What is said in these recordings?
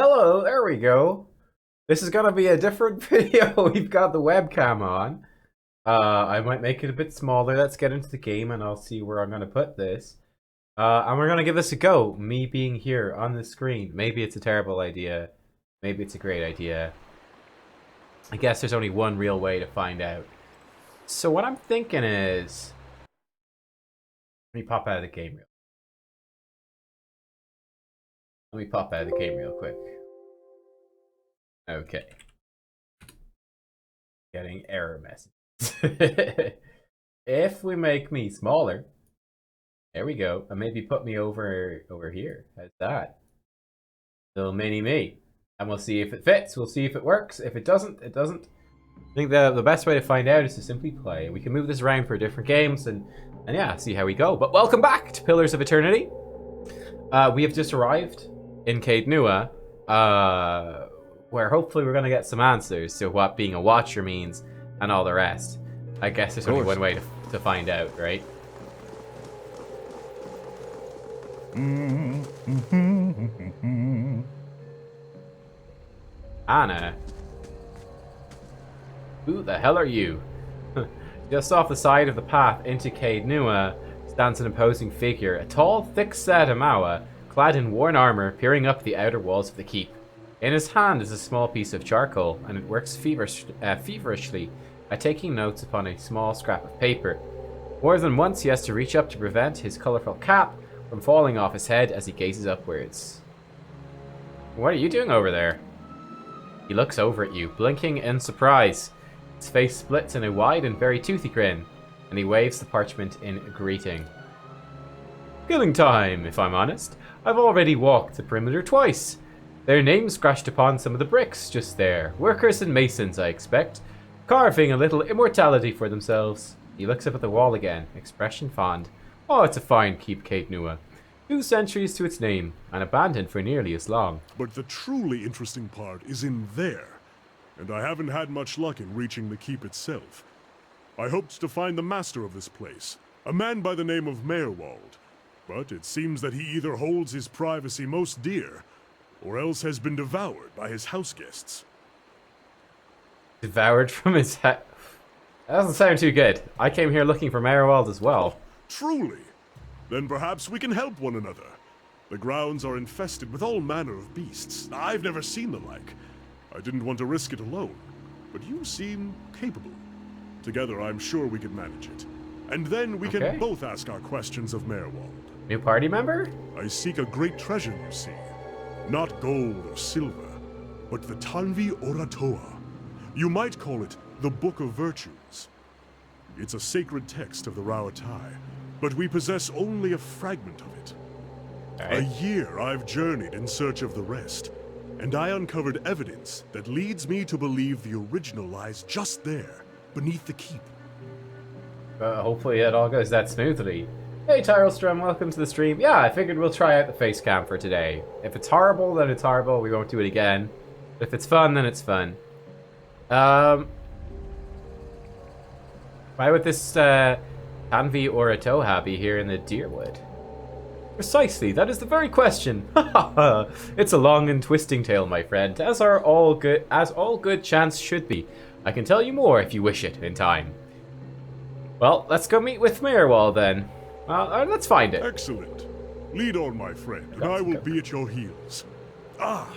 Hello, there we go. This is gonna be a different video. We've got the webcam on. I might make it a bit smaller. Let's get into the game and I'll see where I'm gonna put this. And we're gonna give this a go. Me being here on the screen. Maybe it's a terrible idea. Maybe it's a great idea. I guess there's only one real way to find out. So what I'm thinking is... Let me pop out of the game real quick. Okay. Getting error messages. If we make me smaller, there we go, and maybe put me over here. How's that? Little mini me. And we'll see if it fits. We'll see if it works. If it doesn't, it doesn't. I think the best way to find out is to simply play. We can move this around for different games and yeah, see how we go. But welcome back to Pillars of Eternity. We have just arrived in Caed Nua, where hopefully we're going to get some answers to what being a watcher means and all the rest. I guess there's only one way to find out, right? Anna. Who the hell are you? Just off the side of the path into Caed Nua stands an imposing figure, a tall, thick-set Amawa, clad in worn armor, peering up the outer walls of the keep. In his hand is a small piece of charcoal, and it works feverishly at taking notes upon a small scrap of paper. More than once he has to reach up to prevent his colourful cap from falling off his head as he gazes upwards. What are you doing over there? He looks over at you, blinking in surprise. His face splits in a wide and very toothy grin, and he waves the parchment in greeting. Killing time, if I'm honest. I've already walked the perimeter twice. Their names scratched upon some of the bricks just there. Workers and masons, I expect, carving a little immortality for themselves. He looks up at the wall again, expression fond. Oh, it's a fine keep, Caed Nua. 2 centuries to its name, and abandoned for nearly as long. But the truly interesting part is in there, and I haven't had much luck in reaching the keep itself. I hoped to find the master of this place, a man by the name of Meerwald, but it seems that he either holds his privacy most dear, or else has been devoured by his house guests. Devoured from his head? That doesn't sound too good. I came here looking for Meerwald as well. Oh, truly? Then perhaps we can help one another. The grounds are infested with all manner of beasts. I've never seen the like. I didn't want to risk it alone, but you seem capable. Together, I'm sure we can manage it. And then we can both ask our questions of Meerwald. New party member? I seek a great treasure, you see. Not gold or silver, but the Tanvi Oratoa. You might call it the Book of Virtues. It's a sacred text of the Rauatai, but we possess only a fragment of it. A year I've journeyed in search of the rest, and I uncovered evidence that leads me to believe the original lies just there, beneath the keep. Hopefully it all goes that smoothly. Hey Tyrellstrom, welcome to the stream. Yeah, I figured we'll try out the face cam for today. If it's horrible, then it's horrible. We won't do it again. If it's fun, then it's fun. Why would this Tanvi Oratoha be here in the Deerwood? Precisely, that is the very question. It's a long and twisting tale, my friend, as all good chance should be. I can tell you more if you wish it in time. Well, let's go meet with Meerwald then. Let's find it. Excellent. Lead on, my friend, and I will be at your heels. Ah,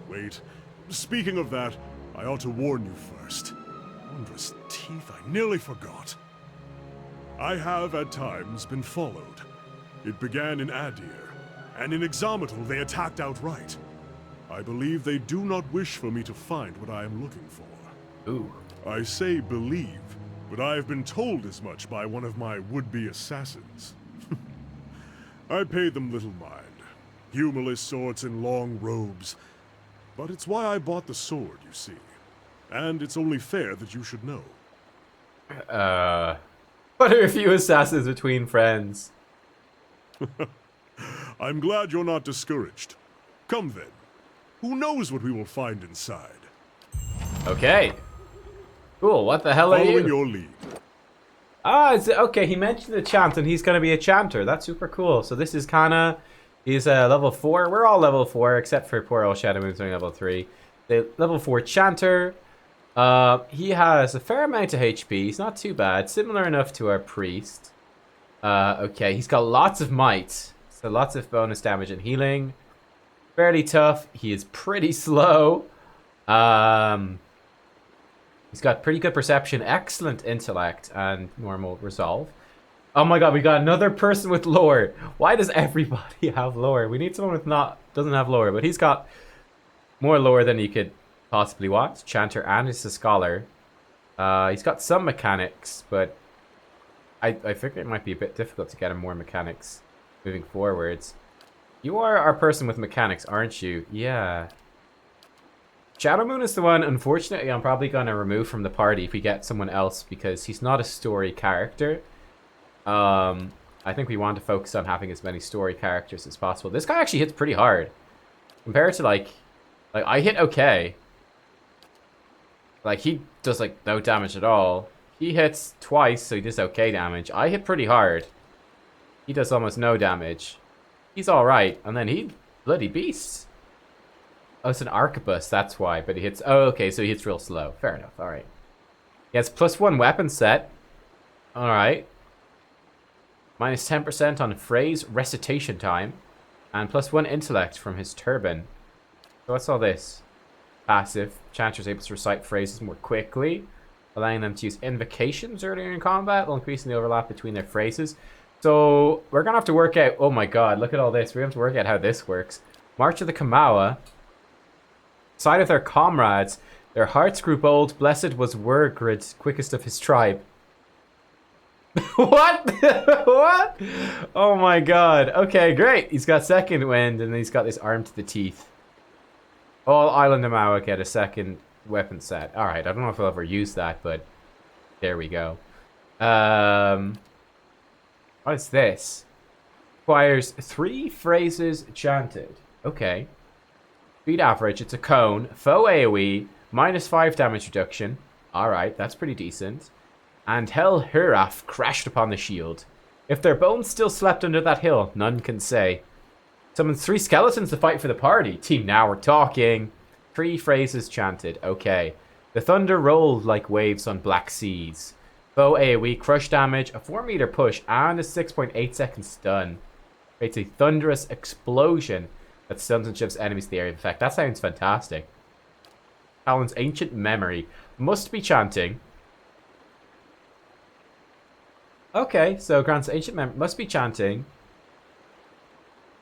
wait. Speaking of that, I ought to warn you first. Wondrous teeth, I nearly forgot. I have, at times, been followed. It began in Adir, and in Exomitl they attacked outright. I believe they do not wish for me to find what I am looking for. Ooh. I say believe, but I have been told as much by one of my would-be assassins. I paid them little mind. Humorless sorts in long robes. But it's why I bought the sword, you see. And it's only fair that you should know. What are a few assassins between friends? I'm glad you're not discouraged. Come then. Who knows what we will find inside? Okay. Cool, what the hell are you? Following your lead. Ah, okay, he mentioned the chant, and he's going to be a chanter. That's super cool. So this is kind of He's level 4. We're all level 4, except for poor old Shadowmoon's only level 3. The level 4 Chanter. He has a fair amount of HP. He's not too bad. Similar enough to our Priest. Okay, he's got lots of might. So lots of bonus damage and healing. Fairly tough. He is pretty slow. He's got pretty good perception, excellent intellect, and normal resolve. Oh my god, we got another person with lore. Why does everybody have lore? We need someone with doesn't have lore, but he's got more lore than you could possibly want. Chanter and he's a scholar. He's got some mechanics, but I figure it might be a bit difficult to get him more mechanics moving forwards. You are our person with mechanics, aren't you? Yeah. Shadowmoon is the one, unfortunately, I'm probably going to remove from the party if we get someone else because he's not a story character. I think we want to focus on having as many story characters as possible. This guy actually hits pretty hard. Compared to, like I hit okay. Like, he does, like, no damage at all. He hits twice, so he does okay damage. I hit pretty hard. He does almost no damage. He's alright, and then he bloody beasts. Oh, it's an arquebus, that's why. But he hits... Oh, okay, so he hits real slow. Fair enough, alright. He has +1 weapon set. Alright. Minus 10% on phrase recitation time. And +1 intellect from his turban. So what's all this? Passive. Chanter is able to recite phrases more quickly, allowing them to use invocations earlier in combat while increasing the overlap between their phrases. So we're going to have to work out... Oh my god, look at all this. We have to work out how this works. March of the Kamawa. Side of their comrades, their hearts grew bold. Blessed was Wurgrid, quickest of his tribe. What? What? Oh my god. Okay, great. He's got second wind, and he's got this arm to the teeth. All Island of Maua get a second weapon set. Alright, I don't know if I'll ever use that, but there we go. What is this? Requires 3 phrases chanted. Okay. Speed average, it's a cone. Foe AoE, -5 damage reduction. Alright, that's pretty decent. And Hel Huraf crashed upon the shield. If their bones still slept under that hill, none can say. Summons 3 skeletons to fight for the party. Team, now we're talking. 3 phrases chanted. Okay. The thunder rolled like waves on black seas. Foe AoE, crush damage, a 4-meter push, and a 6.8 second stun. Creates a thunderous explosion that stuns and shifts enemies to the area of effect. That sounds fantastic. Talon's Ancient Memory. Must be chanting. Okay, so grants Ancient Memory. Must be chanting.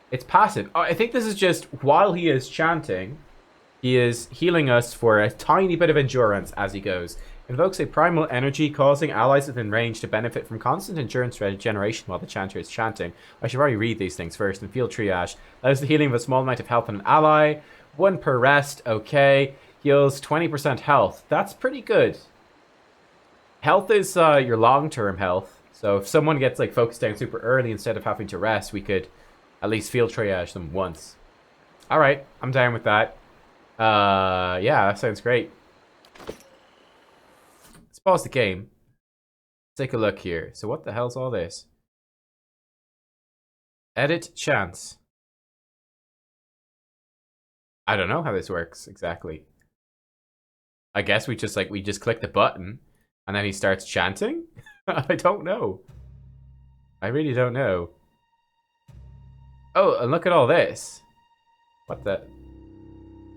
It's passive. Oh, I think this is just while he is chanting, he is healing us for a tiny bit of endurance as he goes. Invokes a primal energy, causing allies within range to benefit from constant endurance regeneration while the chanter is chanting. I should probably read these things first. And field triage. Allows the healing of a small amount of health on an ally. 1 per rest. Okay. Heals 20% health. That's pretty good. Health is your long-term health. So if someone gets like focused down super early instead of having to rest, we could at least field triage them once. Alright, I'm down with that. Yeah, that sounds great. Let's pause the game. Take a look here. So what the hell's all this? Edit chance. I don't know how this works exactly. I guess we just click the button and then he starts chanting? I don't know. I really don't know. Oh, and look at all this. What the...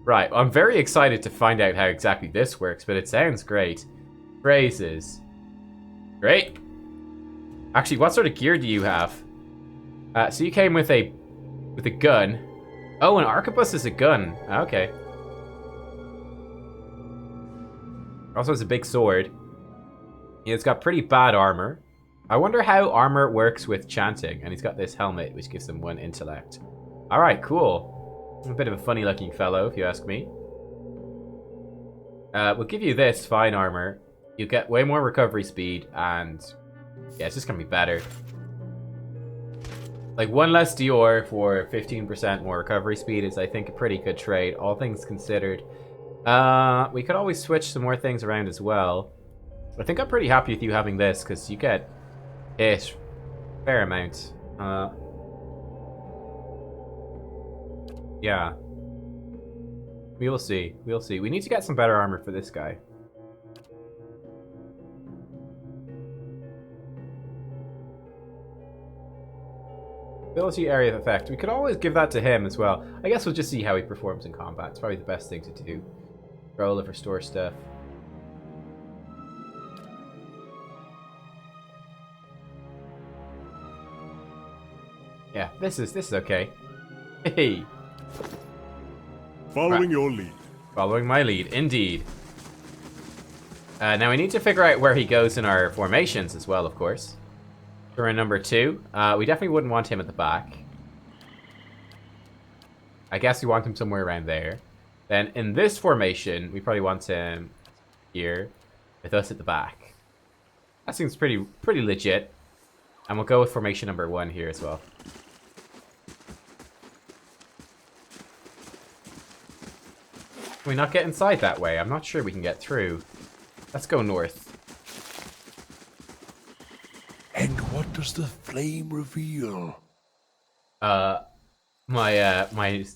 Right, I'm very excited to find out how exactly this works, but it sounds great. Phrases. Great. Actually, what sort of gear do you have? So you came with a gun. Oh, an arquebus is a gun. Okay. Also has a big sword. Yeah, it's got pretty bad armor. I wonder how armor works with chanting. And he's got this helmet, which gives him 1 intellect. Alright, cool. A bit of a funny looking fellow, if you ask me. We'll give you this fine armor. You get way more recovery speed, and yeah, it's just gonna be better. Like 1 less Dior for 15% more recovery speed is, I think, a pretty good trade, all things considered. We could always switch some more things around as well. I think I'm pretty happy with you having this, because you get it fair amount. Yeah. We will see. We'll see. We need to get some better armor for this guy. Ability area of effect. We could always give that to him as well. I guess we'll just see how he performs in combat. It's probably the best thing to do. Roll of restore stuff. Yeah, this is okay. Hey. Following your lead. Following my lead, indeed. Now we need to figure out where he goes in our formations as well, of course. We're in number 2. We definitely wouldn't want him at the back. I guess we want him somewhere around there. Then in this formation, we probably want him here with us at the back. That seems pretty legit. And we'll go with formation number 1 here as well. Can we not get inside that way? I'm not sure we can get through. Let's go north. And what does the flame reveal? My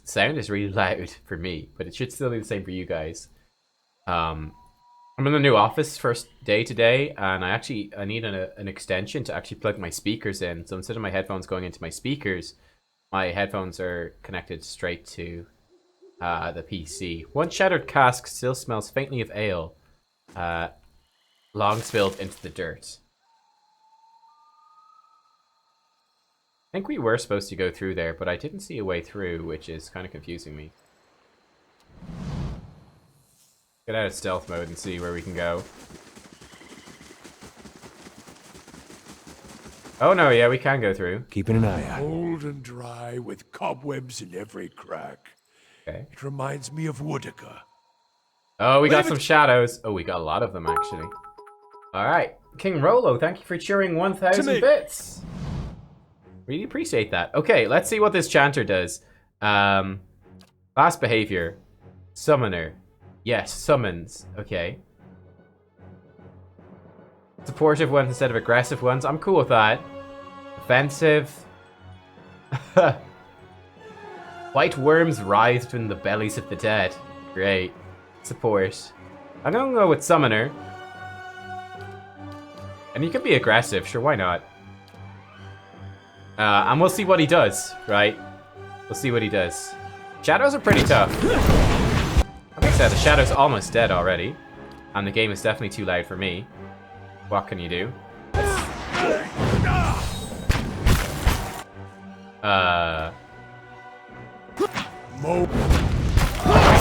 sound is really loud for me, but it should still be the same for you guys. I'm in the new office first day today, and I need an extension to actually plug my speakers in. So instead of my headphones going into my speakers, my headphones are connected straight to the PC. One shattered cask still smells faintly of ale, long spilled into the dirt. I think we were supposed to go through there, but I didn't see a way through, which is kind of confusing me. Get out of stealth mode and see where we can go. Oh no, yeah, we can go through. Keeping an eye out. Old and dry with cobwebs in every crack. Okay. It reminds me of Woodica. Oh, we got some shadows. Oh, we got a lot of them, actually. Alright. King Rolo, thank you for cheering 1,000 bits. Really appreciate that. Okay, let's see what this chanter does. Last behavior. Summoner. Yes, summons. Okay. Supportive ones instead of aggressive ones. I'm cool with that. Offensive. White worms writhed in the bellies of the dead. Great. Support. I'm gonna go with summoner. And he can be aggressive, sure, why not? And we'll see what he does, right? We'll see what he does. Shadows are pretty tough. Like I said, the shadow's almost dead already. And the game is definitely too loud for me. What can you do?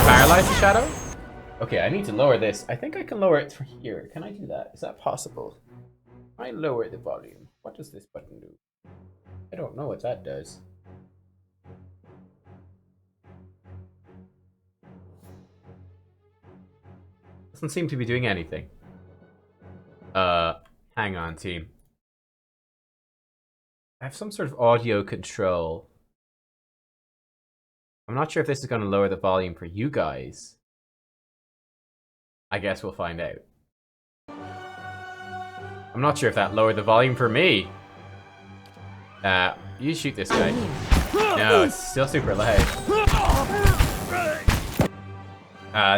Paralyze the shadow? Okay, I need to lower this. I think I can lower it through here. Can I do that? Is that possible? I lower the volume. What does this button do? I don't know what that does. Doesn't seem to be doing anything. Hang on, team. I have some sort of audio control. I'm not sure if this is going to lower the volume for you guys. I guess we'll find out. I'm not sure if that lowered the volume for me. You shoot this guy. No, it's still super loud.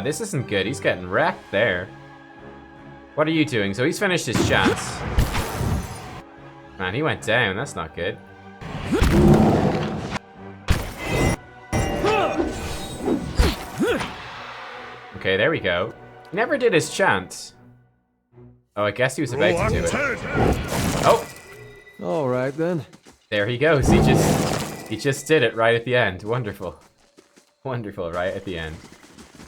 This isn't good. He's getting wrecked there. What are you doing? So he's finished his chance. Man, he went down. That's not good. Okay, there we go. He never did his chant. Oh, I guess he was about to do it. Oh! Alright then. There he goes. He just did it right at the end. Wonderful. Wonderful, right at the end.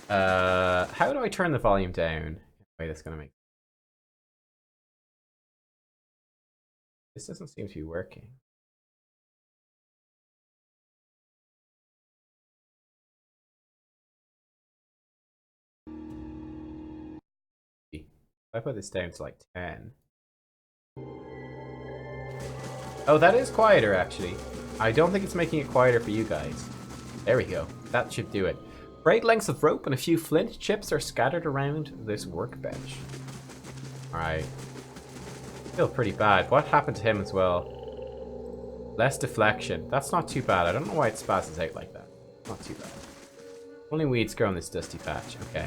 How do I turn the volume down? Wait, that's gonna make... This doesn't seem to be working. If I put this down to like 10. Oh, that is quieter actually. I don't think it's making it quieter for you guys. There we go. That should do it. Great lengths of rope and a few flint chips are scattered around this workbench. Alright. Feel pretty bad. What happened to him as well? Less deflection. That's not too bad. I don't know why it spazzes out like that. Not too bad. Only weeds grow in this dusty patch. Okay.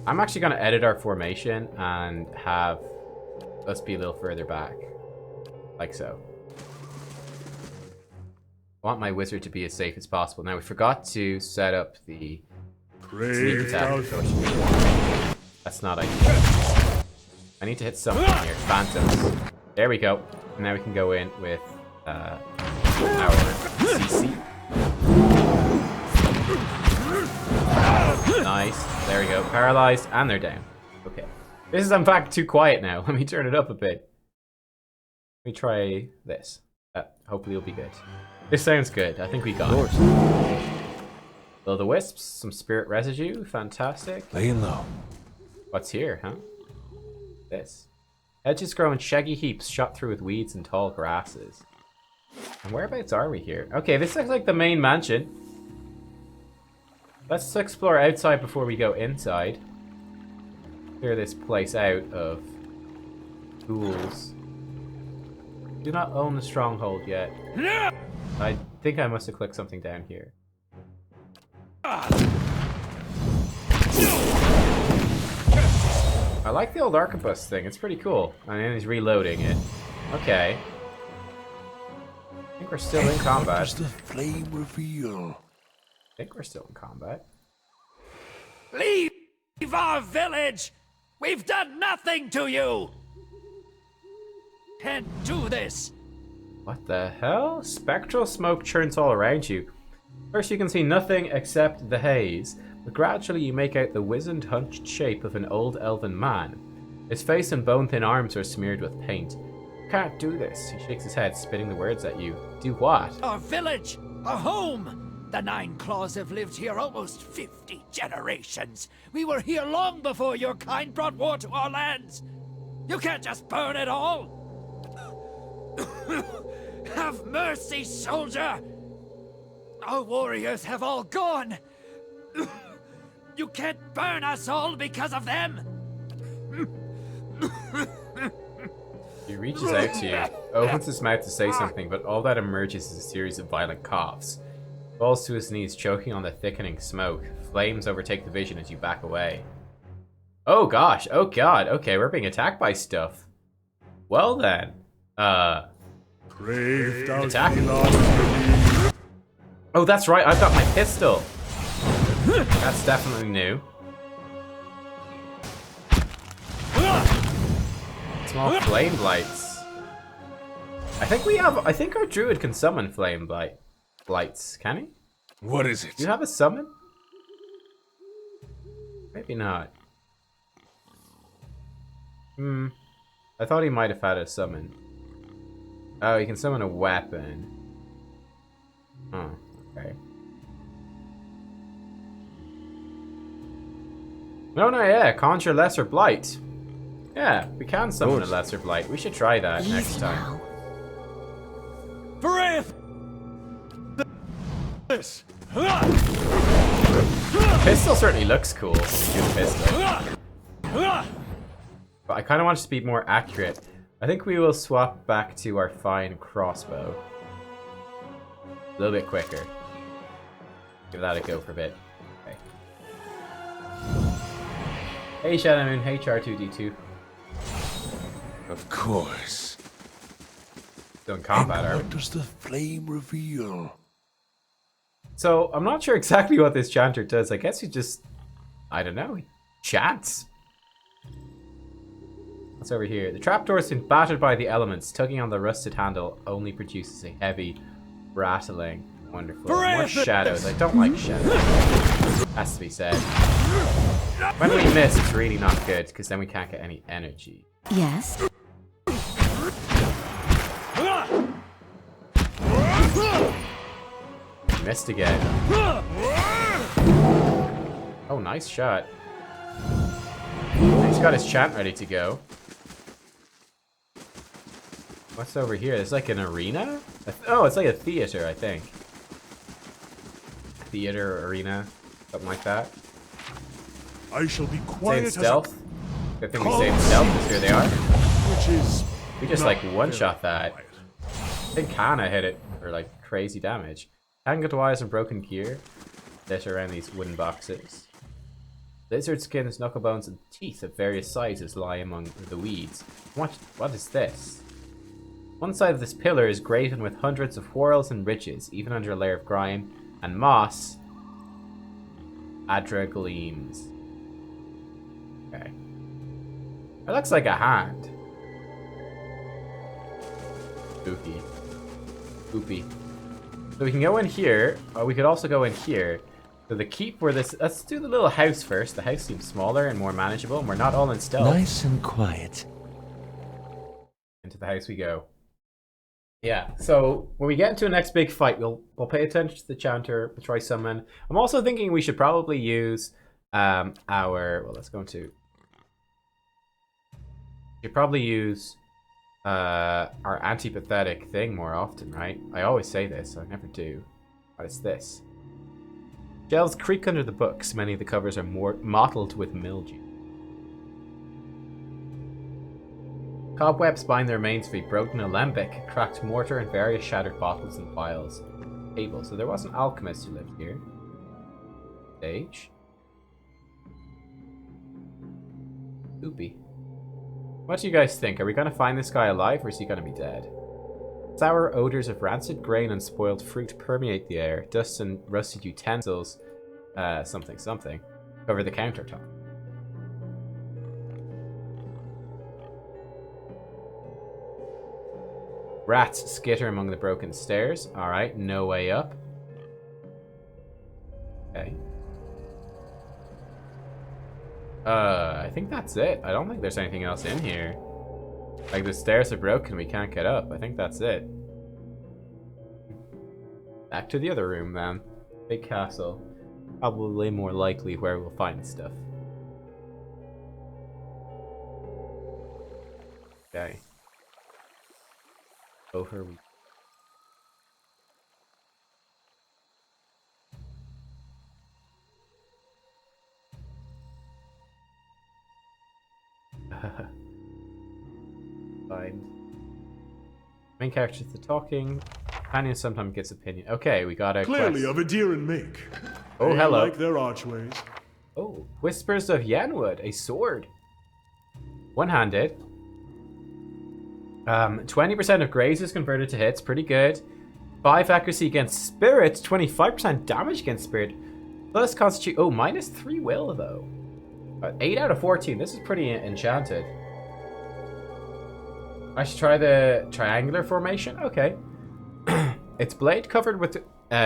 I'm actually going to edit our formation and have us be a little further back. Like so. I want my wizard to be as safe as possible. Now, we forgot to set up the sneak attack. That's not ideal. I need to hit something here. Phantoms. There we go. Now we can go in with our CC. Nice. There we go. Paralyzed, and they're down. Okay. This is, in fact, too quiet now. Let me turn it up a bit. Let me try this. Hopefully it'll be good. This sounds good. I think we got it. Will the wisps, some spirit residue. Fantastic. Laying low. What's here, huh? This. Hedges grow in shaggy heaps shot through with weeds and tall grasses. And whereabouts are we here? Okay, this looks like the main mansion. Let's explore outside before we go inside. Clear this place out of ghouls. Do not own the stronghold yet. I think I must have clicked something down here. I like the old arquebus thing. It's pretty cool. And then he's reloading it. Okay. I think we're still in combat. Does the flame reveal? I think we're still in combat. Leave our village! We've done nothing to you! Can't do this! What the hell? Spectral smoke churns all around you. First you can see nothing except the haze, but gradually you make out the wizened, hunched shape of an old elven man. His face and bone-thin arms are smeared with paint. You can't do this. He shakes his head, spitting the words at you. Do what? Our village! Our home! The Nine Claws have lived here almost 50 generations. We were here long before your kind brought war to our lands. You can't just burn it all! Have mercy, soldier! Our warriors have all gone! You can't burn us all because of them! He reaches out to you, opens his mouth to say something, but all that emerges is a series of violent coughs. He falls to his knees, choking on the thickening smoke. Flames overtake the vision as you back away. Oh gosh, oh god, okay, we're being attacked by stuff. Well then, attack. Oh, that's right, I've got my pistol. That's definitely new. Small flame blights. I think our druid can summon flame blights, can he? What is it? Do you have a summon? Maybe not. I thought he might have had a summon. Oh, he can summon a weapon. Oh, okay. No, yeah, conjure lesser blight. Yeah, we can summon a lesser blight. We should try that next time. Breath! This. Pistol certainly looks cool. New pistol. But I kind of want it to be more accurate. I think we will swap back to our fine crossbow. A little bit quicker. Give that a go for a bit. Okay. Hey Shadowmoon, hey Char2D2. Of course. Still in combat, are we? What does the flame reveal? So, I'm not sure exactly what this chanter does. I guess he just... I don't know. He chants. What's over here? The trapdoor has been battered by the elements. Tugging on the rusted handle only produces a heavy rattling. Wonderful. More shadows. I don't like shadows. Has to be said. When we miss, it's really not good, because then we can't get any energy. Yes. Missed again. Oh, nice shot. He's got his chant ready to go. What's over here? It's like an arena? Oh, it's like a theater, I think. Theater, arena, something like that. I shall be quiet Save stealth. Good thing we saved stealth, because here they are. Which is We just like one-shot that. I think Hannah hit it. for like crazy damage. Tangled wires and broken gear lit around these wooden boxes. Lizard skins, knuckle bones, and teeth of various sizes lie among the weeds. What is this? One side of this pillar is graven with hundreds of whorls and ridges, even under a layer of grime and moss. Adra gleams. Okay. It looks like a hand. Spooky. Spoopy. So we can go in here, or we could also go in here. So the keep where this... Let's do the little house first. The house seems smaller and more manageable, and we're not all in stealth. Nice and quiet. Into the house we go. Yeah, so when we get into the next big fight, we'll pay attention to the chanter, we'll try summon. I'm also thinking we should probably use our... Well, let's go into... We should probably use our anti-pathetic thing more often, right? I always say this, I never do. What is this? Shelves creak under the books. Many of the covers are more mottled with mildew. Cobwebs bind the remains of a broken alembic, cracked mortar, and various shattered bottles and vials. Table. So there was an alchemist who lived here. Stage. Spoopy. What do you guys think? Are we going to find this guy alive, or is he going to be dead? Sour odors of rancid grain and spoiled fruit permeate the air. Dust and rusted utensils, something, cover the countertop. Rats skitter among the broken stairs. Alright, no way up. Okay. I think that's it. I don't think there's anything else in here. Like, the stairs are broken, we can't get up. I think that's it. Back to the other room, then. Big castle. Probably more likely where we'll find stuff. Okay. Over we... Fine. Main character's the talking. Companion sometimes gets opinion. Okay, we got a Clearly quest. of a deer and make. Oh, They hello. like their archways. Oh, Whispers of Yenwood, a sword. One-handed. 20% of grazes converted to hits, pretty good. 5 accuracy against spirits, 25% damage against spirit. Plus constitute, oh, minus 3 will though. 8 out of 14, this is pretty enchanted. I should try the triangular formation, okay. Its blade covered with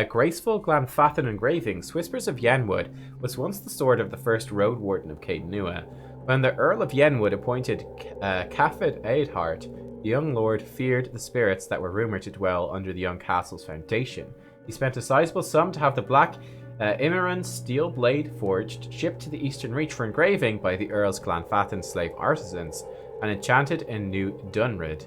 graceful Glanfathan engravings. Whispers of Yenwood was once the sword of the first Road Warden of Caed Nua. When the Earl of Yenwood appointed Caed Nua, the young lord feared the spirits that were rumoured to dwell under the young castle's foundation. He spent a sizable sum to have the black Imran steel blade forged, shipped to the Eastern Reach for engraving by the Earl's Glanfathan slave artisans, and enchanted in New Dunrid.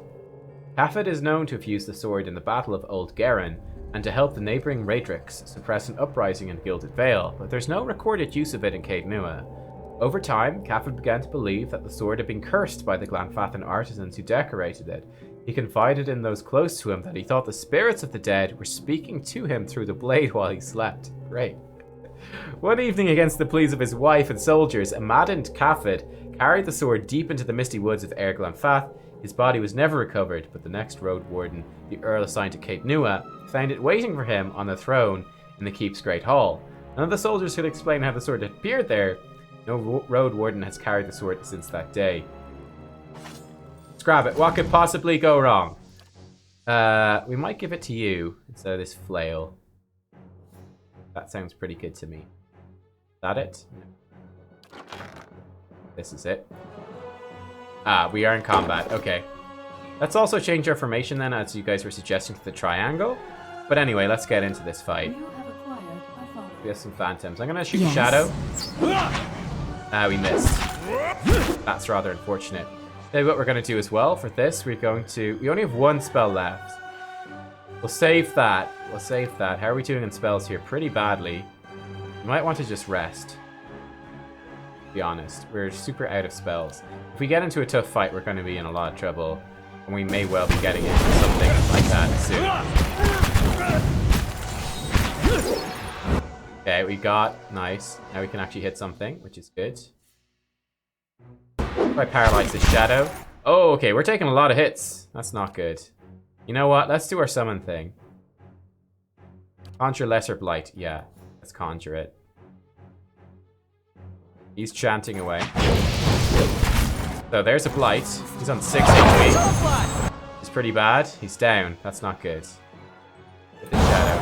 Caed is known to have used the sword in the Battle of Old Geren, and to help the neighbouring Raedricks suppress an uprising in Gilded Vale, but there's no recorded use of it in Caed Nua. Over time, Caed began to believe that the sword had been cursed by the Glanfathan artisans who decorated it. He confided in those close to him that he thought the spirits of the dead were speaking to him through the blade while he slept. Great. One evening, against the pleas of his wife and soldiers, a maddened Caed carried the sword deep into the misty woods of Air Glanfath. His body was never recovered, but the next road warden, the Earl assigned to Caed Nua, found it waiting for him on the throne in the keep's great hall. None of the soldiers could explain how the sword had appeared there. No road warden has carried the sword since that day. Let's grab it. What could possibly go wrong? We might give it to you instead of this flail. That sounds pretty good to me. Is that it? No. This is it. Ah, we are in combat. Okay. Let's also change our formation then, as you guys were suggesting, to the triangle. But anyway, let's get into this fight. We have some phantoms. I'm gonna shoot Shadow. We missed. That's rather unfortunate. Tell you what we're gonna do as well for this. We only have one spell left. We'll save that. We'll save that. How are we doing in spells here? Pretty badly. We might want to just rest. To be honest, we're super out of spells. If we get into a tough fight, we're going to be in a lot of trouble, and we may well be getting into something like that soon. Okay, we got... Nice. Now we can actually hit something, which is good. If I paralyze the shadow... Oh, okay, we're taking a lot of hits. That's not good. You know what? Let's do our summon thing. Conjure Lesser Blight. Yeah, let's conjure it. He's chanting away. So there's a Blight. He's on 6 HP. He's pretty bad. He's down. That's not good. Hit the shadow.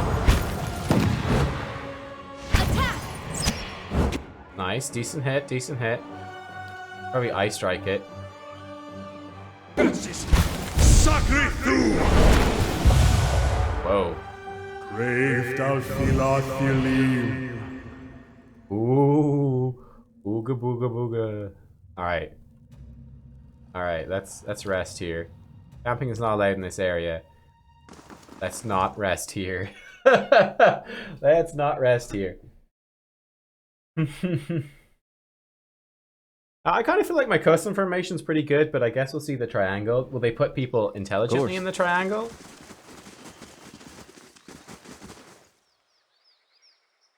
Nice. Decent hit. Decent hit. Probably Eye Strike it. Whoa. Ooh. Ooga booga booga. Alright. Alright, let's rest here. Camping is not allowed in this area. Let's not rest here. Let's not rest here. I kind of feel like my custom formation's pretty good, but I guess we'll see the triangle. Will they put people intelligently in the triangle?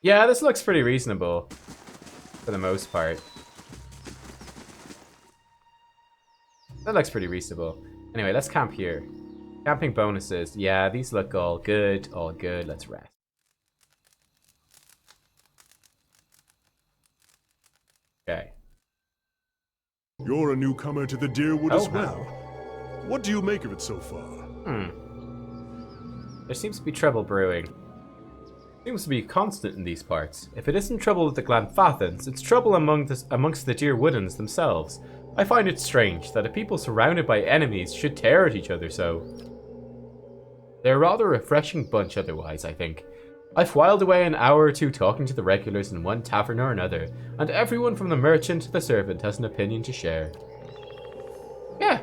Yeah, this looks pretty reasonable. For the most part. That looks pretty reasonable. Anyway, let's camp here. Camping bonuses. Yeah, these look all good. All good. Let's rest. Okay. You're a newcomer to the Deerwood as Oh, well. What do you make of it so far? There seems to be trouble brewing. Seems to be constant in these parts. If it isn't trouble with the Glanfathans, it's trouble amongst the Deerwoodans themselves. I find it strange that a people surrounded by enemies should tear at each other so. They're a rather refreshing bunch otherwise, I think. I've whiled away an hour or two talking to the regulars in one tavern or another, and everyone from the merchant to the servant has an opinion to share. Yeah.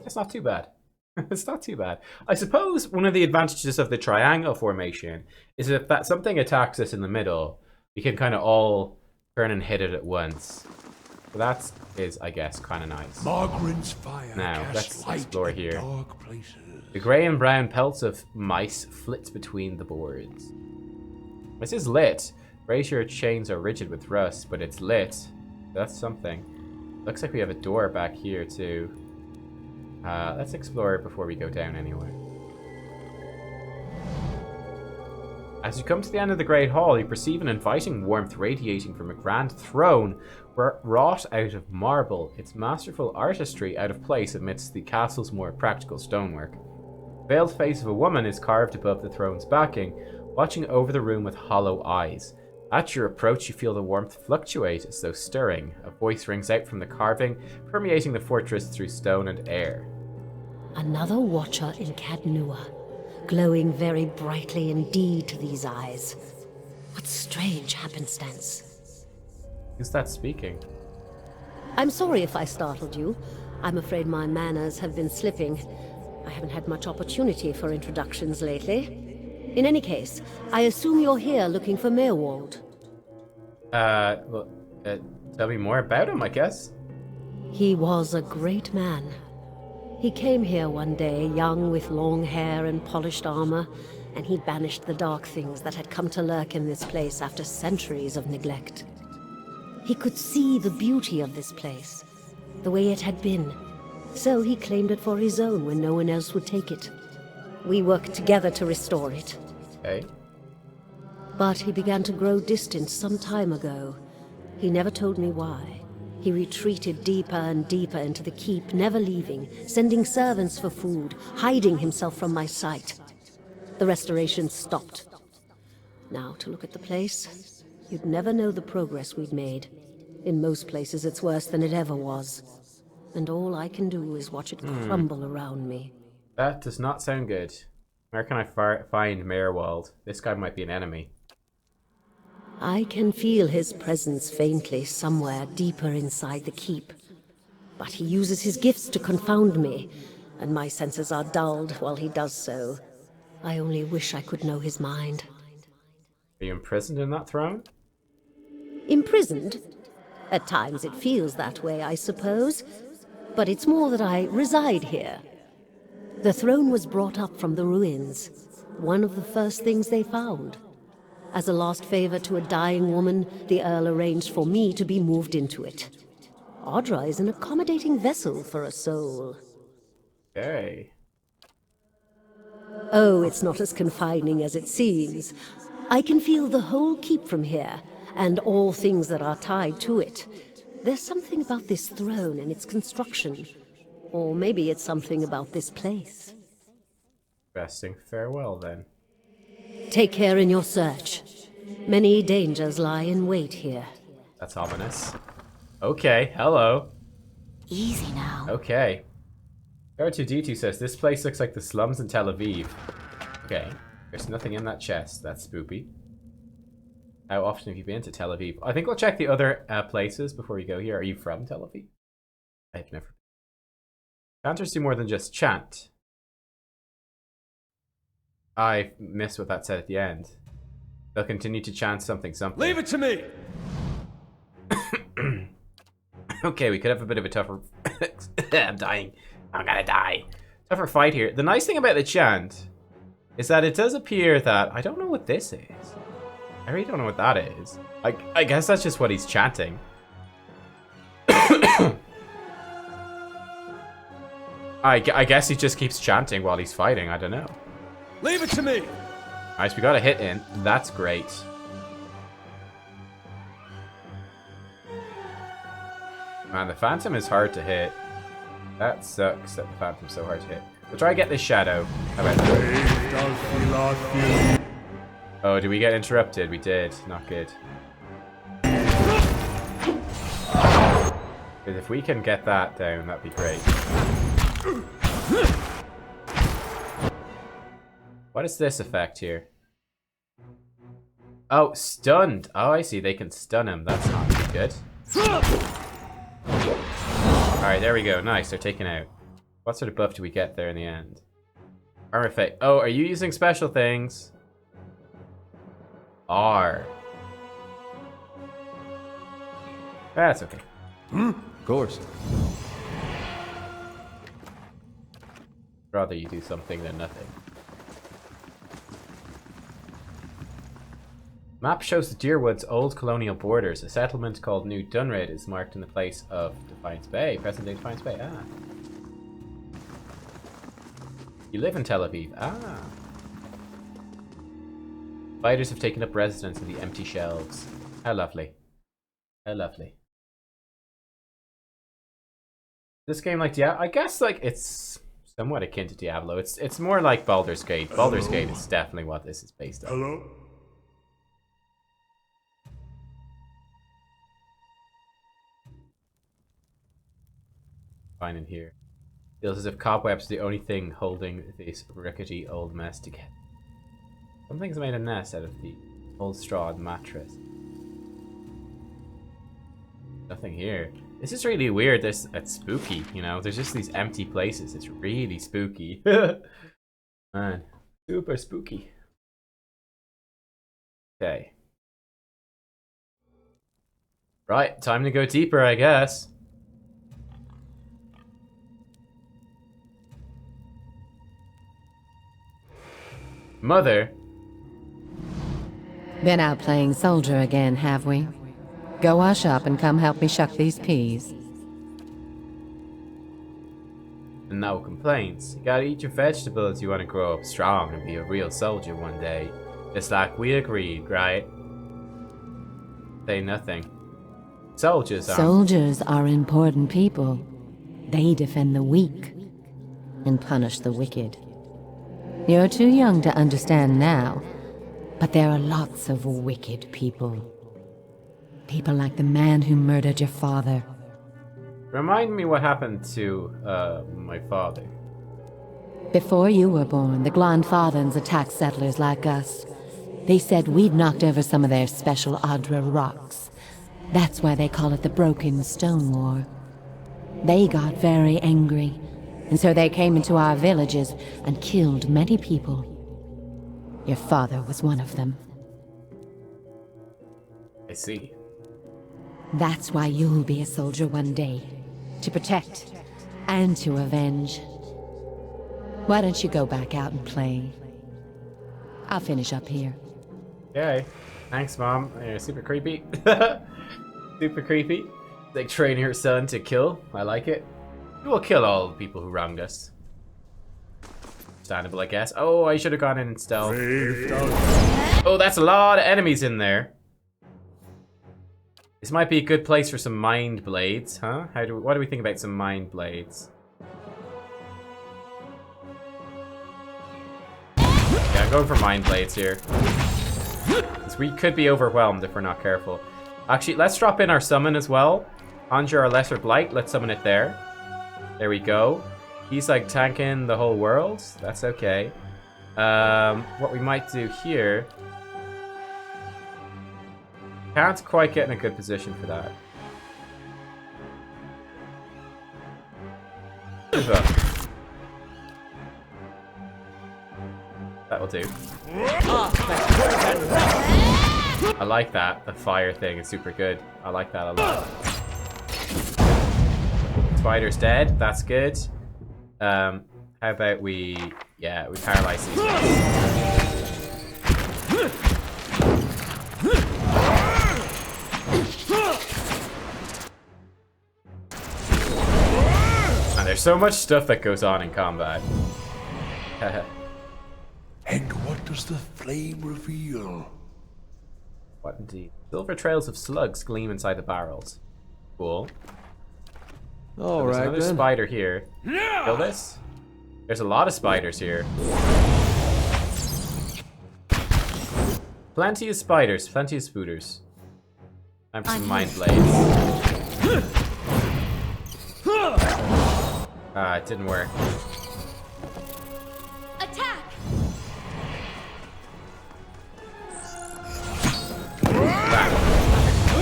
It's not too bad. It's not too bad. I suppose one of the advantages of the triangle formation is that something attacks us in the middle, we can kind of all turn and hit it at once. So that is, I guess, kind of nice. Margaret's fire Now, let's explore here. Dark places. The grey and brown pelts of mice flit between the boards. This is lit. Brazier chains are rigid with rust, but it's lit. That's something. Looks like we have a door back here too. Let's explore it before we go down anyway. As you come to the end of the Great Hall, you perceive an inviting warmth radiating from a grand throne wrought out of marble, its masterful artistry out of place amidst the castle's more practical stonework. The veiled face of a woman is carved above the throne's backing, watching over the room with hollow eyes. At your approach, you feel the warmth fluctuate as though stirring. A voice rings out from the carving, permeating the fortress through stone and air. Another watcher in Caed Nua, glowing very brightly indeed to these eyes. What strange happenstance. Who's that speaking? I'm sorry if I startled you. I'm afraid my manners have been slipping. I haven't had much opportunity for introductions lately. In any case, I assume you're here looking for Meerwald. Well, tell me more about him, I guess. He was a great man. He came here one day, young with long hair and polished armor, and he banished the dark things that had come to lurk in this place after centuries of neglect. He could see the beauty of this place, the way it had been, so he claimed it for his own when no one else would take it. We worked together to restore it. Okay. But he began to grow distant some time ago. He never told me why. He retreated deeper and deeper into the keep, never leaving, sending servants for food, hiding himself from my sight. The restoration stopped. Now, to look at the place, you'd never know the progress we'd made. In most places, it's worse than it ever was. And all I can do is watch it crumble around me. That does not sound good. Where can I find Meerwald? This guy might be an enemy. I can feel his presence faintly somewhere deeper inside the keep. But he uses his gifts to confound me, and my senses are dulled while he does so. I only wish I could know his mind. Are you imprisoned in that throne? Imprisoned? At times it feels that way, I suppose. But it's more that I reside here. The throne was brought up from the ruins, one of the first things they found. As a last favor to a dying woman, the Earl arranged for me to be moved into it. Audra is an accommodating vessel for a soul. Okay. Oh, it's not as confining as it seems. I can feel the whole keep from here, and all things that are tied to it. There's something about this throne and its construction. Or maybe it's something about this place. Interesting. Farewell, then. Take care in your search. Many dangers lie in wait here. That's ominous. Okay, hello. Easy now. Okay. R2D2 says, this place looks like the slums in Tel Aviv. Okay. There's nothing in that chest. That's spoopy. How often have you been to Tel Aviv? I think we'll check the other places before we go here. Are you from Tel Aviv? I've never. Chanters do more than just chant. I missed what that said at the end. They'll continue to chant something. Leave it to me! Okay, we could have a bit of a tougher... I'm dying. I'm gonna die. Tougher fight here. The nice thing about the chant is that it does appear that... I don't know what this is. I really don't know what that is. I guess that's just what he's chanting. I guess he just keeps chanting while he's fighting. I don't know. Leave it to me! Nice, we got a hit in. That's great. Man, the Phantom is hard to hit. That sucks that the Phantom's so hard to hit. We'll try to get this Shadow. How about that? Oh, did we get interrupted? We did. Not good. Because if we can get that down, that'd be great. What is this effect here? Oh, stunned. Oh, I see. They can stun him. That's not too good. Alright, there we go. Nice. They're taken out. What sort of buff do we get there in the end? Armor effect. Oh, are you using special things? R. That's okay. Of course. Rather you do something than nothing. Map shows the Deerwood's old colonial borders. A settlement called New Dunrid is marked in the place of Defiance Bay. Present-day Defiance Bay. Ah. You live in Tel Aviv. Ah. Fighters have taken up residence in the empty shelves. How lovely. How lovely. This game like Diablo, I guess like it's somewhat akin to Diablo. It's more like Baldur's Gate. Baldur's Gate is definitely what this is based on. Hello? Fine in here. Feels as if cobwebs are the only thing holding this rickety old mess together. Something's made a nest out of the old straw and mattress. Nothing here. This is really weird. It's spooky, you know. There's just these empty places. It's really spooky. Man, super spooky. Okay. Right, time to go deeper, I guess. Mother? Been out playing soldier again, have we? Go wash up and come help me shuck these peas. And no complaints. You gotta eat your vegetables if you want to grow up strong and be a real soldier one day. Just like we agreed, right? Say nothing. Soldiers are important people. They defend the weak and punish the wicked. You're too young to understand now, but there are lots of wicked people. People like the man who murdered your father. Remind me what happened to, my father. Before you were born, the Glanfathans attacked settlers like us. They said we'd knocked over some of their special Adra rocks. That's why they call it the Broken Stone War. They got very angry, and so they came into our villages and killed many people. Your father was one of them. I see. That's why you'll be a soldier one day. To protect and to avenge. Why don't you go back out and play? I'll finish up here. Okay. Thanks, Mom. You're super creepy. Super creepy. Like training her son to kill. I like it. We will kill all the people who wronged us. Understandable, I guess. Oh, I should have gone in stealth. Oh, that's a lot of enemies in there. This might be a good place for some mind blades, huh? What do we think about some mind blades? Yeah, I'm going for mind blades here. We could be overwhelmed if we're not careful. Actually, let's drop in our summon as well. Conjure our Lesser Blight. Let's summon it there. There we go. He's like tanking the whole world. That's okay. What we might do here... Can't quite get in a good position for that. That will do. I like that. The fire thing is super good. I like that a lot. Spider's dead. That's good. How about we... Yeah, we paralyze these guys. And there's so much stuff that goes on in combat. And what does the flame reveal? What indeed? Silver trails of slugs gleam inside the barrels. Cool. All There's right, another then. spider here. Kill this? There's a lot of spiders here. Plenty of spiders, plenty of spooters. Time for some mind blades. Ah, it didn't work. Attack!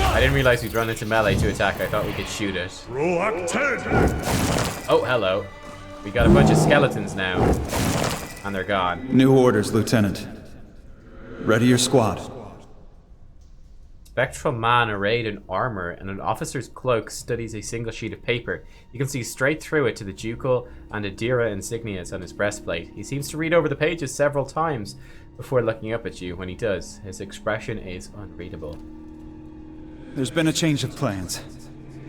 I didn't realize we'd run into melee to attack. I thought we could shoot it. Reluctant! Oh, hello. We got a bunch of skeletons now. And they're gone. New orders, Lieutenant. Ready your squad. Spectral man arrayed in armor and an officer's cloak studies a single sheet of paper. You can see straight through it to the ducal and Adira insignias on his breastplate. He seems to read over the pages several times before looking up at you. When he does, his expression is unreadable. There's been a change of plans.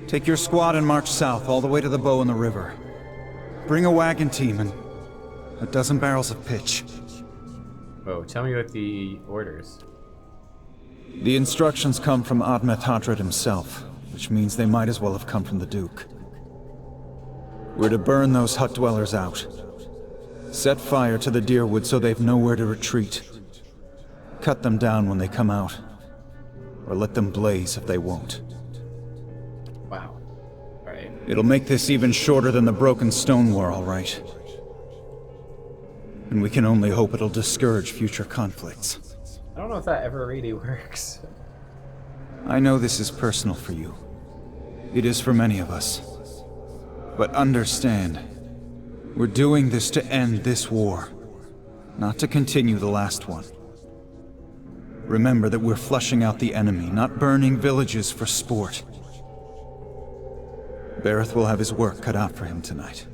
Take your squad and march south all the way to the bow in the river. Bring a wagon team and a dozen barrels of pitch. Whoa, tell me about the orders. The instructions come from Admet Hadred himself, which means they might as well have come from the Duke. We're to burn those hut dwellers out. Set fire to the deerwood so they've nowhere to retreat. Cut them down when they come out. Or let them blaze if they won't. Wow. Alright. It'll make this even shorter than the Broken Stone War, all right. And we can only hope it'll discourage future conflicts. I don't know if that ever really works. I know this is personal for you. It is for many of us. But understand, we're doing this to end this war, not to continue the last one. Remember that we're flushing out the enemy, not burning villages for sport. Bareth will have his work cut out for him tonight.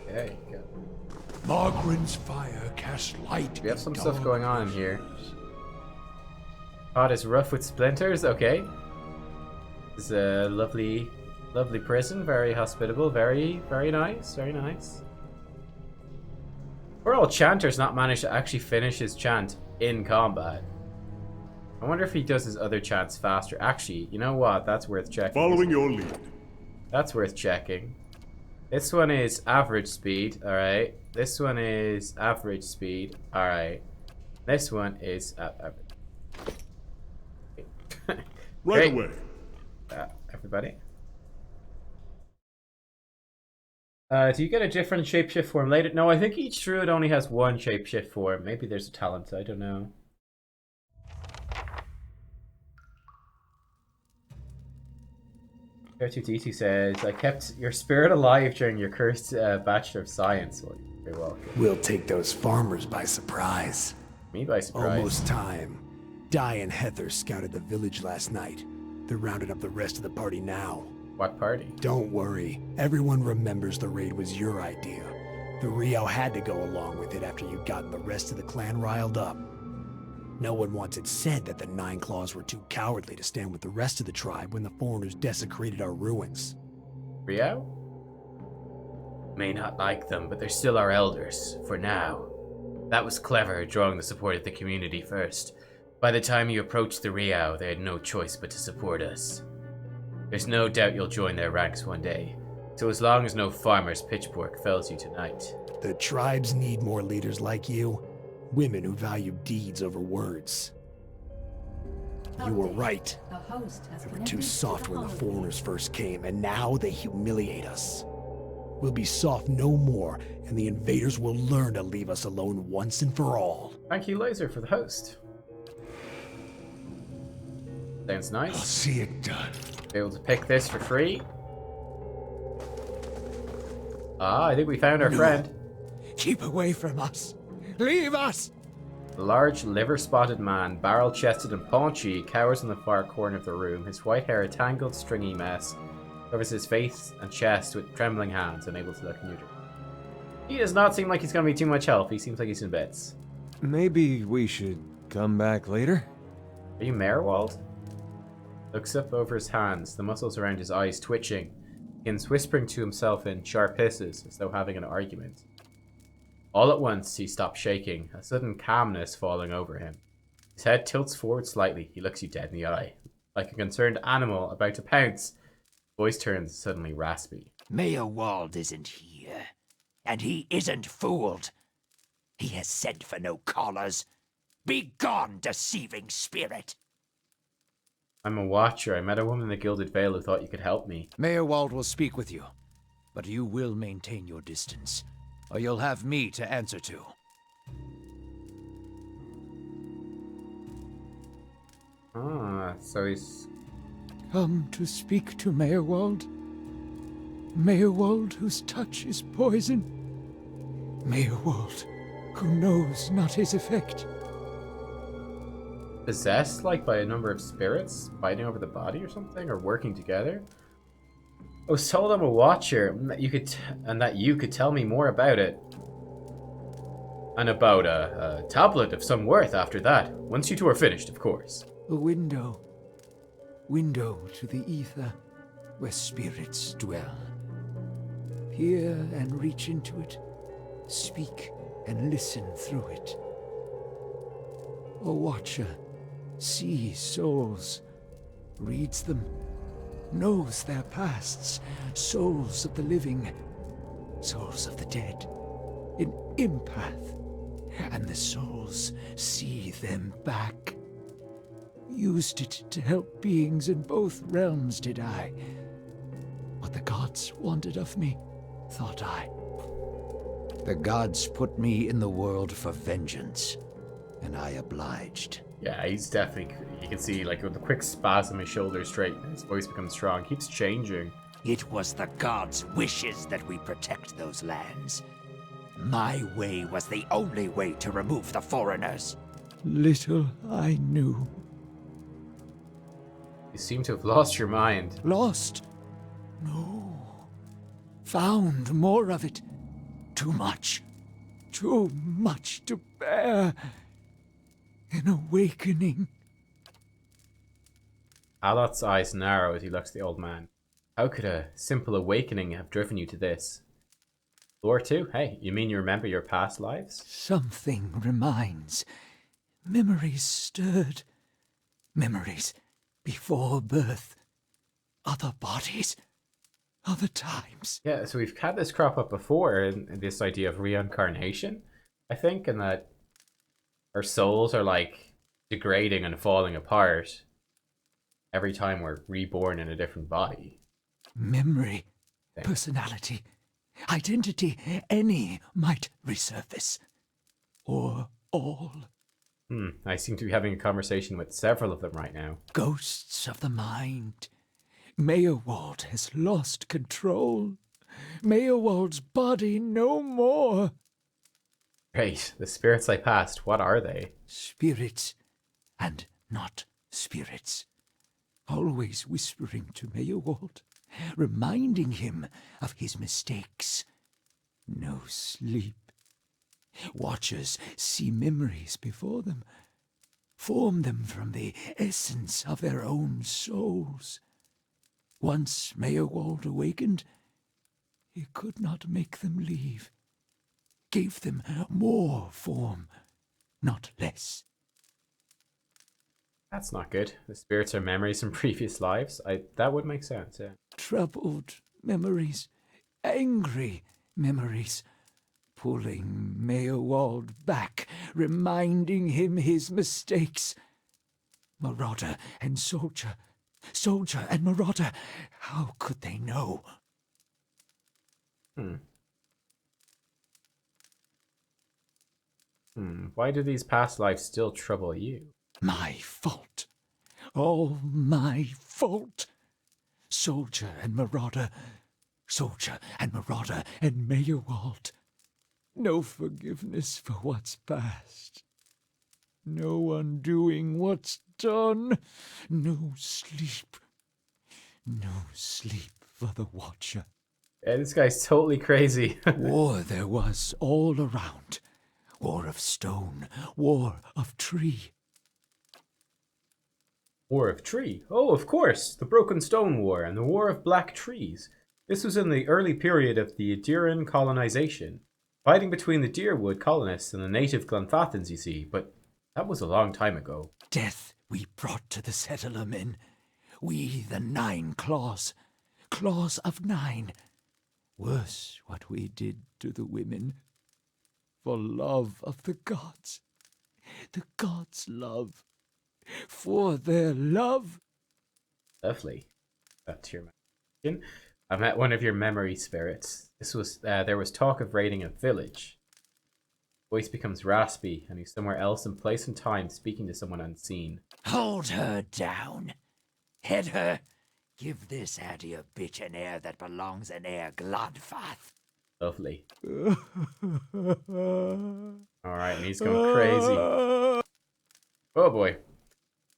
Okay, good. Margren's fire casts light. We have some in stuff dark going on in here. corners. Pod is rough with splinters, okay. This is a lovely prison, very hospitable, very nice, very nice. Poor old Chanter's not managed to actually finish his chant in combat. I wonder if he does his other chants faster. Actually, you know what? That's worth checking. Following your lead. That's worth checking. This one is average speed, alright. This one is average speed, alright. This one is average. Right Great. away. Everybody. Do you get a different shapeshift form later? No, I think each druid only has one shapeshift form. Maybe there's a talent, I don't know. R2D2 says, I kept your spirit alive during your cursed Bachelor of Science. Well, you're welcome. We'll take those farmers by surprise. Me by surprise. Almost time. Di and Heather scouted the village last night. They're rounding up the rest of the party now. What party? Don't worry. Everyone remembers the raid was your idea. The Rio had to go along with it after you'd gotten the rest of the clan riled up. No one once had said that the Nine Claws were too cowardly to stand with the rest of the tribe when the foreigners desecrated our ruins. Rio? May not like them, but they're still our elders, for now. That was clever, drawing the support of the community first. By the time you approached the Rio, they had no choice but to support us. There's no doubt you'll join their ranks one day, so as long as no farmer's pitchfork fells you tonight. The tribes need more leaders like you. Women who value deeds over words. You were right. They were too soft when the foreigners first came, and now they humiliate us. We'll be soft no more, and the invaders will learn to leave us alone once and for all. Thank you, Laser, for the host. Sounds nice. I'll see it done. Be able to pick this for free. Ah, I think we found our friend. Keep away from us. Leave us! A large, liver-spotted man, barrel-chested and paunchy, cowers in the far corner of the room. His white hair, a tangled, stringy mess, covers his face and chest with trembling hands, unable to look neutral. He does not seem like he's going to be too much help. He seems like he's in bits. Maybe we should come back later? Are you Merwald? Looks up over his hands, the muscles around his eyes twitching. Begins whispering to himself in sharp hisses, as though having an argument. All at once, he stops shaking, a sudden calmness falling over him. His head tilts forward slightly. He looks you dead in the eye. Like a concerned animal about to pounce, his voice turns suddenly raspy. Mayor Wald isn't here, and he isn't fooled. He has sent for no callers. Be gone, deceiving spirit! I'm a watcher. I met a woman in the Gilded Veil who thought you could help me. Mayor Wald will speak with you, but you will maintain your distance, or you'll have me to answer to. Ah, so he's... Come to speak to Mayor Wald? Mayor Wald whose touch is poison? Mayor Wald who knows not his effect? possessed, like, by a number of spirits fighting over the body or something, or working together? I was told I'm a watcher, and that you could tell me more about it. And about a tablet of some worth after that, once you two are finished, of course. A window. Window to the ether, where spirits dwell. Peer and reach into it. Speak and listen through it. A watcher sees souls, reads them, knows their pasts, souls of the living, souls of the dead, an empath, and the souls see them back. Used it to help beings in both realms, did I. What the gods wanted of me, thought I. The gods put me in the world for vengeance, and I obliged. Yeah, he's definitely, you can see, like, with the quick spasm, his shoulders straighten, his voice becomes strong, keeps changing. It was the gods' wishes that we protect those lands. My way was the only way to remove the foreigners. Little I knew. You seem to have lost your mind. Lost? No. Found more of it. Too much. Too much to bear. An awakening. Alot's eyes narrow as he looks at the old man. How could a simple awakening have driven you to this? Lore too? Hey, you mean you remember your past lives? Something reminds. Memories stirred. Memories before birth. Other bodies. Other times. Yeah, so we've had this crop up before in this idea of reincarnation, I think, and that our souls are like degrading and falling apart every time we're reborn in a different body. Memory, personality, identity, any might resurface. Or all. I seem to be having a conversation with several of them right now. Ghosts of the mind. Mayor Wald has lost control. Mayor Wald's body no more. Great, the spirits I passed, what are they? Spirits, and not spirits. Always whispering to Mayor Wald, reminding him of his mistakes. No sleep. Watchers see memories before them, form them from the essence of their own souls. Once Meowald awakened, he could not make them leave. Gave them more form, not less. That's not good. The spirits are memories from previous lives. That would make sense, yeah. Troubled memories, angry memories, pulling Meowald back, reminding him his mistakes. Marauder and soldier, soldier and marauder, how could they know? Why do these past lives still trouble you? My fault. All my fault. Soldier and marauder, soldier and marauder and Meowald. No forgiveness for what's past. No undoing what's done. No sleep. No sleep for the Watcher. Yeah, this guy's totally crazy. War there was all around. War of stone, war of tree. War of Tree. Oh, of course. The Broken Stone War and the War of Black Trees. This was in the early period of the Adiran colonization. Fighting between the Deerwood colonists and the native Glenfathans, you see, but that was a long time ago. Death we brought to the settler men. We, the 9 claws. Claws of 9. Worse what we did to the women. For love of the gods. The gods' love. For their love. Lovely. That's your mention. I met one of your memory spirits. This was there was talk of raiding a village. Voice becomes raspy, and he's somewhere else in place and time, speaking to someone unseen. Hold her down. Head her. Give this addy bitch an heir that belongs in Air Glodfath. Lovely. Alright, and he's going crazy. Oh boy.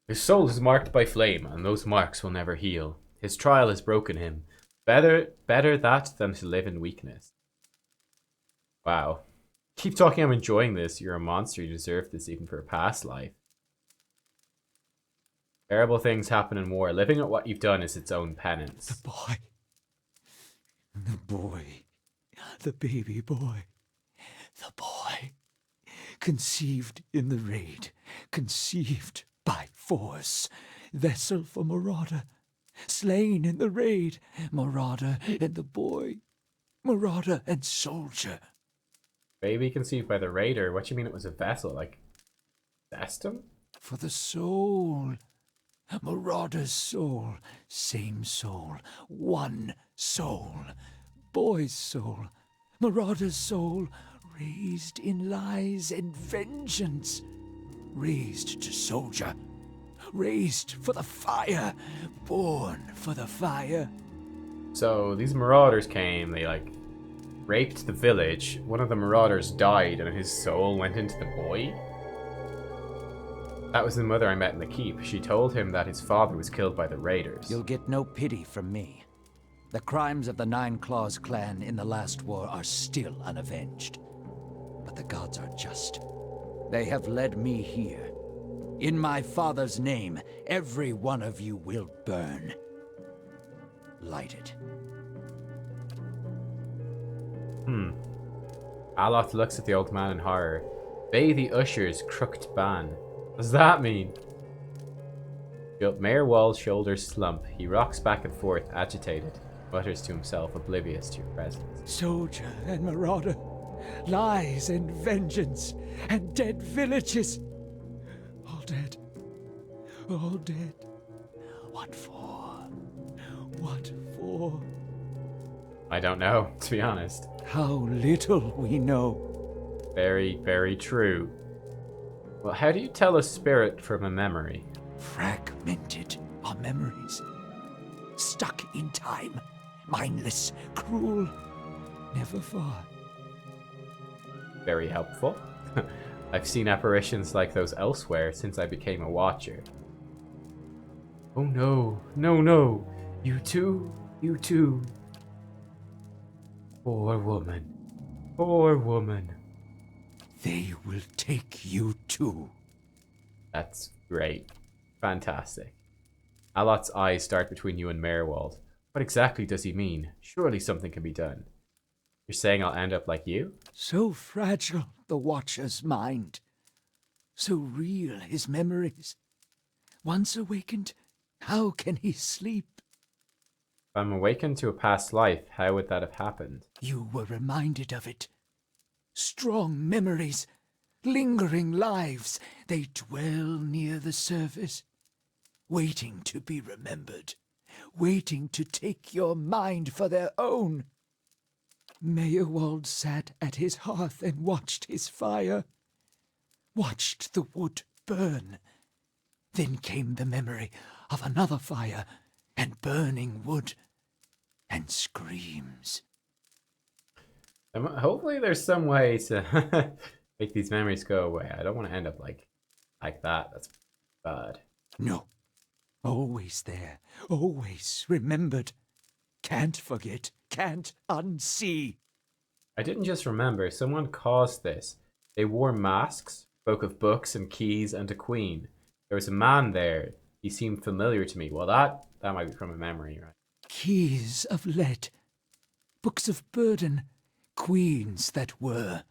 His soul is marked by flame, and those marks will never heal. His trial has broken him. Better that than to live in weakness. Wow. Keep talking, I'm enjoying this. You're a monster, you deserve this even for a past life. Terrible things happen in war. Living at what you've done is its own penance. The boy. The boy. The baby boy. The boy. Conceived in the raid. Conceived by force. Vessel for marauder. Slain in the raid. Marauder and the boy. Marauder and soldier. Baby conceived by the raider? What do you mean it was a vessel? Like, possessed him? For the soul. Marauder's soul. Same soul. One soul. Boy's soul. Marauder's soul. Raised in lies and vengeance. Raised to soldier. Raised for the fire. Born for the fire. So these marauders came, they raped the village. One of the marauders died and his soul went into the boy? That was the mother I met in the keep. She told him that his father was killed by the raiders. You'll get no pity from me. The crimes of the 9 Claws clan in the last war are still unavenged. But the gods are just. They have led me here. In my father's name, every one of you will burn. Light it. Aloth looks at the old man in horror. Bay the Usher's crooked ban. What does that mean? Mayor Wall's shoulders slump. He rocks back and forth, agitated. Mutters to himself, oblivious to your presence. Soldier and marauder. Lies and vengeance. And dead villages. All dead. All dead. What for? What for? I don't know, to be honest. How little we know. Very, very true. Well, how do you tell a spirit from a memory? Fragmented are memories. Stuck in time. Mindless, cruel. Never far. Very helpful. I've seen apparitions like those elsewhere since I became a watcher. Oh no, no, no. You too, you too. Poor woman. Poor woman. They will take you too. That's great. Fantastic. Alot's eyes dart between you and Merwald. What exactly does he mean? Surely something can be done. You're saying I'll end up like you? So fragile the Watcher's mind. So real his memories. Once awakened, how can he sleep? If I'm awakened to a past life, how would that have happened? You were reminded of it. Strong memories, lingering lives, they dwell near the surface, waiting to be remembered, waiting to take your mind for their own. Meyerwald sat at his hearth and watched his fire, watched the wood burn. Then came the memory of another fire and burning wood and screams. Hopefully there's some way to make these memories go away. I don't want to end up like that. That's bad. No. Always there. Always remembered. Can't forget. Can't unsee. I didn't just remember. Someone caused this. They wore masks, spoke of books and keys and a queen. There was a man there. He seemed familiar to me. Well, that might be from a memory, right? Keys of lead. Books of burden. Queens that were.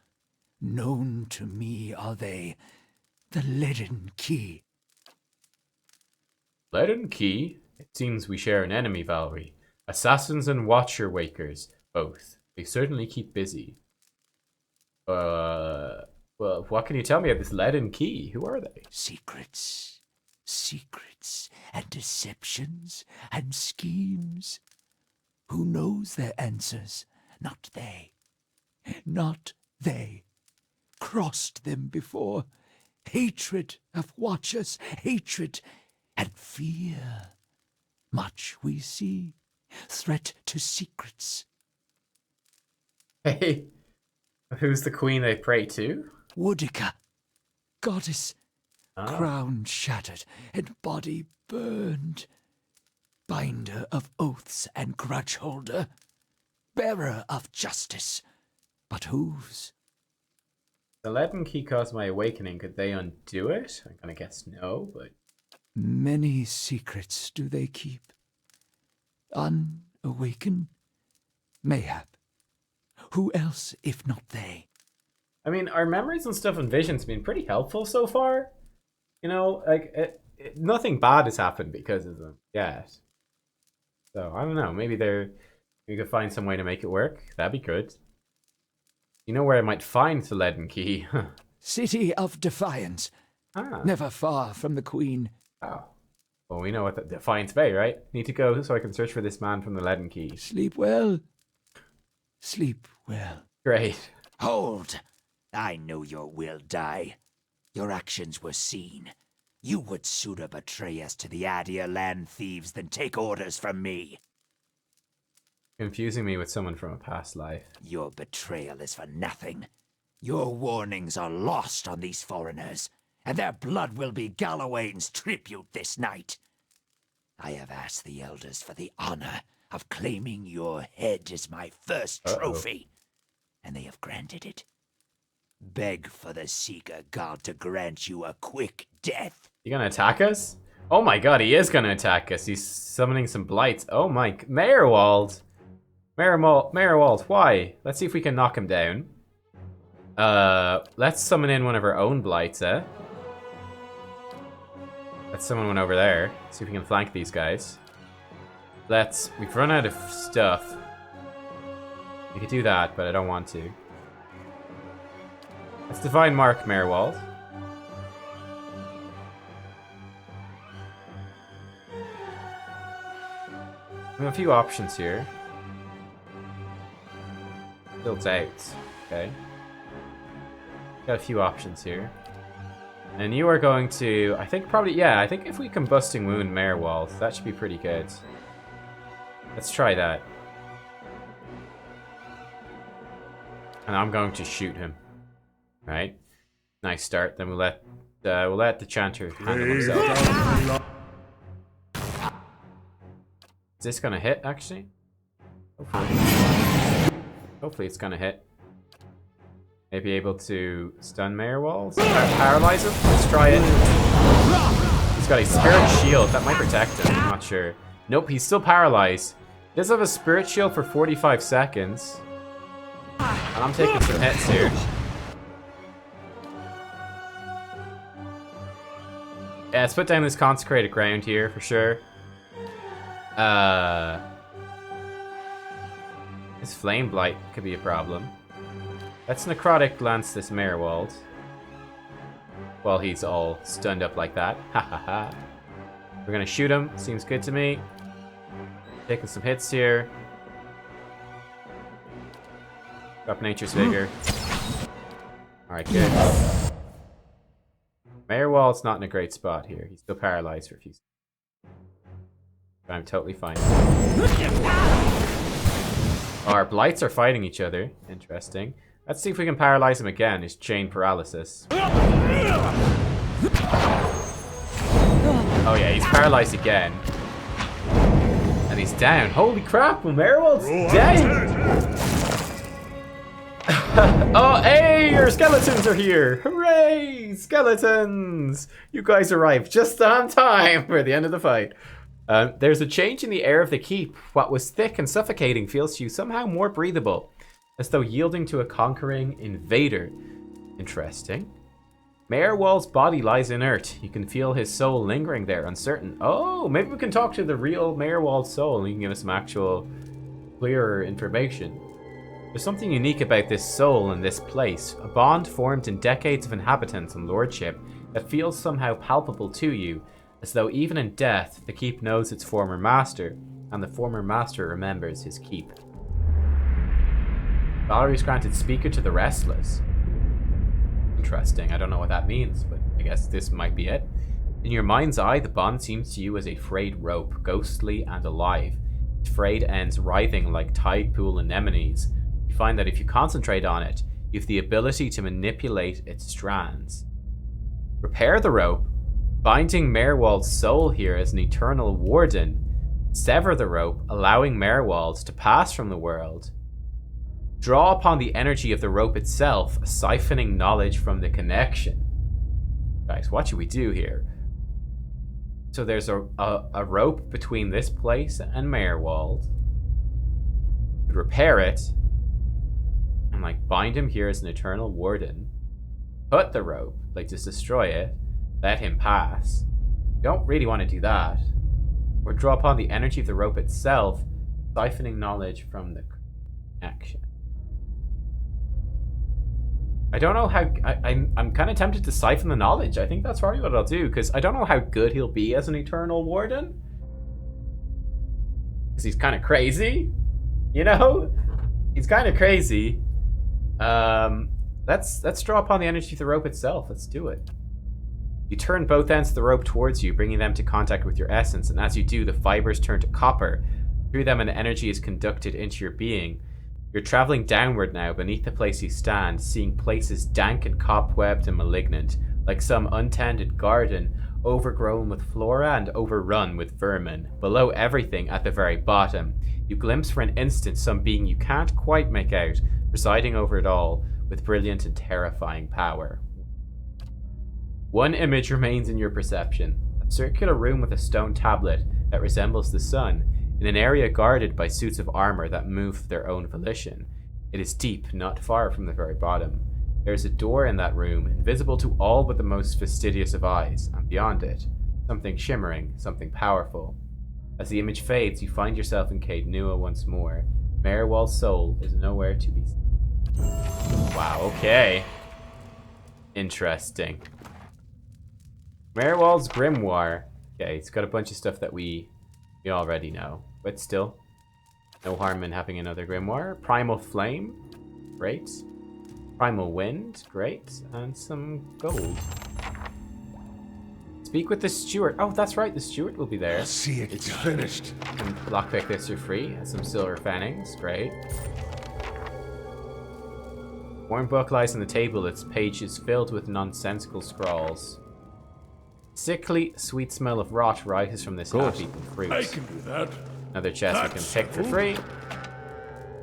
Known to me are they. The leaden key. Leaden key? It seems we share an enemy, Valerie. Assassins and Watcher Wakers, both. They certainly keep busy. Well, what can you tell me of this leaden key? Who are they? Secrets. Secrets and deceptions and schemes. Who knows their answers? Not they. Not they. Crossed them before. Hatred of Watchers, hatred and fear. Much we see. Threat to secrets. Hey, who's the queen they pray to? Woodica, goddess, crown shattered and body burned. Binder of oaths and grudge holder. Bearer of justice. But whose? The leaden key caused my awakening. Could they undo it? I'm gonna guess no, but... Many secrets do they keep. Unawaken? Mayhap. Who else if not they? I mean, our memories and stuff and visions have been pretty helpful so far. You know, like, nothing bad has happened because of them yet. So, I don't know. Maybe we could find some way to make it work. That'd be good. You know where I might find the leaden key? City of Defiance. Never far from the Queen. Oh. Well, we know what the Defiance Bay, right? Need to go so I can search for this man from the leaden key. Sleep well. Sleep well. Great. Hold! I know your will die. Your actions were seen. You would sooner betray us to the Adir land thieves than take orders from me. Confusing me with someone from a past life. Your betrayal is for nothing. Your warnings are lost on these foreigners, and their blood will be Gallowayne's tribute this night. I have asked the elders for the honor of claiming your head as my first trophy, and they have granted it. Beg for the Seeker God to grant you a quick death. You gonna attack us? Oh my god, he is gonna attack us. He's summoning some blights. Oh my... Meyerwald! Meyerwald, why? Let's see if we can knock him down. Let's summon in one of our own blights, eh? Let's summon one over there. See if we can flank these guys. We've run out of stuff. We could do that, but I don't want to. Let's Divine Mark Meyerwald. We have a few options here. Built out. Okay. Got a few options here. And you are going to... I think probably... Yeah, I think if we Combusting Wound Meyerwald, that should be pretty good. Let's try that. And I'm going to shoot him. Right? Nice start. Then we'll let the Chanter handle himself. Is this gonna hit, actually? Hopefully it's gonna hit. Maybe able to stun Mayor Walls? Paralyze him? Let's try it. He's got a spirit shield. That might protect him. I'm not sure. Nope, he's still paralyzed. He does have a spirit shield for 45 seconds. And I'm taking some hits here. Yeah, let's put down this consecrated ground here for sure. This flame blight could be a problem. Let's necrotic lance this Merewald. While he's all stunned up like that. Ha ha ha. We're gonna shoot him. Seems good to me. Taking some hits here. Drop Nature's Vigor. Alright, good. Merewald's not in a great spot here. He's still paralyzed for a few seconds. But I'm totally fine. Our blights are fighting each other. Interesting. Let's see if we can paralyze him again. His chain paralysis. Oh yeah, he's paralyzed again. And he's down. Holy crap, Merewald's dead! Oh, hey, your skeletons are here! Hooray! Skeletons! You guys arrived just on time for the end of the fight. There's a change in the air of the keep. What was thick and suffocating feels to you somehow more breathable, as though yielding to a conquering invader. Interesting. Merewald's body lies inert. You can feel his soul lingering there, uncertain. Oh, maybe we can talk to the real Merewald's soul and he can give us some actual clearer information. There's something unique about this soul and this place, a bond formed in decades of inhabitants and lordship that feels somehow palpable to you, as though even in death, the keep knows its former master, and the former master remembers his keep. Valerie's granted speaker to the restless. Interesting, I don't know what that means, but I guess this might be it. In your mind's eye, the bond seems to you as a frayed rope, ghostly and alive. Its frayed ends writhing like tide pool anemones. You find that if you concentrate on it, you have the ability to manipulate its strands. Repair the rope, binding Merewald's soul here as an eternal warden. Sever the rope, allowing Merewald to pass from the world. Draw upon the energy of the rope itself, siphoning knowledge from the connection. Guys, what should we do here? So there's a rope between this place and Merewald. Repair it. And like bind him here as an eternal warden. Cut the rope, like just destroy it. Let him pass. You don't really want to do that. Or draw upon the energy of the rope itself, siphoning knowledge from the connection. I don't know how... I'm kind of tempted to siphon the knowledge. I think that's probably what I'll do, because I don't know how good he'll be as an eternal warden. Because he's kind of crazy. You know? He's kind of crazy. Let's draw upon the energy of the rope itself. Let's do it. You turn both ends of the rope towards you, bringing them to contact with your essence, and as you do, the fibers turn to copper. Through them, an energy is conducted into your being. You're traveling downward now, beneath the place you stand, seeing places dank and cobwebbed and malignant, like some untended garden, overgrown with flora and overrun with vermin. Below everything, at the very bottom, you glimpse for an instant some being you can't quite make out, presiding over it all, with brilliant and terrifying power. One image remains in your perception, a circular room with a stone tablet that resembles the sun, in an area guarded by suits of armor that move of their own volition. It is deep, not far from the very bottom. There is a door in that room, invisible to all but the most fastidious of eyes, and beyond it, something shimmering, something powerful. As the image fades, you find yourself in Caed Nua once more. Merewald's soul is nowhere to be seen. Wow, okay. Interesting. Merewald's Grimoire. Okay, it's got a bunch of stuff that we already know. But still, no harm in having another Grimoire. Primal Flame, great. Primal Wind, great. And some gold. Speak with the steward. Oh, that's right, the steward will be there. See it, it's finished. And lockpick this for free. And some silver fannings, great. Worn book lies on the table, its pages filled with nonsensical scrawls. Sickly, sweet smell of rot rises from this half-eaten fruit. I can do that. Another chest we can pick for free.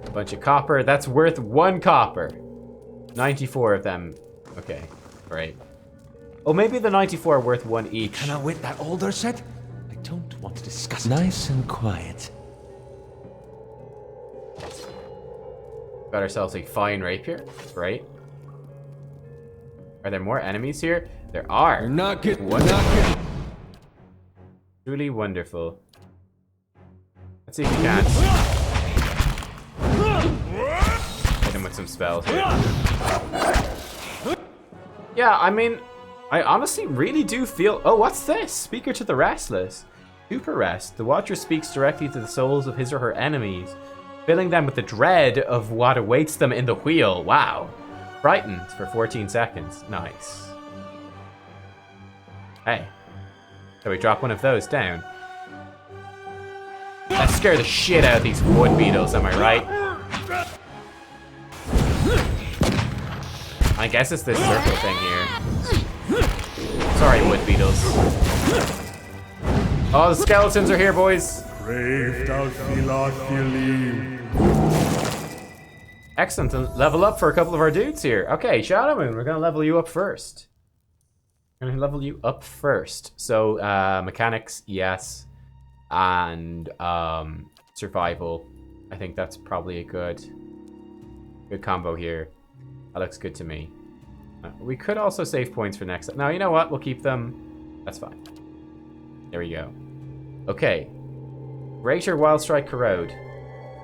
A bunch of copper. That's worth 1 copper. 94 of them. Okay, great. Oh, maybe the 94 are worth 1 each. Can I wait that older set? I don't want to discuss it. Nice and quiet. Got ourselves a fine rapier. Great. Are there more enemies here? There are. You're not getting. Truly wonderful. Let's see if we can. Hit him with some spells here. Yeah, I mean, I honestly really do feel... Oh, what's this? Speaker to the Restless. Super Rest. The Watcher speaks directly to the souls of his or her enemies, filling them with the dread of what awaits them in the wheel. Wow. Frightened for 14 seconds. Nice. Hey. So we drop one of those down. Let's scare the shit out of these wood beetles, am I right? I guess it's this circle thing here. Sorry, wood beetles. Oh, the skeletons are here, boys. Excellent, and level up for a couple of our dudes here. Okay, Shadowmoon, we're gonna level you up first. We're gonna level you up first. So, mechanics, yes. And, survival. I think that's probably a good combo here. That looks good to me. We could also save points for next. No, you know what? We'll keep them. That's fine. There we go. Okay. Greater Wild Strike Corrode.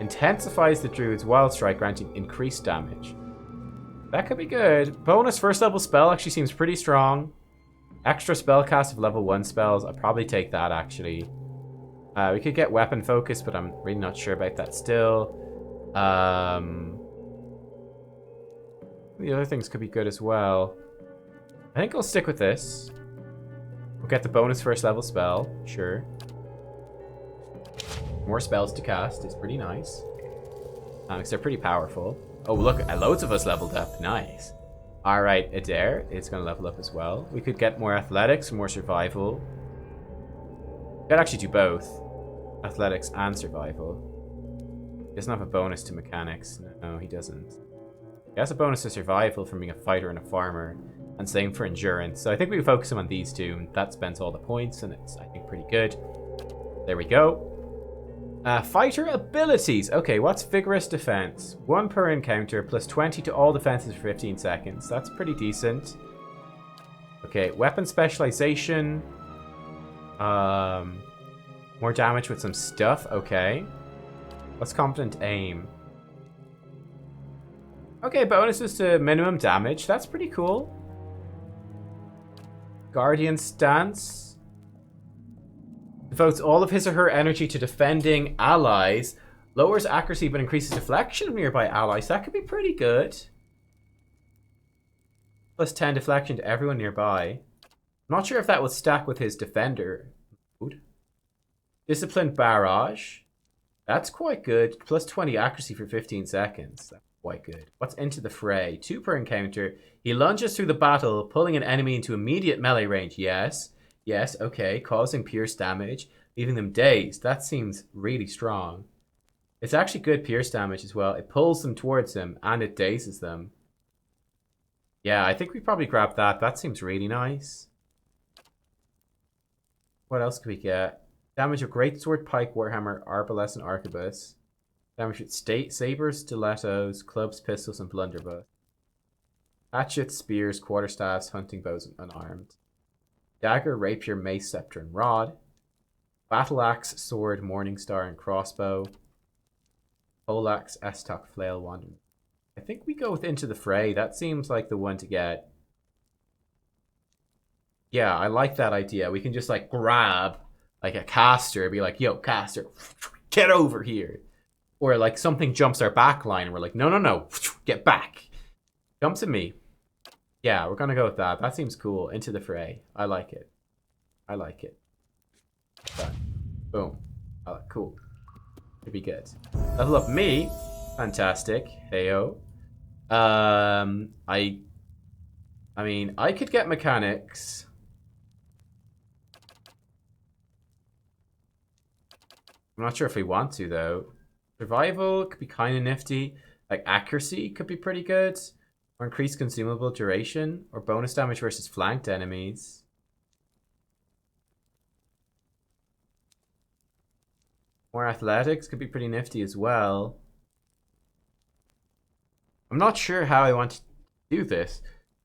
Intensifies the Druid's Wild Strike, granting increased damage. That could be good. Bonus first level spell actually seems pretty strong. Extra spellcast of level 1 spells. I'll probably take that, actually. We could get weapon focus, but I'm really not sure about that still. The other things could be good as well. I think I'll stick with this. We'll get the bonus first level spell. Sure. More spells to cast is pretty nice. Because they're pretty powerful. Oh, look, loads of us leveled up. Nice. Alright, Adair is going to level up as well. We could get more athletics, more survival. We could actually do both. Athletics and survival. He doesn't have a bonus to mechanics. No, he doesn't. He has a bonus to survival from being a fighter and a farmer. And same for endurance. So I think we focus him on these two. And that spends all the points. And it's, I think, pretty good. There we go. Fighter abilities. Okay, what's Vigorous Defense? 1 per encounter, plus 20 to all defenses for 15 seconds. That's pretty decent. Okay, Weapon Specialization. More damage with some stuff. Okay. What's Confident Aim? Okay, bonuses to minimum damage. That's pretty cool. Guardian Stance. Devotes all of his or her energy to defending allies. Lowers accuracy but increases deflection of nearby allies. That could be pretty good. Plus 10 deflection to everyone nearby. I'm not sure if that would stack with his defender mode. Disciplined Barrage. That's quite good. Plus 20 accuracy for 15 seconds. That's quite good. What's Into the Fray? 2 per encounter. He lunges through the battle, pulling an enemy into immediate melee range. Yes. Yes, okay. Causing pierce damage, leaving them dazed. That seems really strong. It's actually good pierce damage as well. It pulls them towards him, and it dazes them. Yeah, I think we probably grab that. That seems really nice. What else could we get? Damage of Greatsword, Pike, Warhammer, Arbalest, and Arquebus. Damage with sabers, stilettos, clubs, pistols, and blunderbuss. Hatchets, spears, quarterstaffs, hunting bows, and unarmed. Dagger, rapier, mace, scepter, and rod. Battle axe, sword, morning star, and crossbow. Poleaxe, estoc, flail, wand. I think we go with Into the Fray. That seems like the one to get. Yeah, I like that idea. We can just like grab like a caster and be like, yo, caster, get over here. Or like something jumps our back line and we're like, no, no, no, get back. Jump to me. Yeah, we're gonna go with that. That seems cool. Into the Fray. I like it. I like it. Done. Boom. Cool. Should be good. Level up me. Fantastic. Heyo. I mean, I could get mechanics. I'm not sure if we want to though. Survival could be kind of nifty. Like accuracy could be pretty good. Or increased consumable duration. Or bonus damage versus flanked enemies. More athletics could be pretty nifty as well. I'm not sure how I want to do this.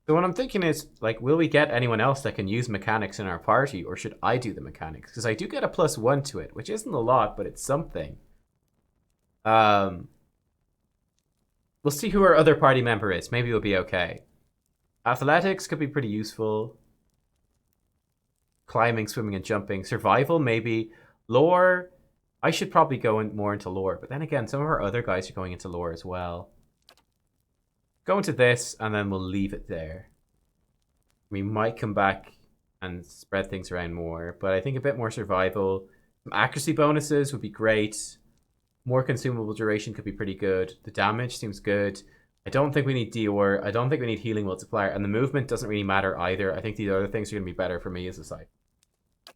So what I'm thinking is, like, will we get anyone else that can use mechanics in our party, or should I do the mechanics? Because I do get a +1 to it, which isn't a lot, but it's something. We'll see who our other party member is. Maybe we'll be okay. Athletics could be pretty useful. Climbing, swimming, and jumping. Survival, maybe. Lore, I should probably go more into lore. But then again, some of our other guys are going into lore as well. Go into this, and then we'll leave it there. We might come back and spread things around more. But I think a bit more survival. Some accuracy bonuses would be great. More consumable duration could be pretty good. The damage seems good. I don't think we need Dior. I don't think we need healing multiplier. And the movement doesn't really matter either. I think these other things are going to be better for me as a side. I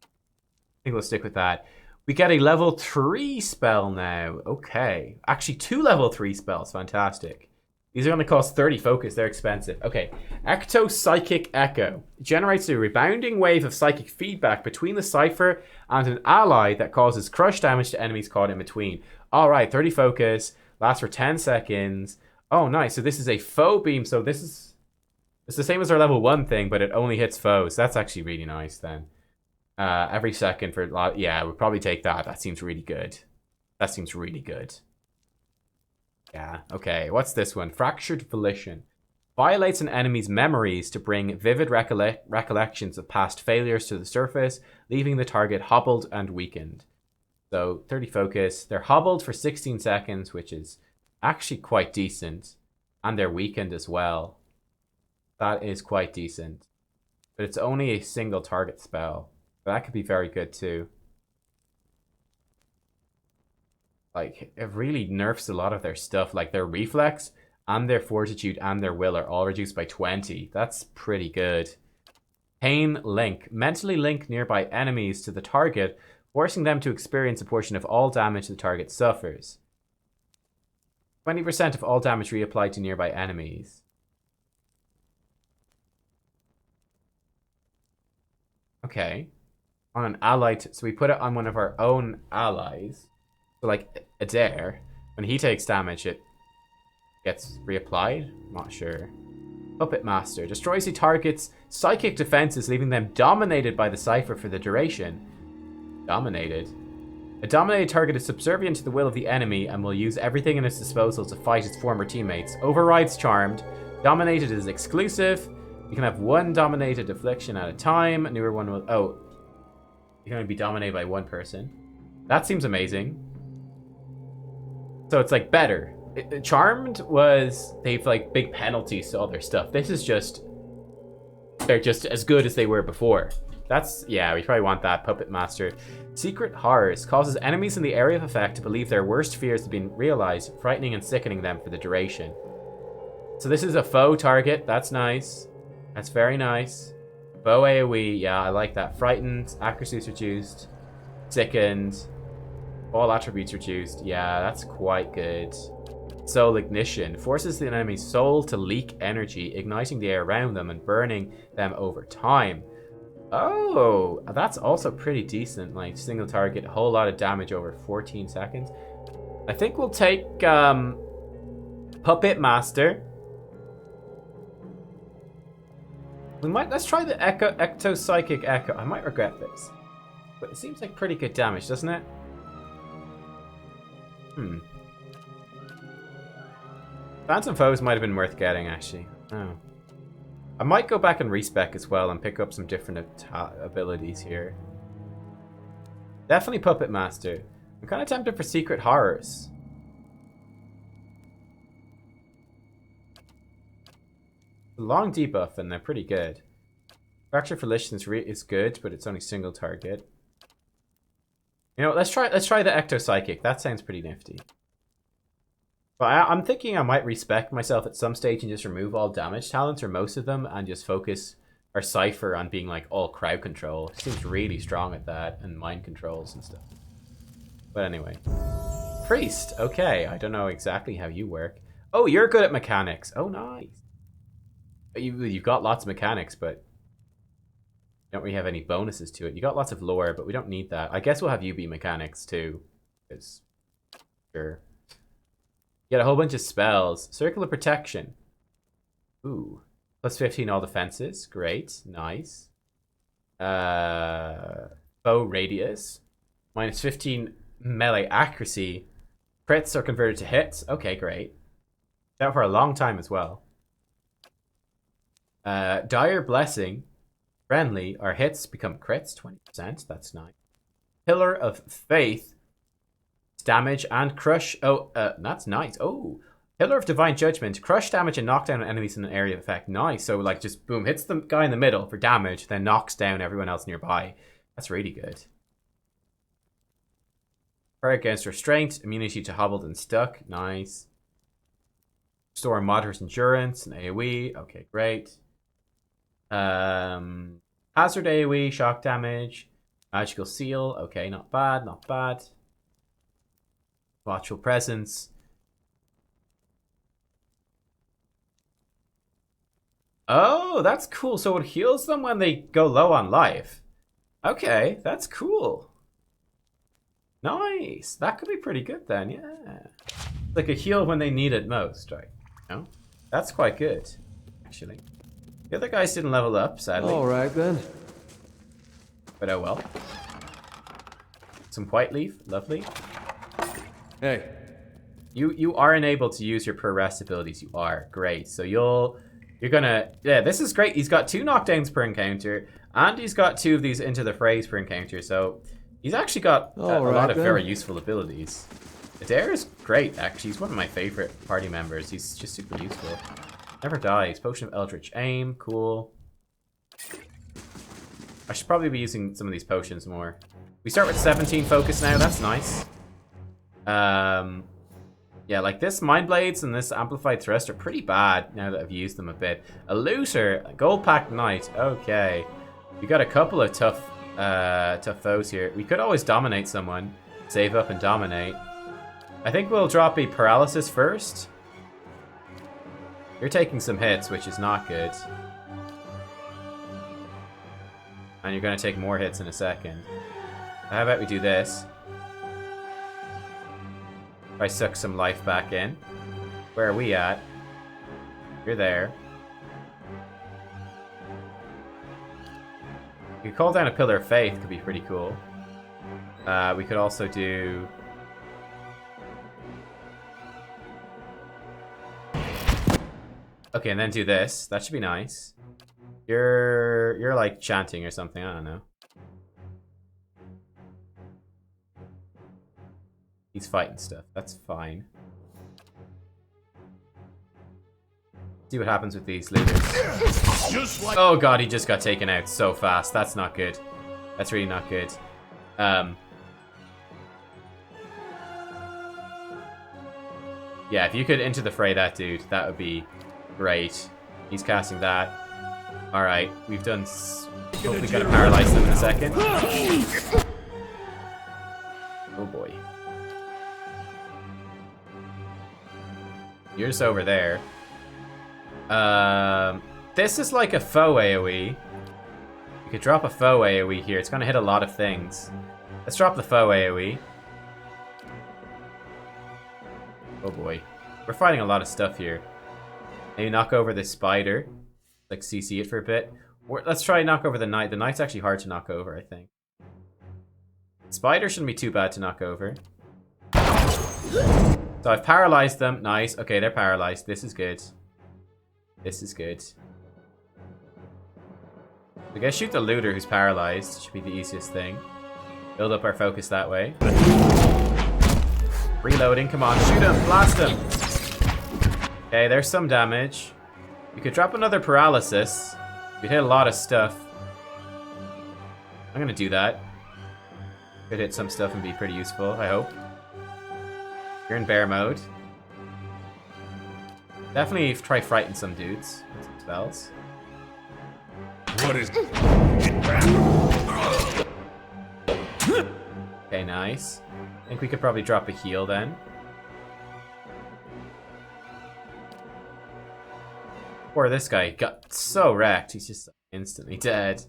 think we'll stick with that. We get a level 3 spell now. Okay. Actually, 2 level 3 spells. Fantastic. These are going to cost 30 focus. They're expensive. Okay. Ecto Psychic Echo. It generates a rebounding wave of psychic feedback between the cipher and an ally that causes crush damage to enemies caught in between. Alright, 30 focus. Lasts for 10 seconds. Oh, nice. So this is a foe beam. So this is... It's the same as our level 1 thing, but it only hits foes. That's actually really nice then. Every second for... Yeah, we'll probably take that. That seems really good. That seems really good. Yeah, okay. What's this one? Fractured Volition. Violates an enemy's memories to bring vivid recollections of past failures to the surface, leaving the target hobbled and weakened. So, 30 focus. They're hobbled for 16 seconds, which is actually quite decent. And they're weakened as well. That is quite decent. But it's only a single target spell. But that could be very good too. Like, it really nerfs a lot of their stuff. Like, their reflex and their fortitude and their will are all reduced by 20. That's pretty good. Pain Link. Mentally link nearby enemies to the target, forcing them to experience a portion of all damage the target suffers. 20% of all damage reapplied to nearby enemies. Okay. On an allied... So we put it on one of our own allies. So, like, Adair, when he takes damage, it gets reapplied? Not sure. Puppet Master. Destroys the target's psychic defenses, leaving them dominated by the cipher for the duration. Dominated. A dominated target is subservient to the will of the enemy and will use everything in its disposal to fight its former teammates. Overrides Charmed. Dominated is exclusive. You can have one dominated affliction at a time. A newer one will... Oh. You can only be dominated by one person. That seems amazing. So it's like better. Charmed was... They've like big penalties to all their stuff. This is just... They're just as good as they were before. That's... Yeah, we probably want that. Puppet Master. Secret Horrors. Causes enemies in the area of effect to believe their worst fears have been realized, frightening and sickening them for the duration. So this is a foe target. That's nice. That's very nice. Bow AoE. Yeah, I like that. Frightened. Accuracy is reduced. Sickened. All attributes reduced. Yeah, that's quite good. Soul Ignition. Forces the enemy's soul to leak energy, igniting the air around them and burning them over time. Oh, that's also pretty decent. Like, single target, a whole lot of damage over 14 seconds. I think we'll take Puppet Master. Let's try the Ecto Psychic Echo. I might regret this. But it seems like pretty good damage, doesn't it? Phantom Foes might have been worth getting, actually. Oh. I might go back and respec as well and pick up some different abilities here. Definitely Puppet Master. I'm kind of tempted for Secret Horrors. Long debuff and they're pretty good. Fracture Volition is good, but it's only single target. You know, let's try the Ecto Psychic. That sounds pretty nifty. But I'm thinking I might respec myself at some stage and just remove all damage talents, or most of them, and just focus our cipher on being like all crowd control. It seems really strong at that, and mind controls and stuff. But anyway. Priest. Okay, I don't know exactly how you work. Oh, you're good at mechanics. Oh, nice. You've got lots of mechanics, but you don't really have any bonuses to it. You got lots of lore, but we don't need that. I guess we'll have UB mechanics too. Because, sure. You get a whole bunch of spells. Circle of Protection. Ooh. Plus 15 all defenses. Great. Nice. Bow Radius. Minus 15 melee accuracy. Crits are converted to hits. Okay, great. That for a long time as well. Dire Blessing. Friendly. Our hits become crits. 20%. That's nice. Pillar of Faith. Damage and crush. Oh, that's nice. Oh. Pillar of Divine Judgment. Crush damage and knock down enemies in an area of effect. Nice. So, like, just boom. Hits the guy in the middle for damage. Then knocks down everyone else nearby. That's really good. Prayer against Restraint. Immunity to Hobbled and Stuck. Nice. Restore Moderate Endurance and AoE. Okay, great. Hazard AoE. Shock damage. Magical Seal. Okay, not bad. Not bad. Watchful Presence. Oh, that's cool. So it heals them when they go low on life. Okay, that's cool. Nice. That could be pretty good then, yeah. Like a heal when they need it most, right? No? That's quite good, actually. The other guys didn't level up, sadly. Alright then. But oh well. Some White Leaf, lovely. Hey. You are enabled to use your per rest abilities. You are. Great. So you're gonna... Yeah, this is great. He's got 2 knockdowns per encounter, and he's got 2 of these Into the Phrase per encounter, so he's actually got a lot of very useful abilities. Adair is great, actually. He's one of my favorite party members. He's just super useful. Never dies. Potion of Eldritch Aim. Cool. I should probably be using some of these potions more. We start with 17 focus now. That's nice. Yeah, like this Mind Blades and this Amplified Thrust are pretty bad now that I've used them a bit. A Looter, Gold Packed Knight. Okay. We got a couple of tough foes here. We could always dominate someone. Save up and dominate. I think we'll drop a Paralysis first. You're taking some hits, which is not good. And you're going to take more hits in a second. How about we do this? If I suck some life back in. Where are we at? You're there. You could call down a Pillar of Faith, could be pretty cool. We could also do... Okay, and then do this. That should be nice. You're like chanting or something, I don't know. He's fighting stuff. That's fine. See what happens with these looters. Oh god, he just got taken out so fast. That's not good. That's really not good. Yeah, if you could Into the Fray that dude, that would be great. He's casting that. Alright, we've done... Hopefully gonna paralyze them in a second. Oh boy. You're just over there. This is like a foe AoE. You could drop a foe AoE here. It's gonna hit a lot of things. Let's drop the foe AoE. Oh boy. We're fighting a lot of stuff here. Maybe knock over this spider. Like CC it for a bit. Or let's try knock over the knight. The knight's actually hard to knock over, I think. Spider shouldn't be too bad to knock over. So I've paralyzed them. Nice. Okay, they're paralyzed. This is good. This is good. I guess shoot the looter who's paralyzed. Should be the easiest thing. Build up our focus that way. Reloading. Come on. Shoot him. Blast him. Okay, there's some damage. You could drop another paralysis. You'd hit a lot of stuff. I'm gonna do that. Could hit some stuff and be pretty useful, I hope. You're in bear mode. Definitely try frighten some dudes with some spells. What is... Okay, nice. I think we could probably drop a heal then. Poor this guy got so wrecked. He's just instantly dead.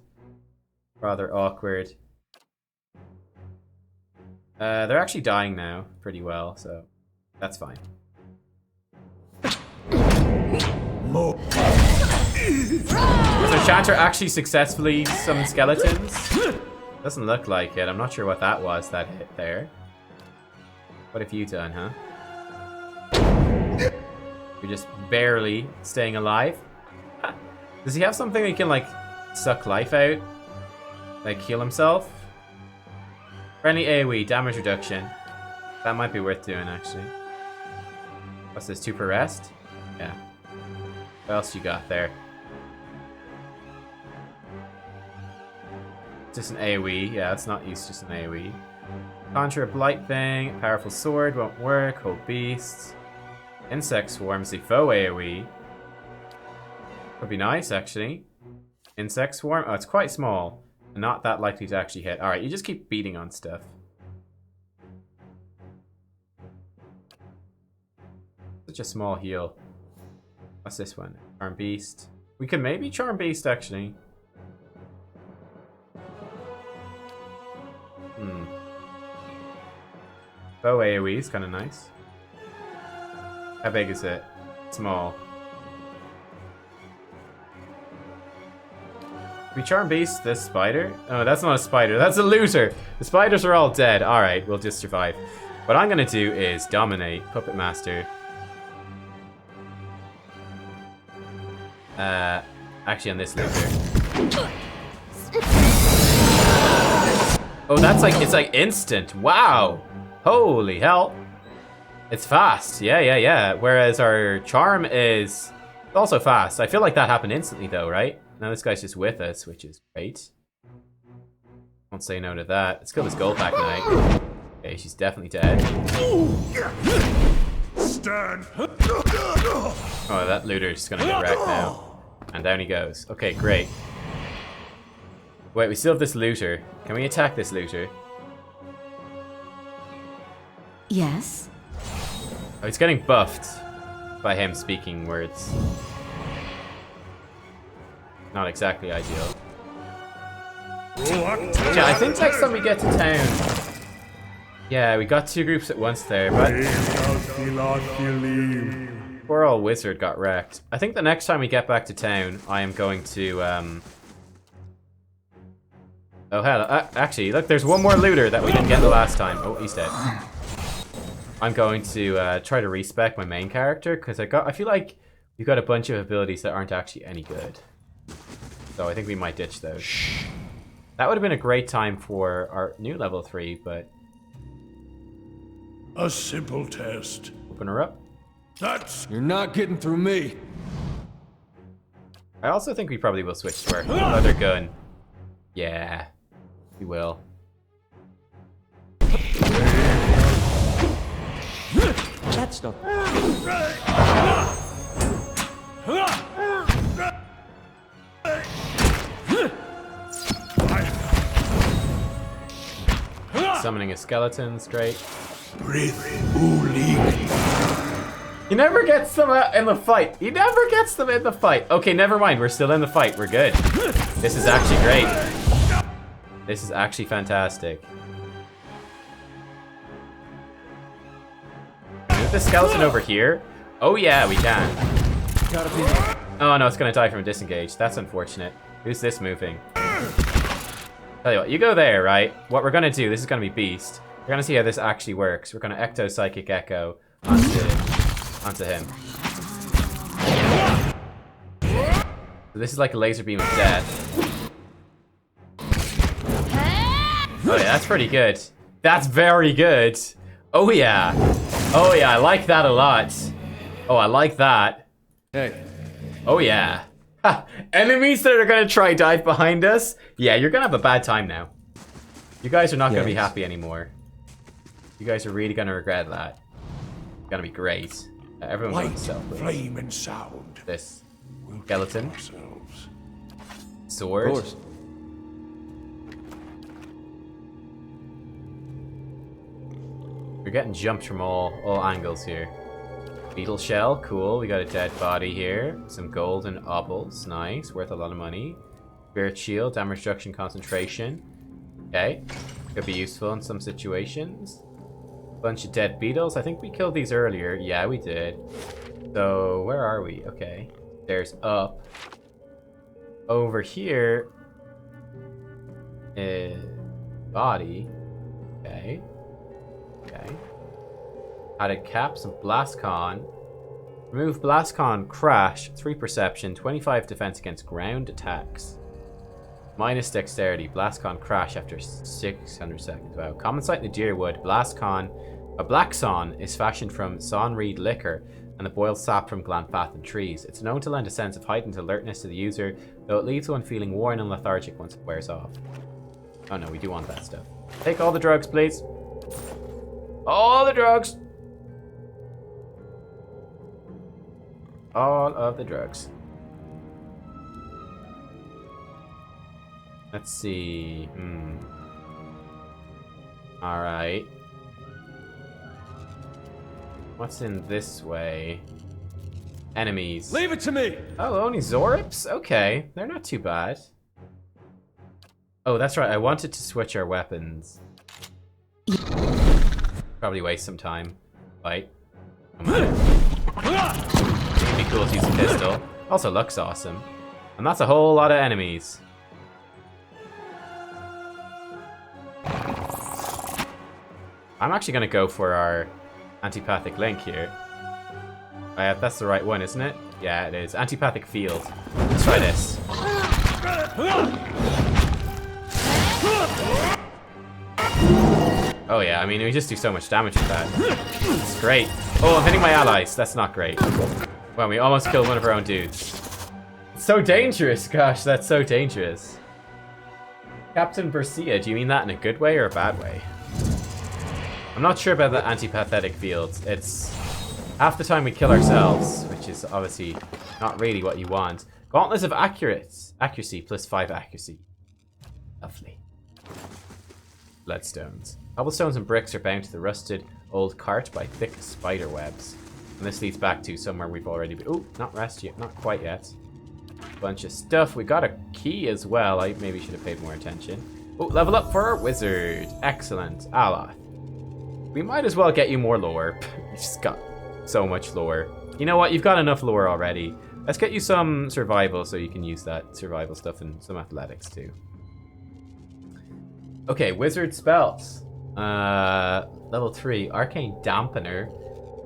Rather awkward. They're actually dying now pretty well, so that's fine. So Chanter actually successfully summoned skeletons? Doesn't look like it. I'm not sure what that was that hit there. What have you done, huh? You're just barely staying alive? Does he have something that he can, like, suck life out? Like, heal himself? Friendly AoE, damage reduction. That might be worth doing, actually. What's this, 2 per rest? Yeah. What else you got there? Just an AoE. Yeah, it's not used, just an AoE. Conjure a blight thing. Powerful sword won't work. Hold beasts. Insect swarms, the foe AoE. Would be nice, actually. Insect swarm. Oh, it's quite small. And not that likely to actually hit. Alright, you just keep beating on stuff. Such a small heal. What's this one? Charm Beast. We could maybe Charm Beast, actually. Bow AoE is kind of nice. How big is it? Small. We Charm Beast this spider? Oh, that's not a spider. That's a looter. The spiders are all dead. Alright, we'll just survive. What I'm going to do is dominate Puppet Master. Actually on this looter. Oh, that's like, it's like instant. Wow. Holy hell. It's fast. Yeah. Whereas our charm is also fast. I feel like that happened instantly though, right? Now this guy's just with us, which is great. Won't say no to that. Let's kill this Goldback Knight. Okay, she's definitely dead. Stand. Oh, that looter's just gonna get wrecked now. And down he goes. Okay, great. Wait, we still have this looter. Can we attack this looter? Yes? Oh, he's getting buffed by him speaking words. Not exactly ideal. Yeah, I think next time we get to town... Yeah, we got 2 groups at once there, but... Poor old wizard got wrecked. I think the next time we get back to town, I am going to, Oh, hell. Actually, look, there's one more looter that we didn't get the last time. Oh, he's dead. I'm going to try to respec my main character, because I feel like we've got a bunch of abilities that aren't actually any good. So I think we might ditch those. That would have been a great time for our new level 3, but... A simple test. Open her up. You're not getting through me. I also think we probably will switch to our other gun. Yeah, we will. That's not... Summoning a skeleton, straight. Breathe. He never gets them in the fight. He never gets them in the fight. Okay, never mind. We're still in the fight. We're good. This is actually great. This is actually fantastic. Move the skeleton over here. Oh yeah, we can. Oh no, it's gonna die from a disengage. That's unfortunate. Who's this moving? Tell you what, you go there, right? What we're gonna do, this is gonna be Beast. We're gonna see how this actually works. We're gonna Ecto Psychic Echo onto him. So this is like a laser beam of death. Oh yeah, that's pretty good. That's very good. Oh yeah. Oh yeah, I like that a lot. Oh, I like that. Hey. Oh yeah. Ha. Enemies that are gonna try dive behind us? Yeah, you're gonna have a bad time now. You guys are not gonna be happy anymore. You guys are really gonna regret that. It's gonna be great. Everyone's going to self-boost. Flame and sound. This skeleton. Sword. Of course. We're getting jumped from all angles here. Beetle shell, cool. We got a dead body here. Some golden obels, nice. Worth a lot of money. Spirit shield, damage reduction, concentration. Okay. Could be useful in some situations. Bunch of dead beetles. I think we killed these earlier. Yeah, we did. So, where are we? Okay. There's up. Over here is body. Okay. Okay. Added cap, some Blastcon. Remove Blastcon, crash, 3 perception, 25 defense against ground attacks. Minus dexterity, Blastcon crash after 600 seconds. Wow. Common sight in the Deerwood, Blastcon. A black son is fashioned from sonreed liquor and the boiled sap from Glanfathan trees. It's known to lend a sense of heightened alertness to the user, though it leaves one feeling worn and lethargic once it wears off. Oh no, we do want that stuff. Take all the drugs, please. All the drugs! All of the drugs. Let's see. Alright. What's in this way? Enemies. Leave it to me! Oh, only Zorips? Okay, they're not too bad. Oh, that's right. I wanted to switch our weapons. Probably waste some time. Fight. Come on. It'd be cool to use a pistol. Also looks awesome. And that's a whole lot of enemies. I'm actually going to go for our antipathic link here. That's the right one, isn't it? Yeah, it is. Antipathic field. Let's try this. Oh yeah, I mean, we just do so much damage with that. It's great. Oh, I'm hitting my allies. That's not great. Well, we almost killed one of our own dudes. It's so dangerous. Gosh, that's so dangerous. Captain Bercia, do you mean that in a good way or a bad way? I'm not sure about the antipathetic fields. It's half the time we kill ourselves, which is obviously not really what you want. Gauntlets of accuracy, plus 5 accuracy. Lovely. Bloodstones. Cobblestones and bricks are bound to the rusted old cart by thick spider webs. And this leads back to somewhere we've already been. Oh, not rest yet. Not quite yet. Bunch of stuff. We got a key as well. I maybe should have paid more attention. Oh, level up for our wizard. Excellent. Aloth. We might as well get you more lore. You just got so much lore. You know what? You've got enough lore already. Let's get you some survival so you can use that survival stuff and some athletics too. Okay, wizard spells. Level 3, Arcane Dampener.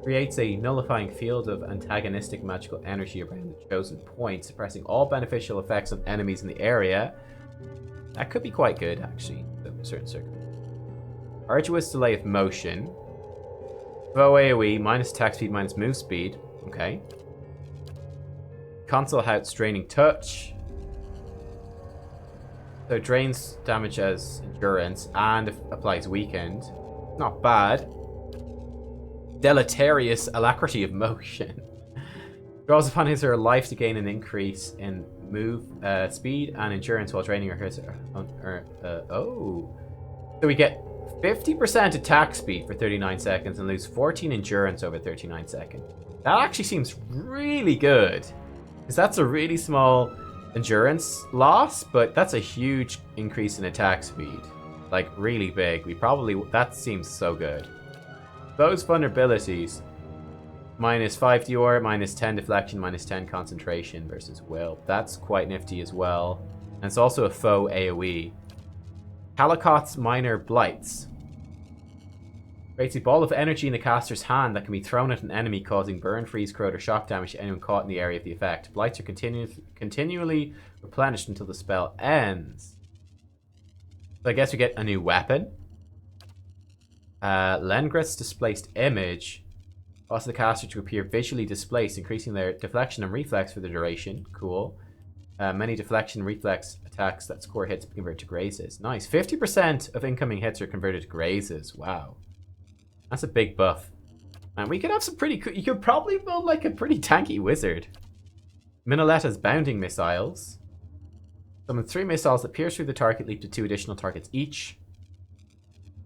Creates a nullifying field of antagonistic magical energy around the chosen point, suppressing all beneficial effects on enemies in the area. That could be quite good, actually, in certain circumstances. Arduous delay of motion. Bow AoE, minus attack speed, minus move speed. Okay. Console Hout Straining Touch. So it drains damage as endurance and applies weakened. Not bad. Deleterious Alacrity of Motion. Draws upon his or her life to gain an increase in move speed and endurance while draining oh. So we get 50% attack speed for 39 seconds and lose 14 endurance over 39 seconds. That actually seems really good. Because that's a really small endurance loss, but that's a huge increase in attack speed. Like, really big. That seems so good. Those vulnerabilities. Minus 5 Dior, minus 10 deflection, minus 10 concentration versus will. That's quite nifty as well. And it's also a faux AoE. Calicott's Minor Blights. Creates a ball of energy in the caster's hand that can be thrown at an enemy, causing burn, freeze, corrode, or shock damage to anyone caught in the area of the effect. Blights are continually replenished until the spell ends. So I guess we get a new weapon. Lengreth's Displaced Image. Causes the caster to appear visually displaced, increasing their deflection and reflex for the duration. Cool. Many deflection and reflex attacks that score hits convert to grazes. Nice. 50% of incoming hits are converted to grazes. Wow. That's a big buff. And we could have some pretty cool... You could probably build like a pretty tanky wizard. Minoletta's Bounding Missiles. Summon 3 missiles that pierce through the target, leap to 2 additional targets each.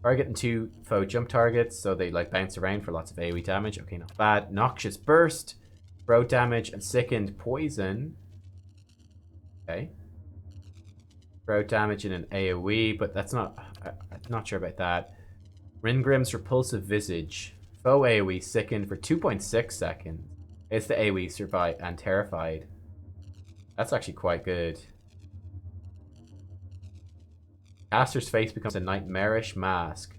Targeting 2 foe jump targets, so they like bounce around for lots of AoE damage. Okay, not bad. Noxious burst, throat damage, and sickened poison. Okay. Throat damage in an AoE, but that's not. I'm not sure about that. Ringrim's repulsive visage, foe AoE sickened for 2.6 seconds. It's the AoE survive and terrified. That's actually quite good. Caster's face becomes a nightmarish mask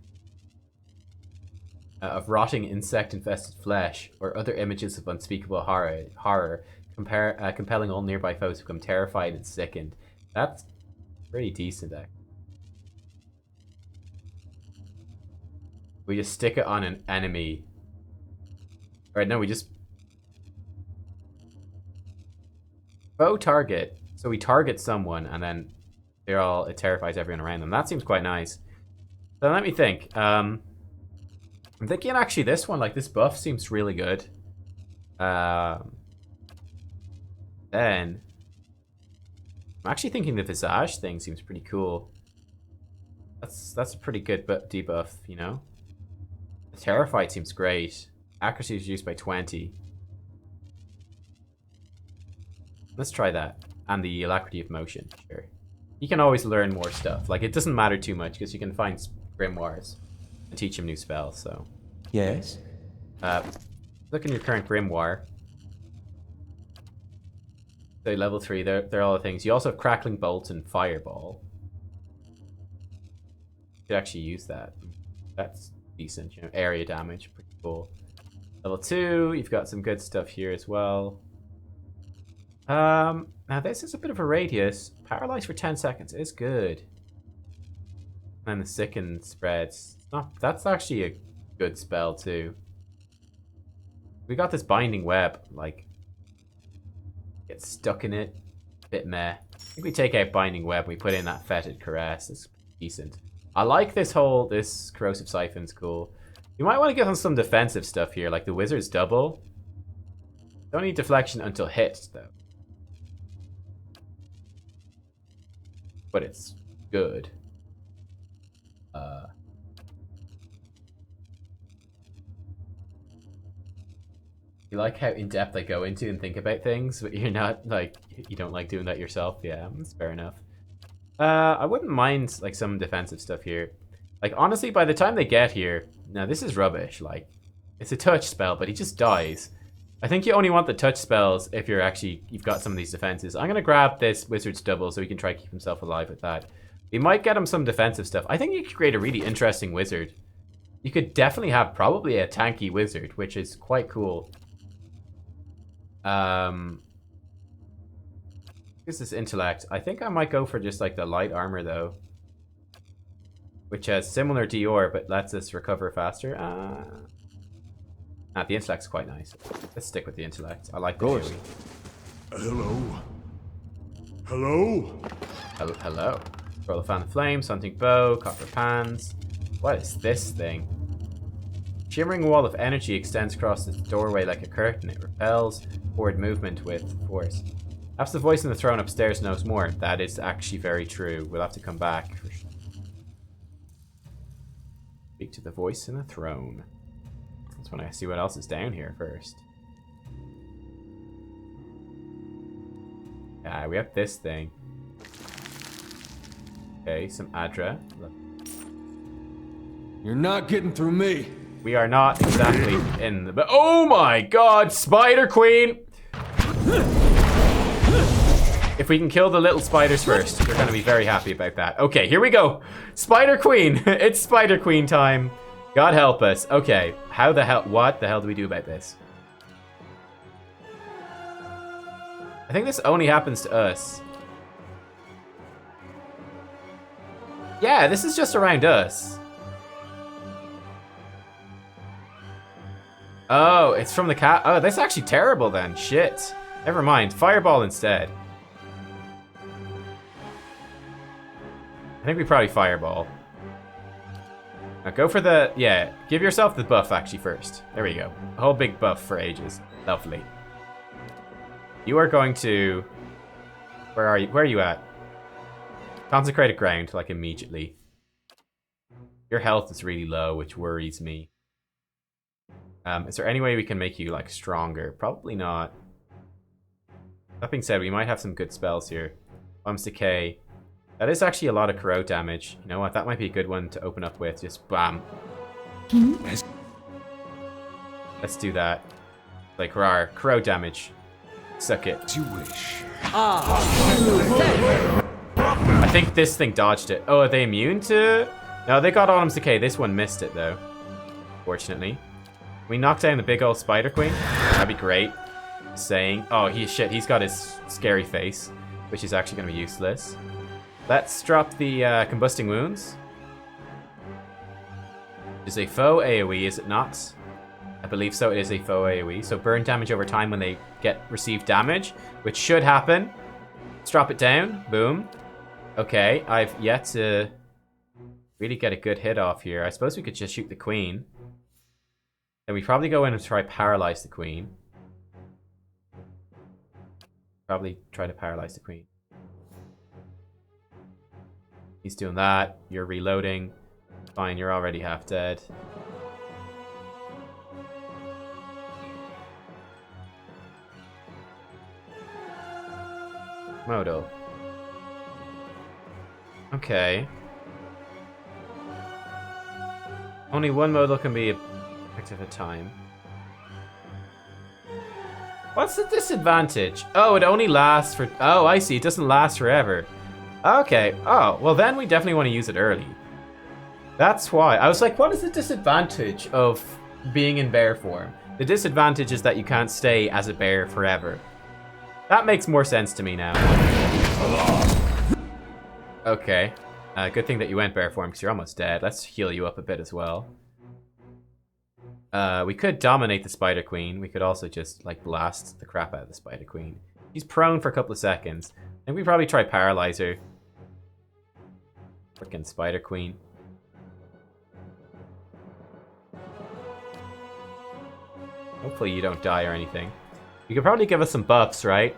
of rotting insect-infested flesh or other images of unspeakable horror compelling all nearby foes to become terrified and sickened. That's pretty decent, actually. We just stick it on an enemy. Alright, no, we just... Foe target. So we target someone and then it terrifies everyone around them. That seems quite nice. So let me think. I'm thinking actually this one, like this buff seems really good. Then I'm actually thinking the visage thing seems pretty cool. That's a pretty good debuff, you know? The terrified seems great. Accuracy is reduced by 20. Let's try that. And the alacrity of motion, sure. You can always learn more stuff. Like, it doesn't matter too much because you can find grimoires and teach him new spells, so. Yes? Look in your current grimoire. So level 3, they're all the things. You also have Crackling Bolt and Fireball. You could actually use that. That's decent, you know, area damage, pretty cool. Level 2, you've got some good stuff here as well. Now this is a bit of a radius. Paralyzed for 10 seconds is good. And the sicken spreads. That's actually a good spell too. We got this binding web, like get stuck in it. Bit meh. I think we take out binding web, we put in that fetid caress. It's decent. I like this corrosive siphon's cool. You might want to get on some defensive stuff here, like the wizard's double. Don't need deflection until hit though. But it's good. You like how in-depth I go into and think about things, but you're not, like, you don't like doing that yourself? Yeah, that's fair enough. I wouldn't mind, like, some defensive stuff here. Like, honestly, by the time they get here... Now, this is rubbish, like... It's a touch spell, but he just dies. I think you only want the touch spells if you've got some of these defenses. I'm gonna grab this wizard's double so he can try to keep himself alive with that. We might get him some defensive stuff. I think you could create a really interesting wizard. You could definitely have probably a tanky wizard, which is quite cool. This is intellect. I think I might go for just like the light armor though, which has similar Dior but lets us recover faster. The intellect's quite nice. Let's stick with the intellect. I like the AoE. Hello? Hello? Hello. Roll of fan of flames, hunting bow, copper pans. What is this thing? Shimmering wall of energy extends across the doorway like a curtain. It repels forward movement with force. Perhaps the voice in the throne upstairs knows more. That is actually very true. We'll have to come back. Speak to the voice in the throne. That's when I see what else is down here first. Yeah, we have this thing. Okay, some Adra. Look. You're not getting through me. We are not exactly in the... But oh my god, Spider Queen! If we can kill the little spiders first, we're going to be very happy about that. Okay, here we go. Spider Queen. It's Spider Queen time. God help us. Okay, what the hell do we do about this? I think this only happens to us. Yeah, this is just around us. Oh, it's from the cat. Oh, that's actually terrible then. Shit. Never mind. Fireball instead. I think we probably fireball. Now go for the... Yeah, give yourself the buff actually first. There we go. A whole big buff for ages. Lovely. You are going to... Where are you? Where are you at? Consecrated ground, like immediately. Your health is really low, which worries me. Is there any way we can make you, like, stronger? Probably not. That being said, we might have some good spells here. Bombs Decay. That is actually a lot of corrode damage. You know what? That might be a good one to open up with. Just bam. Let's do that. Like, rar. Corrode damage. Suck it. As you wish. I think this thing dodged it. Oh, are they immune to... No, they got Autumn's Decay. This one missed it, though. Fortunately. We knock down the big old Spider Queen. That'd be great. Saying... Oh, he's got his scary face, which is actually going to be useless. Let's drop the Combusting Wounds. Is a faux AoE, is it not? I believe so, it is a faux AoE. So burn damage over time when they receive damage, which should happen. Let's drop it down. Boom. Okay, I've yet to really get a good hit off here. I suppose we could just shoot the Queen. Then we probably go in and try paralyze the Queen. Probably try to paralyze the Queen. He's doing that. You're reloading. Fine, you're already half dead. Modal. Okay. Only one modal can be active at a time. What's the disadvantage? Oh, it only lasts for... Oh, I see. It doesn't last forever. Okay. Oh, well then we definitely want to use it early. That's why. I was like, what is the disadvantage of being in bear form? The disadvantage is that you can't stay as a bear forever. That makes more sense to me now. Okay. Good thing that you went bear form because you're almost dead. Let's heal you up a bit as well. We could dominate the Spider Queen. We could also just, like, blast the crap out of the Spider Queen. He's prone for a couple of seconds. I think we probably try paralyze her. Frickin' Spider Queen. Hopefully you don't die or anything. You could probably give us some buffs, right?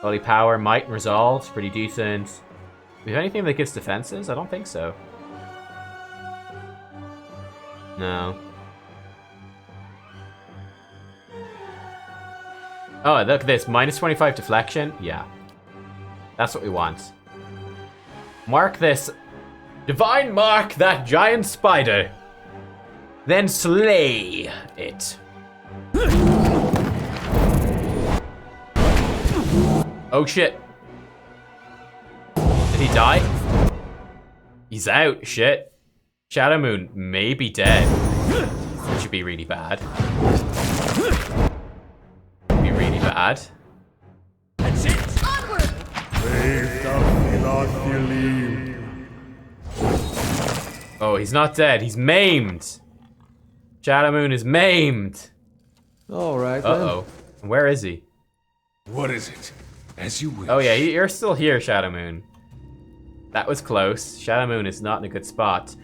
Holy Power, Might, and Resolve. Pretty decent. Do we have anything that gives defenses? I don't think so. No. Oh, look at this. Minus 25 deflection. Yeah. That's what we want. Mark this. Divine mark that giant spider. Then slay it. Oh shit. Did he die? He's out. Shit. Shadowmoon may be dead. Which would be really bad. Be really bad. That's it! Onward! Oh, he's not dead. He's maimed. Shadowmoon is maimed. All right, Uh-oh. Where is he? What is it? As you wish. Oh yeah, you're still here, Shadowmoon. That was close. Shadowmoon is not in a good spot.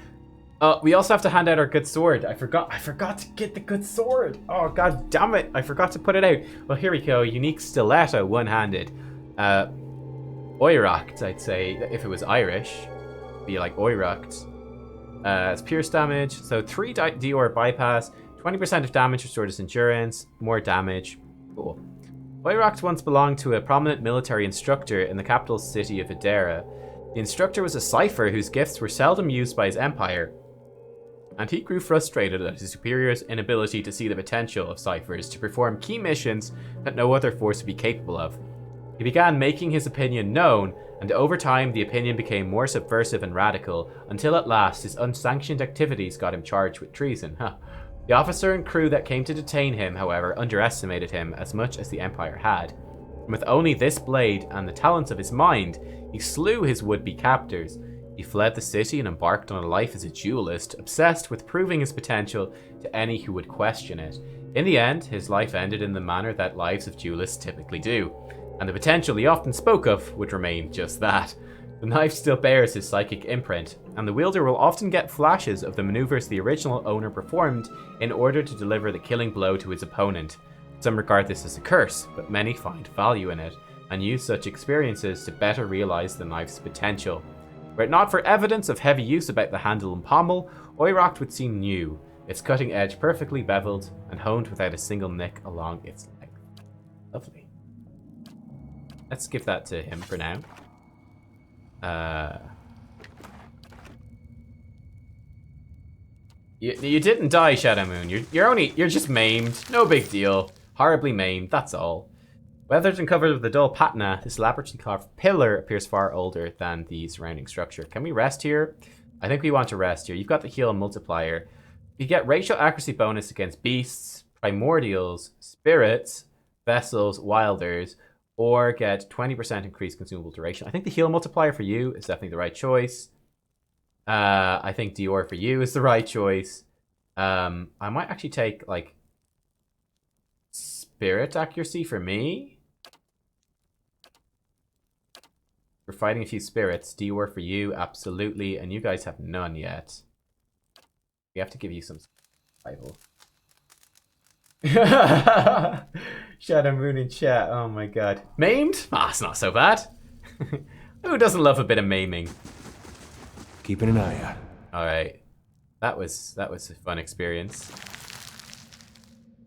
We also have to hand out our good sword. I forgot to get the good sword. Oh, god damn it. I forgot to put it out. Well, here we go. Unique Stiletto, one-handed. Oiracht, I'd say, if it was Irish. It'd be like Oiracht. It's pierce damage. So 3 Dior bypass. 20% of damage restored his endurance. More damage. Cool. Oiracht once belonged to a prominent military instructor in the capital city of Idera. The instructor was a cipher whose gifts were seldom used by his empire, and he grew frustrated at his superior's inability to see the potential of ciphers to perform key missions that no other force would be capable of. He began making his opinion known, and over time the opinion became more subversive and radical, until at last his unsanctioned activities got him charged with treason. The officer and crew that came to detain him, however, underestimated him as much as the Empire had. And with only this blade and the talents of his mind, he slew his would-be captors. He fled the city and embarked on a life as a duelist, obsessed with proving his potential to any who would question it. In the end, his life ended in the manner that lives of duelists typically do, and the potential he often spoke of would remain just that. The knife still bears his psychic imprint, and the wielder will often get flashes of the maneuvers the original owner performed in order to deliver the killing blow to his opponent. Some regard this as a curse, but many find value in it, and use such experiences to better realize the knife's potential. Were it not for evidence of heavy use about the handle and pommel, Oyroct would seem new, its cutting edge perfectly beveled and honed without a single nick along its length. Lovely. Let's give that to him for now. You didn't die, Shadowmoon. You're just maimed. No big deal. Horribly maimed, that's all. Weathered and covered with a dull patina, this elaborately carved pillar appears far older than the surrounding structure. Can we rest here? I think we want to rest here. You've got the heal multiplier. You get racial accuracy bonus against beasts, primordials, spirits, vessels, wilders, or get 20% increased consumable duration. I think the heal multiplier for you is definitely the right choice. I think Dior for you is the right choice. I might actually take, like, spirit accuracy for me. We're fighting a few spirits. Dior for you, absolutely. And you guys have none yet. We have to give you some survival. Shadowmoon in chat. Oh my god. Maimed? Ah, it's not so bad. Who doesn't love a bit of maiming? Keeping an eye out. Alright. That was a fun experience.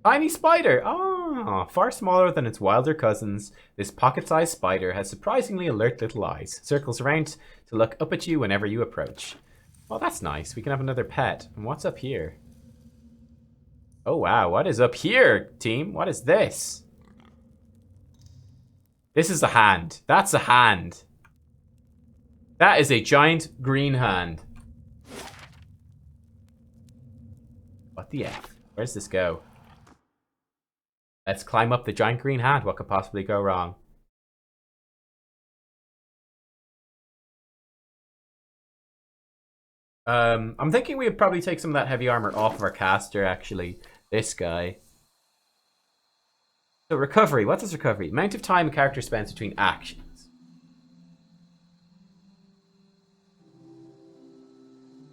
Tiny spider! Oh, far smaller than its wilder cousins, this pocket-sized spider has surprisingly alert little eyes. Circles around to look up at you whenever you approach. Oh, that's nice. We can have another pet. And what's up here? Oh, wow. What is up here, team? What is this? This is a hand. That's a hand. That is a giant green hand. What the F? Where does this go? Let's climb up the giant green hand. What could possibly go wrong? I'm thinking we would probably take some of that heavy armor off of our caster, actually. This guy. So recovery. What does recovery? Amount of time a character spends between actions.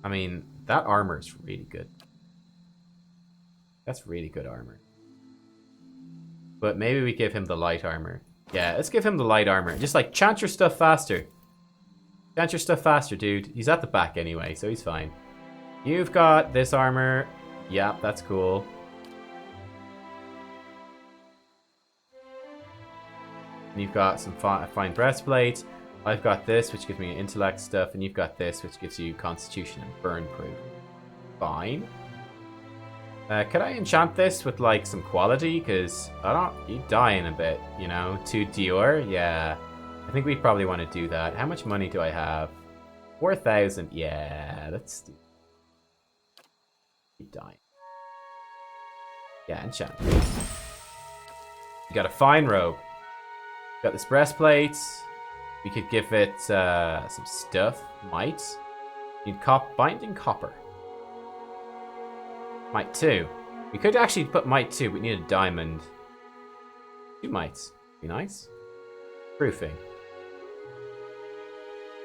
I mean, that armor is really good. That's really good armor. But maybe we give him the light armor. Yeah, let's give him the light armor. Just like, chant your stuff faster. Chant your stuff faster, dude. He's at the back anyway, so he's fine. You've got this armor. Yeah, that's cool. And you've got some fine breastplate. I've got this, which gives me intellect stuff, and you've got this, which gives you constitution and burn proof. Fine. Could I enchant this with, like, some quality? Because you die in a bit, you know? To Dior? Yeah. I think we'd probably want to do that. How much money do I have? 4,000. Yeah, let's do. Keep dying. Yeah, enchant. You got a fine robe. Got this breastplate. We could give it some stuff. Might. Need binding copper. Might 2. We could actually put might 2. We need a diamond. 2 mites. Be nice. Proofing.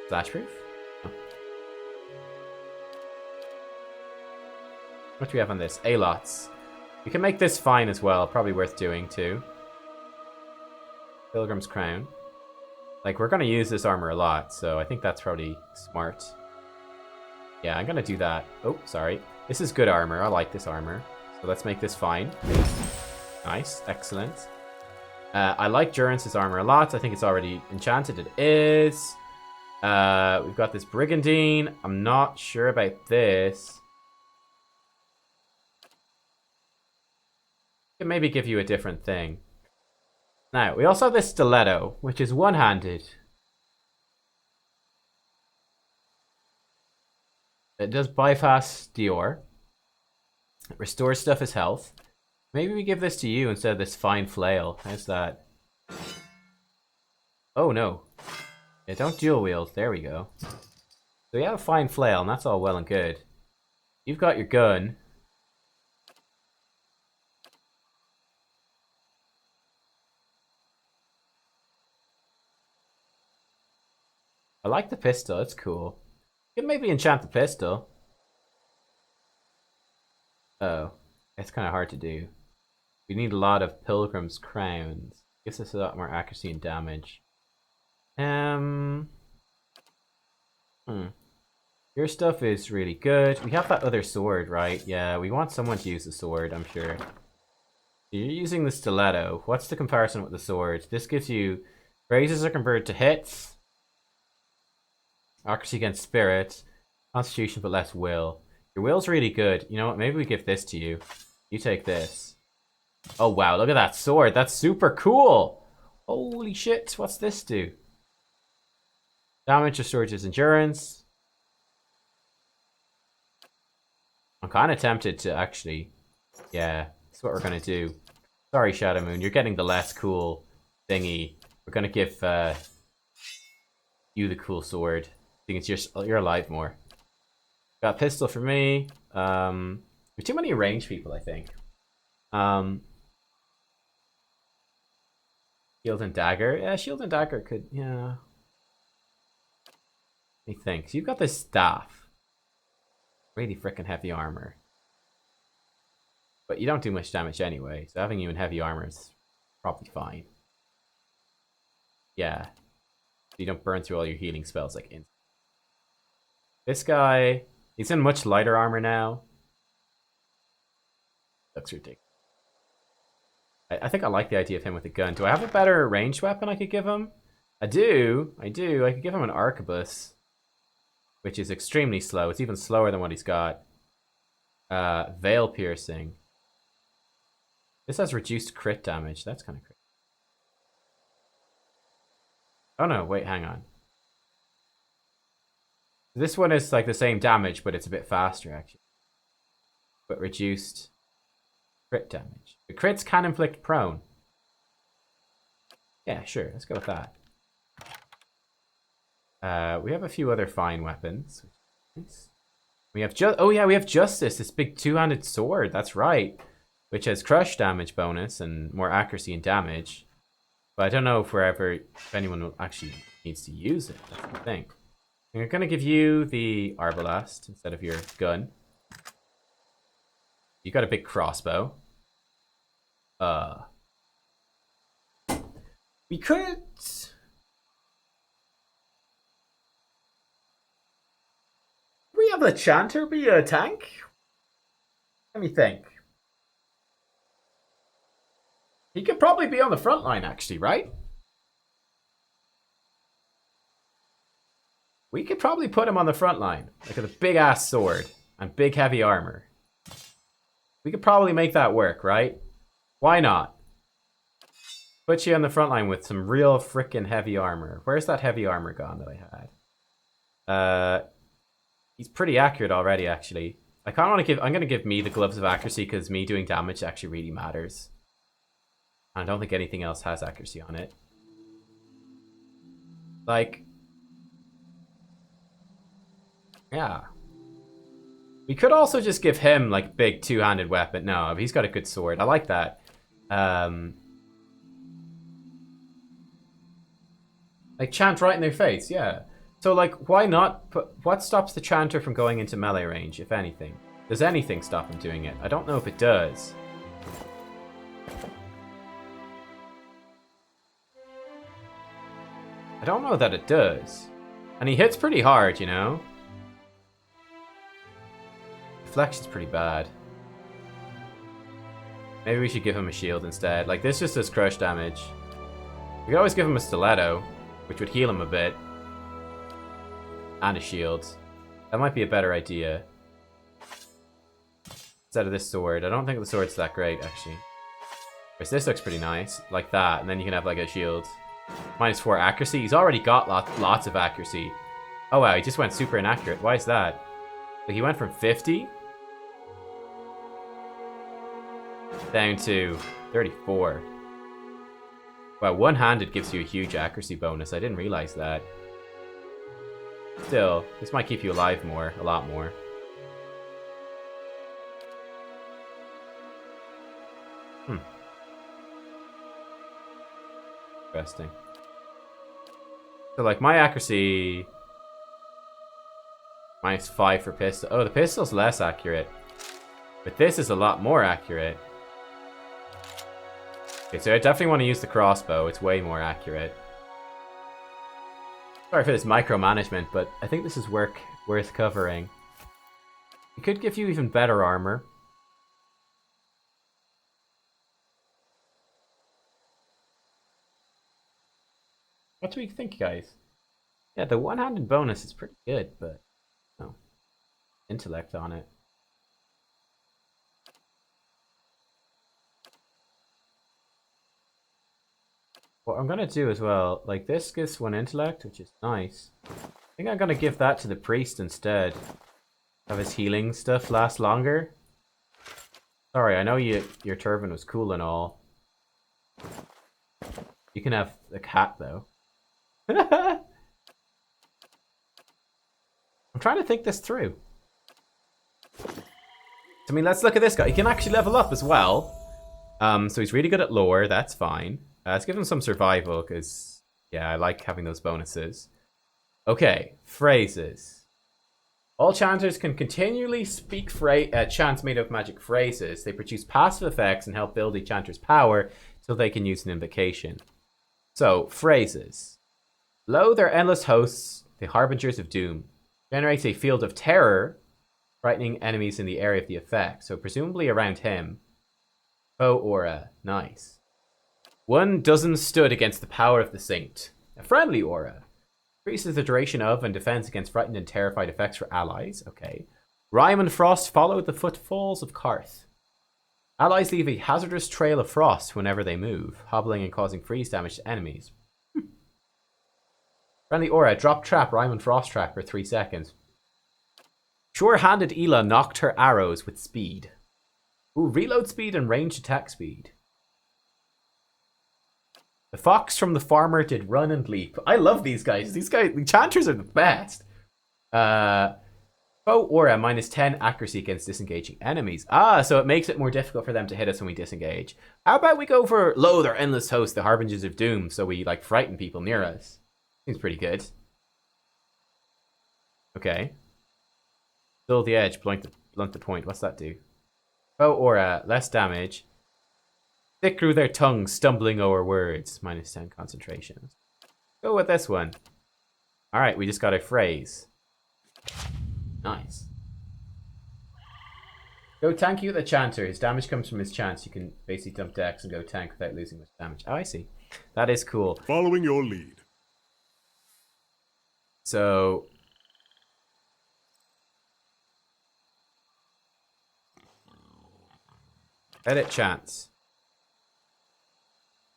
Slash proof? Oh. What do we have on this? A-lots. We can make this fine as well. Probably worth doing too. Pilgrim's Crown. Like, we're going to use this armor a lot, so I think that's probably smart. Yeah, I'm going to do that. Oh, sorry. This is good armor. I like this armor. So let's make this fine. Nice. Excellent. I like Durance's armor a lot. I think it's already enchanted. It is. We've got this Brigandine. I'm not sure about this. I can maybe give you a different thing. Now, we also have this Stiletto, which is one-handed. It does bypass Dior. It restores stuff as health. Maybe we give this to you instead of this fine flail. How's that? Oh, no. Yeah, don't dual wield. There we go. So we have a fine flail, and that's all well and good. You've got your gun. I like the pistol. It's cool. You can maybe enchant the pistol. Oh. It's kind of hard to do. We need a lot of Pilgrim's Crowns. Gives us a lot more accuracy and damage. Your stuff is really good. We have that other sword, right? Yeah, we want someone to use the sword, I'm sure. You're using the stiletto. What's the comparison with the sword? This gives you raises are converted to hits, accuracy against spirit, constitution but less will. Your will's really good. You know what? Maybe we give this to you. You take this. Oh wow, look at that sword. That's super cool. Holy shit, what's this do? Damage restores his endurance. I'm kind of tempted to actually... Yeah, that's what we're going to do. Sorry, Shadowmoon, you're getting the less cool thingy. We're going to give you the cool sword. I think it's you're alive more. Got a pistol for me. There's too many ranged people, I think. Shield and dagger. Yeah, shield and dagger could... Yeah. Let me think. So you've got this staff. Really freaking heavy armor. But you don't do much damage anyway, so having you in heavy armor is probably fine. Yeah. So you don't burn through all your healing spells like instantly. This guy, he's in much lighter armor now. Looks ridiculous. I think I like the idea of him with a gun. Do I have a better ranged weapon I could give him? I do. I could give him an arquebus, which is extremely slow. It's even slower than what he's got. Veil piercing. This has reduced crit damage. That's kind of crit. Oh no, wait, hang on. This one is like the same damage, but it's a bit faster actually. But reduced crit damage. The crits can inflict prone. Yeah, sure, let's go with that. We have a few other fine weapons. We have we have Justice, this big two-handed sword. That's right, which has crush damage bonus and more accuracy and damage. But I don't know if anyone actually needs to use it. That's the thing. I'm gonna give you the arbalest instead of your gun. You got a big crossbow. We could. We have the Chanter be a tank? Let me think. He could probably be on the front line, actually, right? We could probably put him on the front line. Like with a big ass sword and big heavy armor. We could probably make that work, right? Why not? Put you on the front line with some real freaking heavy armor. Where's that heavy armor gone that I had? He's pretty accurate already, actually. I kind of want to give... I'm going to give me the gloves of accuracy because me doing damage actually really matters. I don't think anything else has accuracy on it. Like... Yeah. We could also just give him, like, big two-handed weapon. No, he's got a good sword. I like that. Like, chant right in their face, yeah. So, like, why not put... What stops the chanter from going into melee range, if anything? Does anything stop him doing it? I don't know if it does. I don't know that it does. And he hits pretty hard, you know? Deflection's pretty bad. Maybe we should give him a shield instead. Like, this just does crush damage. We could always give him a stiletto, which would heal him a bit. And a shield. That might be a better idea. Instead of this sword. I don't think the sword's that great, actually. Whereas this looks pretty nice. Like that, and then you can have, like, a shield. -4 accuracy. He's already got lots of accuracy. Oh, wow, he just went super inaccurate. Why is that? Like, he went from 50... down to 34. Wow, one-handed gives you a huge accuracy bonus. I didn't realize that. Still, this might keep you alive more, a lot more. Interesting. So, like, my accuracy... -5 for pistol. Oh, the pistol's less accurate. But this is a lot more accurate. Okay, so I definitely want to use the crossbow. It's way more accurate. Sorry for this micromanagement, but I think this is worth covering. It could give you even better armor. What do we think, guys? Yeah, the one-handed bonus is pretty good, but no. Intellect on it. What I'm gonna do as well, like this gives one intellect, which is nice. I think I'm gonna give that to the priest instead. Have his healing stuff last longer. Sorry, I know your turban was cool and all. You can have the cat though. I'm trying to think this through. I mean, let's look at this guy. He can actually level up as well. So he's really good at lore. That's fine. Let's give him some survival, because, yeah, I like having those bonuses. Okay, phrases. All chanters can continually speak chants made of magic phrases. They produce passive effects and help build a chanter's power so they can use an invocation. So, phrases. Lo, their endless hosts, the harbingers of doom. Generates a field of terror, frightening enemies in the area of the effect. So, presumably around him. Foe aura. Nice. 1 dozen stood against the power of the saint. A friendly aura. Increases the duration of and defense against frightened and terrified effects for allies. Okay. Rime and Frost follow the footfalls of Karth. Allies leave a hazardous trail of frost whenever they move, hobbling and causing freeze damage to enemies. Friendly aura. Drop trap Rime and Frost track for 3 seconds. Sure-handed Ela knocked her arrows with speed. Ooh, reload speed and ranged attack speed. The fox from the farmer did run and leap. I love these guys. The enchanters are the best. Foe aura minus 10 accuracy against disengaging enemies. Ah, so it makes it more difficult for them to hit us when we disengage. How about we go for Lo, their endless host, the harbingers of doom, so we like frighten people near us. Seems pretty good. Okay. Still the edge, blunt the point. What's that do? Foe aura, less damage. Stick through their tongues, stumbling over words. Minus 10 concentration. Go with this one. Alright, we just got a phrase. Nice. Go tank you the chanter. His damage comes from his chance. You can basically dump decks and go tank without losing much damage. Oh, I see. That is cool. Following your lead. So... edit chance.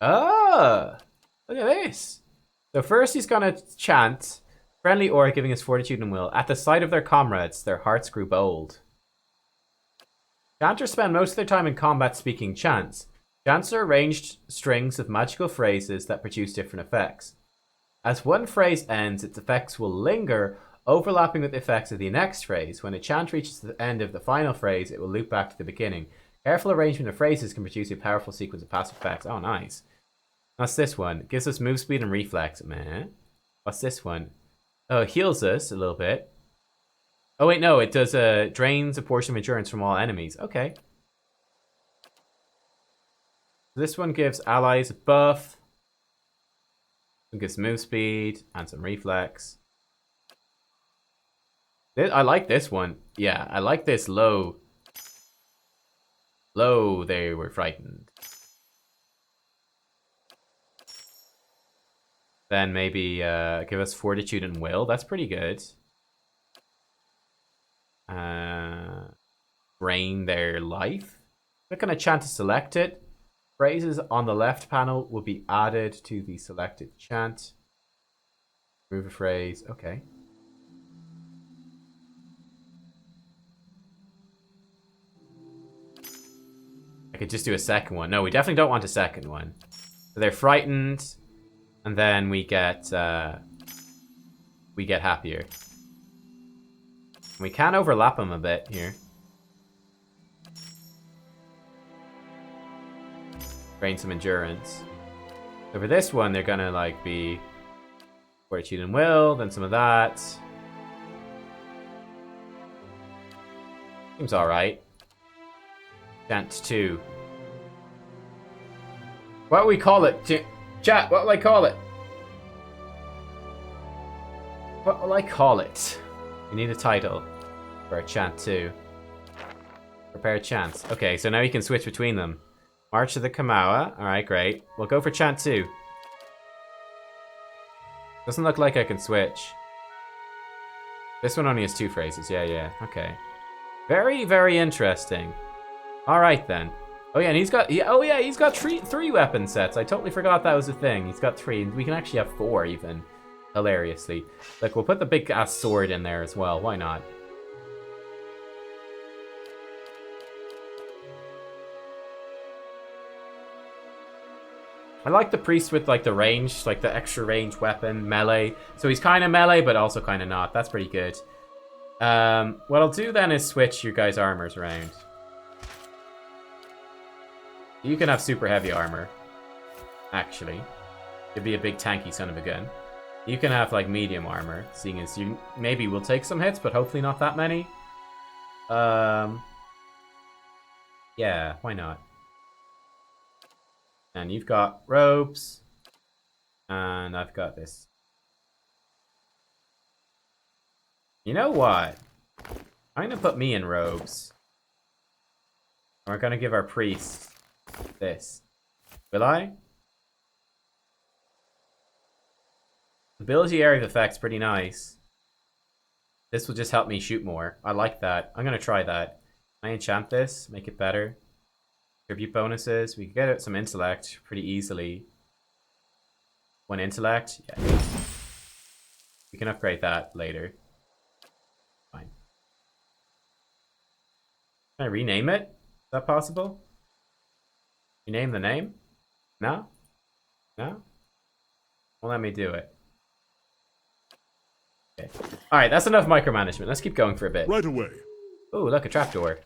Oh, look at this. So first he's gonna chant friendly aura, giving us fortitude and will. At the sight of their comrades, their hearts grew bold. Chanters spend most of their time in combat speaking chants. Chants are arranged strings of magical phrases that produce different effects. As one phrase ends, its effects will linger, overlapping with the effects of the next phrase. When a chant reaches the end of the final phrase, it will loop back to the beginning. Careful arrangement of phrases can produce a powerful sequence of passive effects. Oh, nice. What's this one? It gives us move speed and reflex. Man. What's this one? Oh, it heals us a little bit. Oh, wait, no. It does drains a portion of endurance from all enemies. Okay. This one gives allies a buff. It gives move speed and some reflex. I like this one. Yeah, I like this low. Lo, they were frightened. Then maybe give us fortitude and will. That's pretty good. Drain their life. Click on a chant to select it. Phrases on the left panel will be added to the selected chant. Remove a phrase. Okay. I could just do a second one. No, we definitely don't want a second one. So they're frightened, and then we get happier. We can overlap them a bit here. Gain some endurance. So for this one, they're gonna like be fortitude and will, then some of that. Seems alright. Chant 2. What do we call it? Chat, what will I call it? What will I call it? We need a title for our chant too. Prepare chants. Okay, so now you can switch between them. March of the Kamawa. Alright, great. We'll go for chant 2. Doesn't look like I can switch. This one only has 2 phrases. Yeah. Okay. Very, very interesting. Alright then. Oh yeah, and he's got he's got three weapon sets. I totally forgot that was a thing. He's got 3. We can actually have 4 even. Hilariously. Like, we'll put the big ass sword in there as well. Why not? I like the priest with like the range, like the extra range weapon, melee. So he's kind of melee, but also kind of not. That's pretty good. What I'll do then is switch your guys' armors around. You can have super heavy armor. Actually. You'd be a big tanky son of a gun. You can have like medium armor, seeing as you maybe will take some hits, but hopefully not that many. Yeah, why not? And you've got robes. And I've got this. You know what? I'm going to put me in robes. And we're going to give our priest this. Will I? Ability area of effect's pretty nice. This will just help me shoot more. I like that. I'm going to try that. I enchant this, make it better. Tribute bonuses. We can get it some intellect pretty easily. 1 intellect. Yeah. We can upgrade that later. Fine. Can I rename it? Is that possible? Rename the name? No? No? Won't let me do it. Okay. Alright, that's enough micromanagement. Let's keep going for a bit. Right away. Oh, look, a trapdoor.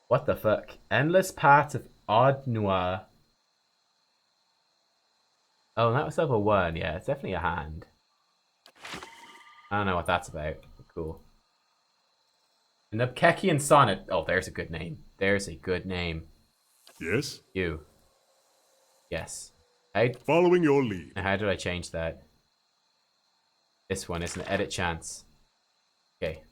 What the fuck? Endless paths of Caed Nua. Oh, that was level 1. Yeah, it's definitely a hand. I don't know what that's about. Cool. An Nubkekian sonnet. Oh, there's a good name. There's a good name. Yes? You. Yes. Following your lead. How did I change that? This one is an edit chance. Okay.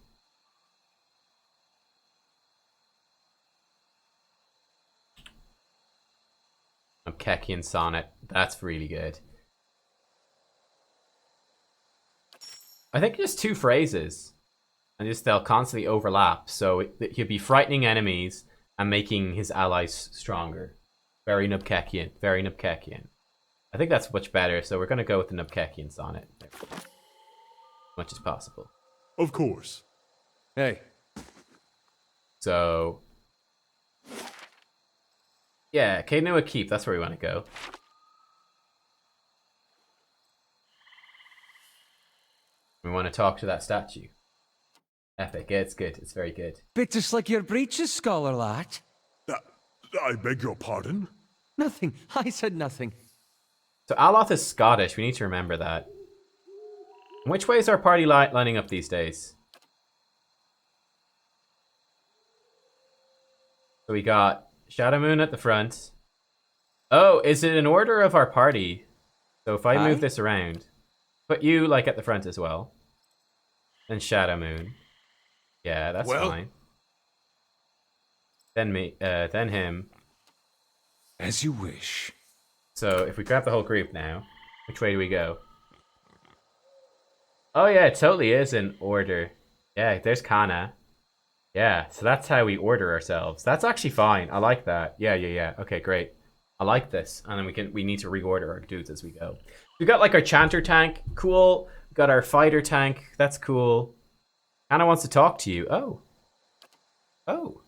Nubkekian sonnet. That's really good. I think just 2 phrases. And just they'll constantly overlap. So he'll be frightening enemies and making his allies stronger. Very Nubkekian. Very Nubkekian. I think that's much better. So we're going to go with the Nubkekian sonnet. As much as possible. Of course. Hey. So... yeah, Caed Nua Keep. That's where we want to go. We want to talk to that statue. Epic. Yeah, it's good. It's very good. Bit to slick your breeches, scholar lad. I beg your pardon? Nothing. I said nothing. So Aloth is Scottish. We need to remember that. Which way is our party lining up these days? So we got Shadowmoon at the front. Oh, is it in order of our party? So if I move this around, put you like at the front as well. Then Shadowmoon. Yeah, that's fine. Then me, then him. As you wish. So if we grab the whole group now, which way do we go? Oh yeah, it totally is in order. Yeah, there's Kana. Yeah, so that's how we order ourselves. That's actually fine. I like that. Yeah. Okay, great. I like this. And then we need to reorder our dudes as we go. We got like our chanter tank. Cool. We got our fighter tank. That's cool. Kana wants to talk to you. Oh.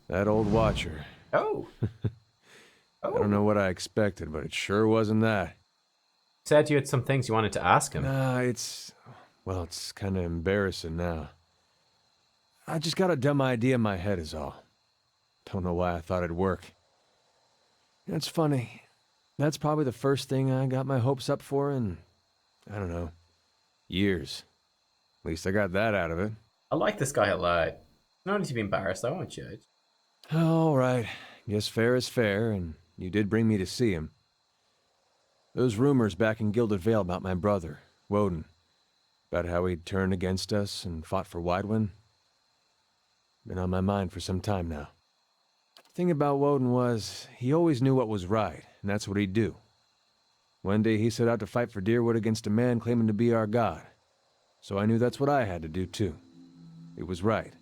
That old watcher. Oh. I don't know what I expected, but it sure wasn't that. Said you had some things you wanted to ask him. Nah, well, it's kind of embarrassing now. I just got a dumb idea in my head is all. Don't know why I thought it'd work. It's funny. That's probably the first thing I got my hopes up for in, I don't know, years. At least I got that out of it. I like this guy a lot. No need to be embarrassed. I won't judge. All right. Guess fair is fair, and you did bring me to see him. Those rumors back in Gilded Vale about my brother, Woden. About how he turned against us and fought for Widewin? Been on my mind for some time now. The thing about Woden was, he always knew what was right, and that's what he'd do. One day he set out to fight for Deerwood against a man claiming to be our god. So I knew that's what I had to do too. It was right.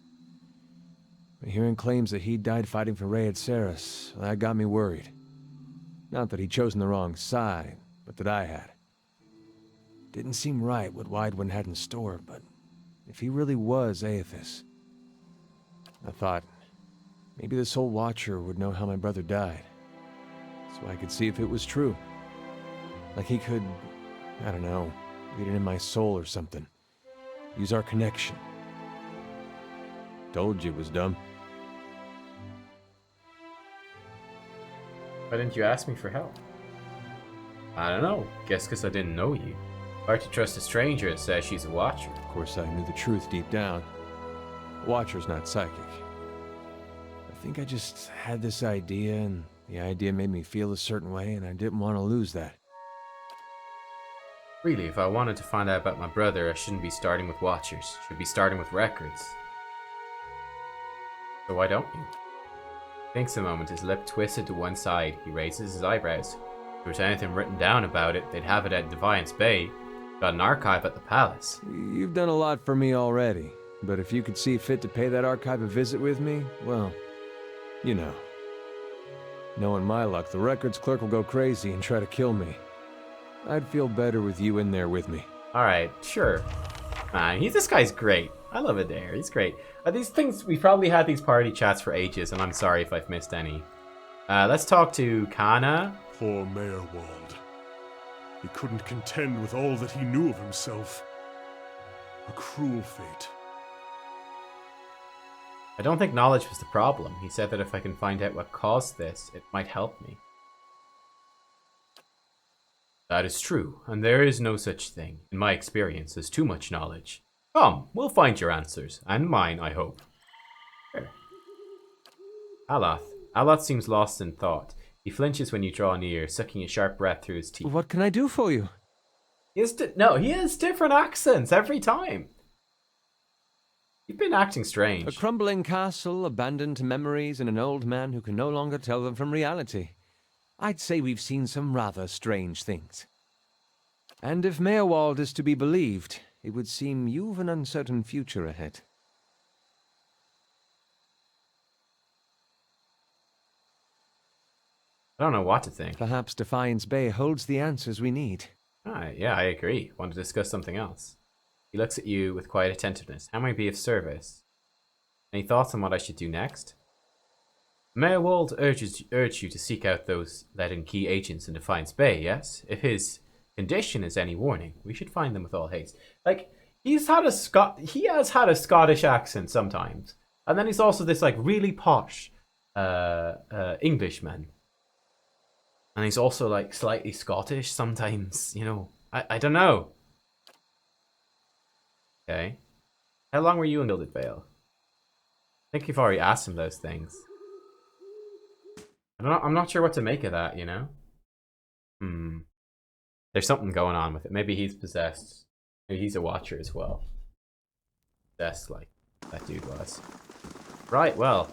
But hearing claims that he died fighting for Rayed Saris, that got me worried. Not that he'd chosen the wrong side, but that I had. Didn't seem right what Widewin had in store, but if he really was Aethys, I thought, maybe this old Watcher would know how my brother died, so I could see if it was true. Like he could, I don't know, read it in my soul or something. Use our connection. Told you it was dumb. Why didn't you ask me for help? I don't know. Guess because I didn't know you. Hard to trust a stranger that says she's a Watcher. Of course, I knew the truth deep down. Watcher's not psychic. I think I just had this idea, and the idea made me feel a certain way, and I didn't want to lose that. Really, if I wanted to find out about my brother, I shouldn't be starting with Watchers. Should be starting with records. So why don't you? Thinks a moment, his lip twisted to one side. He raises his eyebrows. If there was anything written down about it, they'd have it at Defiance Bay. Got an archive at the palace. You've done a lot for me already, but if you could see fit to pay that archive a visit with me, well, you know. Knowing my luck, the records clerk will go crazy and try to kill me. I'd feel better with you in there with me. Alright, sure. Man, this guy's great. I love it there. He's great. These things, we've probably had these party chats for ages, and I'm sorry if I've missed any. Let's talk to Kana. Poor Mayorwald. He couldn't contend with all that he knew of himself. A cruel fate. I don't think knowledge was the problem. He said that if I can find out what caused this, it might help me. That is true, and there is no such thing, in my experience, as too much knowledge. Come, we'll find your answers, and mine, I hope. Sure. Aloth. Aloth seems lost in thought. He flinches when you draw near, sucking a sharp breath through his teeth. What can I do for you? He has different accents every time. You've been acting strange. A crumbling castle, abandoned to memories, and an old man who can no longer tell them from reality. I'd say we've seen some rather strange things. And if Mayorwald is to be believed, it would seem you've an uncertain future ahead. I don't know what to think. Perhaps Defiance Bay holds the answers we need. Yeah, I agree. Want to discuss something else? He looks at you with quiet attentiveness. How may I be of service? Any thoughts on what I should do next? Mayorwald urged you to seek out those let in key agents in Defiance Bay, yes? If his condition is any warning, we should find them with all haste. Like, he has had a Scottish accent sometimes. And then he's also this, like, really posh Englishman. And he's also, like, slightly Scottish sometimes, you know. I don't know. Okay. How long were you in Gilded Vale? I think you've already asked him those things. I'm not sure what to make of that, you know? There's something going on with it. Maybe he's possessed. Maybe he's a Watcher as well. Possessed like that dude was. Right, well.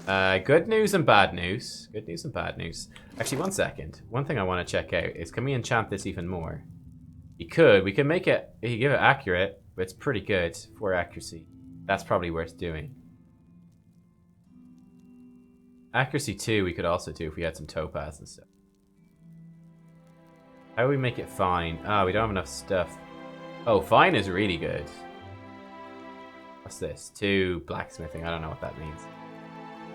Good news and bad news. Good news and bad news. Actually, one second. One thing I want to check out is, can we enchant this even more? We can make it, if you give it accurate, but it's pretty good for accuracy. That's probably worth doing. Accuracy 2 we could also do if we had some topaz and stuff. How do we make it fine? We don't have enough stuff. Oh, fine is really good. What's this? 2 blacksmithing. I don't know what that means.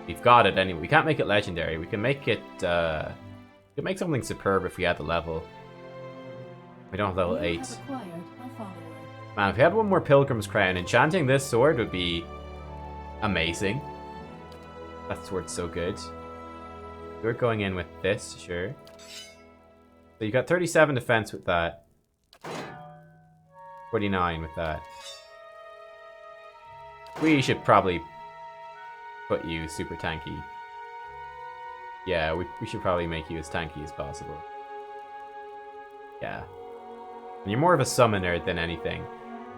We've got it anyway. We can't make it legendary. We can make it, we can make something superb if we had the level. We don't have level 8. Man, if we had one more Pilgrim's Crown, enchanting this sword would be amazing. That sword's so good. We're going in with this, sure. So you got 37 defense with that. 49 with that. We should probably put you super tanky. Yeah, we should probably make you as tanky as possible. Yeah. And you're more of a summoner than anything.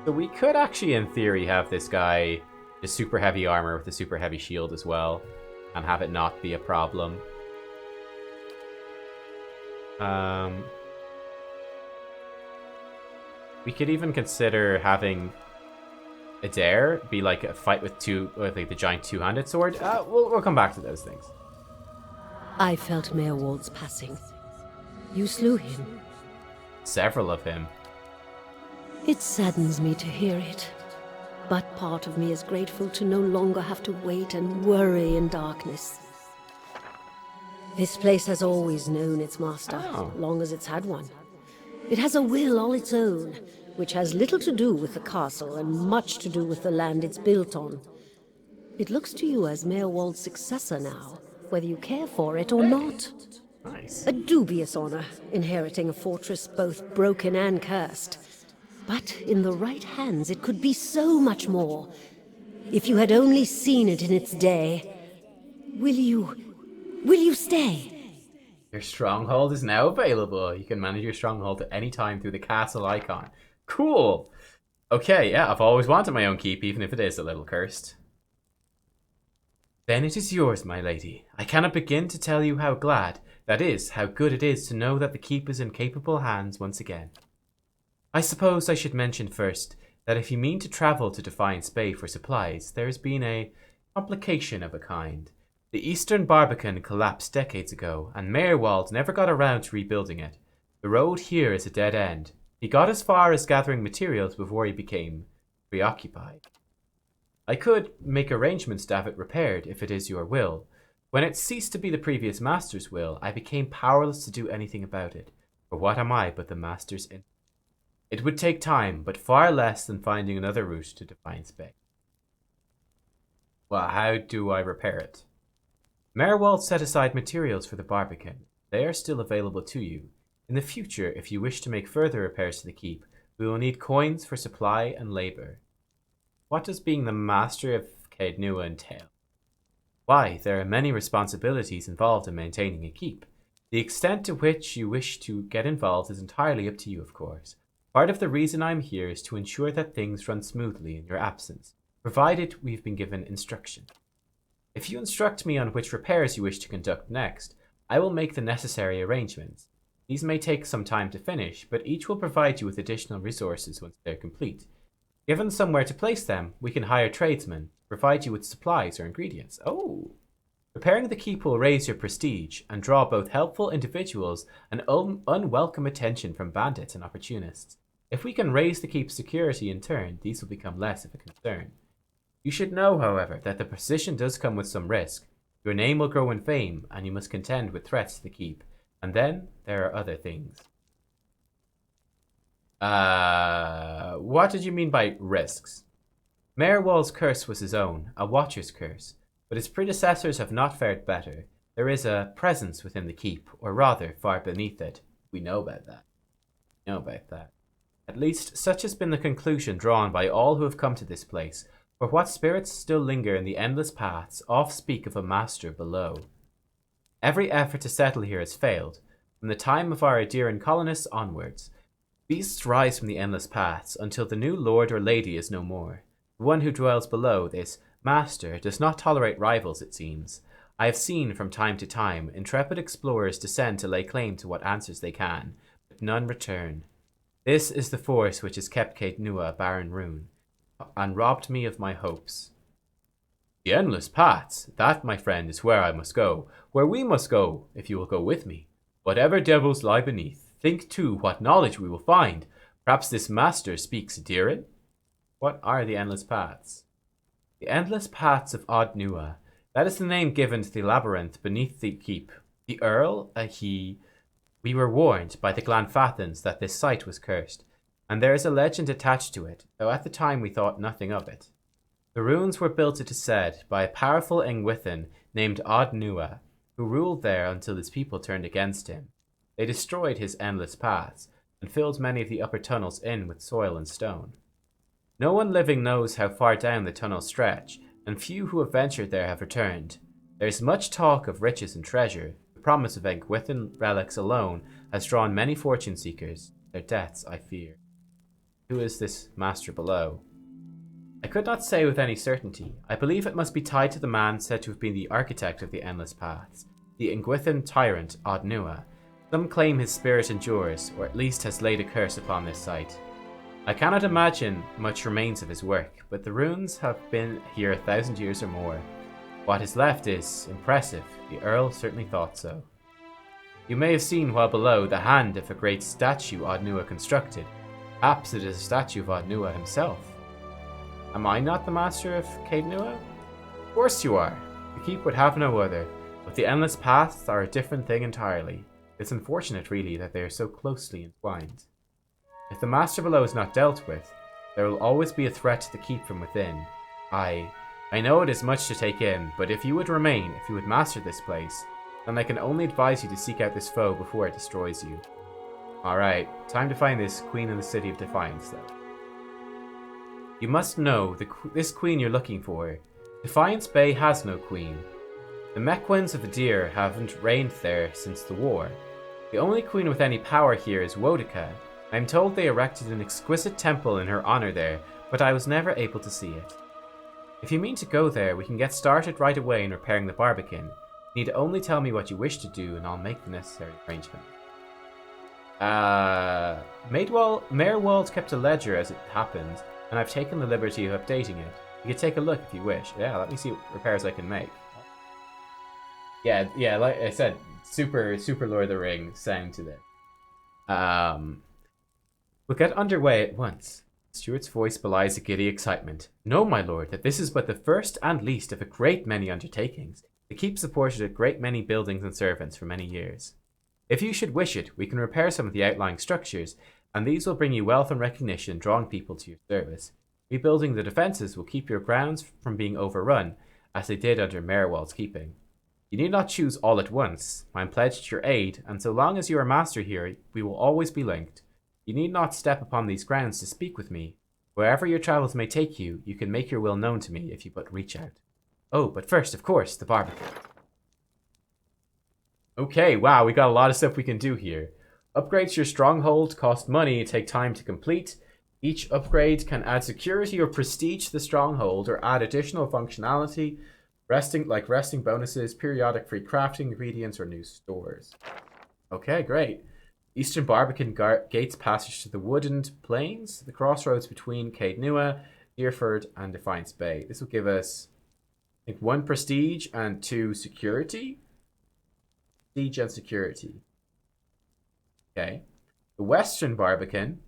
So we could actually, in theory, have this guy just super heavy armor with a super heavy shield as well, and have it not be a problem. We could even consider having Adair be like a fight with like the giant two-handed sword. We'll come back to those things. I felt Meerwald's passing. You slew him. Several of him. It saddens me to hear it. But part of me is grateful to no longer have to wait and worry in darkness. This place has always known its master, long as it's had one. It has a will all its own, which has little to do with the castle and much to do with the land it's built on. It looks to you as Meerwald's successor now, whether you care for it or not. Nice. A dubious honor, inheriting a fortress both broken and cursed. But in the right hands, it could be so much more. If you had only seen it in its day. Will you stay? Your stronghold is now available. You can manage your stronghold at any time through the castle icon. Cool. Okay, yeah, I've always wanted my own keep, even if it is a little cursed. Then it is yours, my lady. I cannot begin to tell you how glad, that is, how good it is to know that the keep is in capable hands once again. I suppose I should mention first that if you mean to travel to Defiance Bay for supplies, there has been a complication of a kind. The eastern Barbican collapsed decades ago, and Meerwald never got around to rebuilding it. The road here is a dead end. He got as far as gathering materials before he became preoccupied. I could make arrangements to have it repaired if it is your will. When it ceased to be the previous master's will, I became powerless to do anything about it. For what am I but the master's in? It would take time, but far less than finding another route to Defiance Bay. Well, how do I repair it? Meerwald set aside materials for the Barbican. They are still available to you. In the future, if you wish to make further repairs to the keep, we will need coins for supply and labor. What does being the master of Caed Nua entail? Why, there are many responsibilities involved in maintaining a keep. The extent to which you wish to get involved is entirely up to you, of course. Part of the reason I'm here is to ensure that things run smoothly in your absence, provided we've been given instruction. If you instruct me on which repairs you wish to conduct next, I will make the necessary arrangements. These may take some time to finish, but each will provide you with additional resources once they're complete. Given somewhere to place them, we can hire tradesmen, provide you with supplies or ingredients. Oh! Repairing the keep will raise your prestige and draw both helpful individuals and unwelcome attention from bandits and opportunists. If we can raise the keep's security in turn, these will become less of a concern. You should know, however, that the position does come with some risk. Your name will grow in fame, and you must contend with threats to the keep. And then, there are other things. What did you mean by risks? Meerwald's curse was his own, a watcher's curse, but his predecessors have not fared better. There is a presence within the keep, or rather, far beneath it. We know about that. At least, such has been the conclusion drawn by all who have come to this place, for what spirits still linger in the endless paths oft speak of a master below. Every effort to settle here has failed, from the time of our Adeiran colonists onwards. Beasts rise from the endless paths until the new lord or lady is no more. The one who dwells below, this master, does not tolerate rivals, it seems. I have seen from time to time intrepid explorers descend to lay claim to what answers they can, but none return. This is the force which has kept Caed Nua a barren ruin, and robbed me of my hopes. The endless paths, that, my friend, is where I must go, where we must go, if you will go with me. Whatever devils lie beneath, think too what knowledge we will find. Perhaps this master speaks Adeiran? What are the endless paths? The endless paths of Caed Nua. That is the name given to the labyrinth beneath the keep. The Earl, we were warned by the Glanfathans that this site was cursed, and there is a legend attached to it, though at the time we thought nothing of it. The ruins were built, it is said, by a powerful Engwithan named Caed Nua, who ruled there until his people turned against him. They destroyed his endless paths, and filled many of the upper tunnels in with soil and stone. No one living knows how far down the tunnels stretch, and few who have ventured there have returned. There is much talk of riches and treasure. The promise of Engwithan relics alone has drawn many fortune seekers. Their deaths, I fear. Who is this master below? I could not say with any certainty. I believe it must be tied to the man said to have been the architect of the Endless Paths, the Ingwithan tyrant, Caed Nua. Some claim his spirit endures, or at least has laid a curse upon this site. I cannot imagine much remains of his work, but the ruins have been here 1,000 years or more. What is left is impressive. The Earl certainly thought so. You may have seen while below the hand of a great statue Caed Nua constructed. Perhaps it is a statue of Caed Nua himself. Am I not the master of Caed Nua? Of course you are. The keep would have no other, but the Endless Paths are a different thing entirely. It's unfortunate, really, that they are so closely entwined. If the master below is not dealt with, there will always be a threat to the keep from within. I know it is much to take in, but if you would remain, if you would master this place, then I can only advise you to seek out this foe before it destroys you. Alright, time to find this Queen in the City of Defiance, though. You must know, this queen you're looking for. Defiance Bay has no queen. The Mequins of the Deer haven't reigned there since the war. The only queen with any power here is Wodica. I am told they erected an exquisite temple in her honor there, but I was never able to see it. If you mean to go there, we can get started right away in repairing the Barbican. You need only tell me what you wish to do, and I'll make the necessary arrangement. Mayor Wald kept a ledger as it happened, and I've taken the liberty of updating it. You can take a look if you wish. Yeah, let me see what repairs I can make. Yeah, like I said, super Lord of the Rings sound to this. We'll get underway at once. Stuart's voice belies a giddy excitement. Know, my lord, that this is but the first and least of a great many undertakings. The keep supported a great many buildings and servants for many years. If you should wish it, we can repair some of the outlying structures, and these will bring you wealth and recognition, drawing people to your service. Rebuilding the defences will keep your grounds from being overrun, as they did under Merwald's keeping. You need not choose all at once. I am pledged to your aid, and so long as you are master here, we will always be linked. You need not step upon these grounds to speak with me. Wherever your travels may take you, you can make your will known to me if you but reach out. Oh, but first, of course, the Barbican. Okay, wow, we got a lot of stuff we can do here. Upgrades to your stronghold cost money and take time to complete. Each upgrade can add security or prestige to the stronghold or add additional functionality, resting bonuses, periodic free crafting ingredients, or new stores. Okay, great. Eastern Barbican gates passage to the wooded plains, the crossroads between Caed Nua, Deerford, and Defiance Bay. This will give us, I think, 1 prestige and 2 security. Prestige and security. Okay. The Western Barbican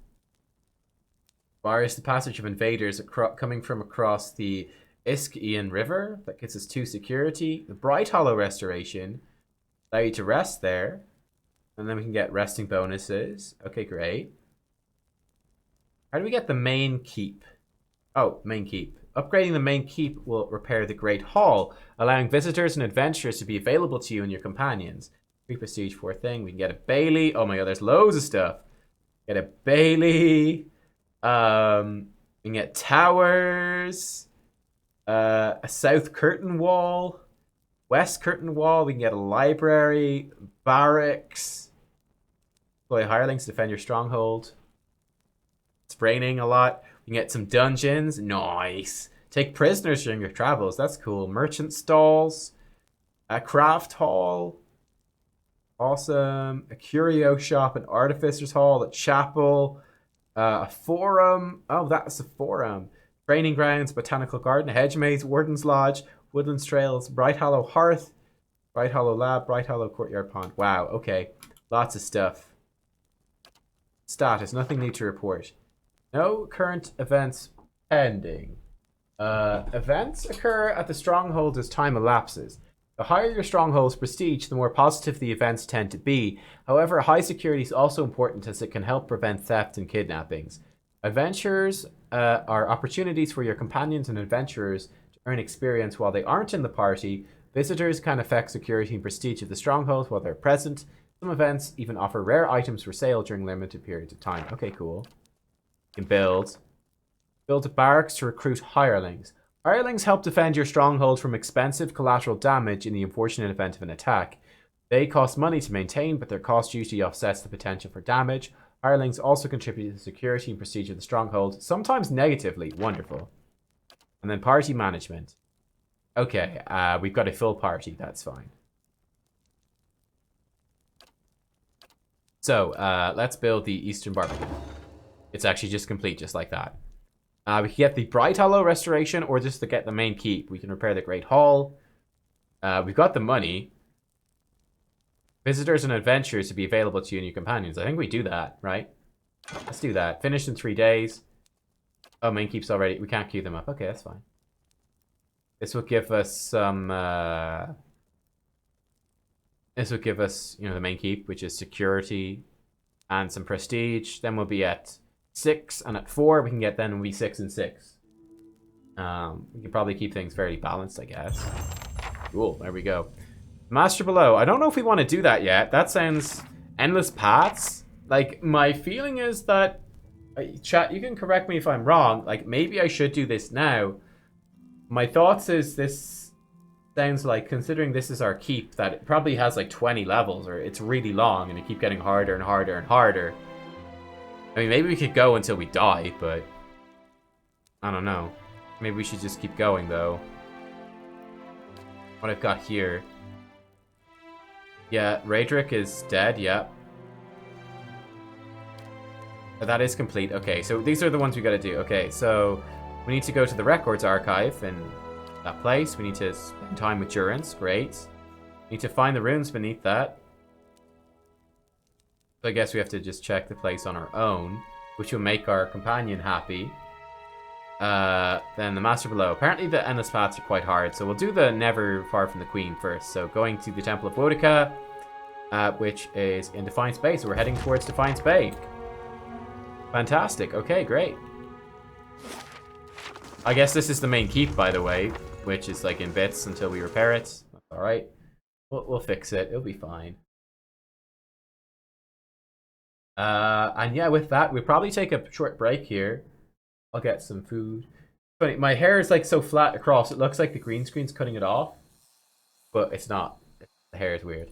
bars the passage of invaders coming from across the Isk-Ian River. That gets us 2 security. The Bright Hollow Restoration allow you to rest there. And then we can get resting bonuses. Okay, great. How do we get the main keep? Oh, main keep. Upgrading the main keep will repair the Great Hall, allowing visitors and adventurers to be available to you and your companions. 3 prestige for a thing. We can get a Bailey. Oh my god, there's loads of stuff. Get a Bailey. We can get towers. A south curtain wall. West curtain wall. We can get a library. Barracks. Employ hirelings to defend your stronghold. It's raining a lot. We can get some dungeons. Nice. Take prisoners during your travels. That's cool. Merchant stalls. A craft hall. Awesome. A curio shop. An artificer's hall. A chapel. A forum. Oh, that's a forum. Training grounds. Botanical garden. A hedge maze. Warden's lodge. Woodlands trails. Bright Hollow hearth. Bright Hollow lab. Bright Hollow courtyard pond. Wow. Okay. Lots of stuff. Status. Nothing need to report. No current events pending. Events occur at the stronghold as time elapses. The higher your stronghold's prestige, the more positive the events tend to be. However, high security is also important as it can help prevent theft and kidnappings. Adventures are opportunities for your companions and adventurers to earn experience while they aren't in the party. Visitors can affect security and prestige of the stronghold while they're present. Some events even offer rare items for sale during limited periods of time. Okay, cool. You can build a barracks to recruit hirelings. Hirelings help defend your stronghold from expensive collateral damage in the unfortunate event of an attack. They cost money to maintain, but their cost usually offsets the potential for damage. Hirelings also contribute to the security and prestige of the stronghold, sometimes negatively. Wonderful. And then party management. Okay, we've got a full party. That's fine. So, let's build the Eastern Barbican. It's actually just complete, just like that. We can get the Bright Hollow Restoration, or just to get the main keep. We can repair the Great Hall. We've got the money. Visitors and adventurers to be available to you and your companions. I think we do that, right? Let's do that. Finished in 3 days. Oh, main keeps already. We can't queue them up. Okay, that's fine. This will give us some... This will give us, you know, the main keep, which is security and some prestige. Then we'll be at 6, and at 4 we can get, then we'll be 6 and 6. We can probably keep things fairly balanced, I guess. Cool, there we go. Master Below. I don't know if we want to do that yet. That sounds endless paths. Like, my feeling is that... chat, you can correct me if I'm wrong. Like, maybe I should do this now. My thoughts is this sounds like, considering this is our keep, that it probably has like 20 levels, or it's really long and it keep getting harder and harder and harder. I mean, maybe we could go until we die, but I don't know. Maybe we should just keep going, though. What I've got here. Yeah, Raedric is dead, yeah. But that is complete. Okay, so these are the ones we gotta do. Okay, so we need to go to the Records Archive in that place. We need to spend time with Durance. Great. We need to find the runes beneath that. So I guess we have to just check the place on our own, which will make our companion happy. Then the Master Below. Apparently the endless paths are quite hard, so we'll do the Never Far from the Queen first. So going to the Temple of Boudica, which is in Defiance Bay. So we're heading towards Defiance Bay. Fantastic. Okay, great. I guess this is the main keep, by the way, which is like in bits until we repair it. That's all right. We'll fix it. It'll be fine. And yeah, with that, we'll probably take a short break here. I'll get some food. Funny, my hair is like so flat across. It looks like the green screen's cutting it off, but it's not. The hair is weird.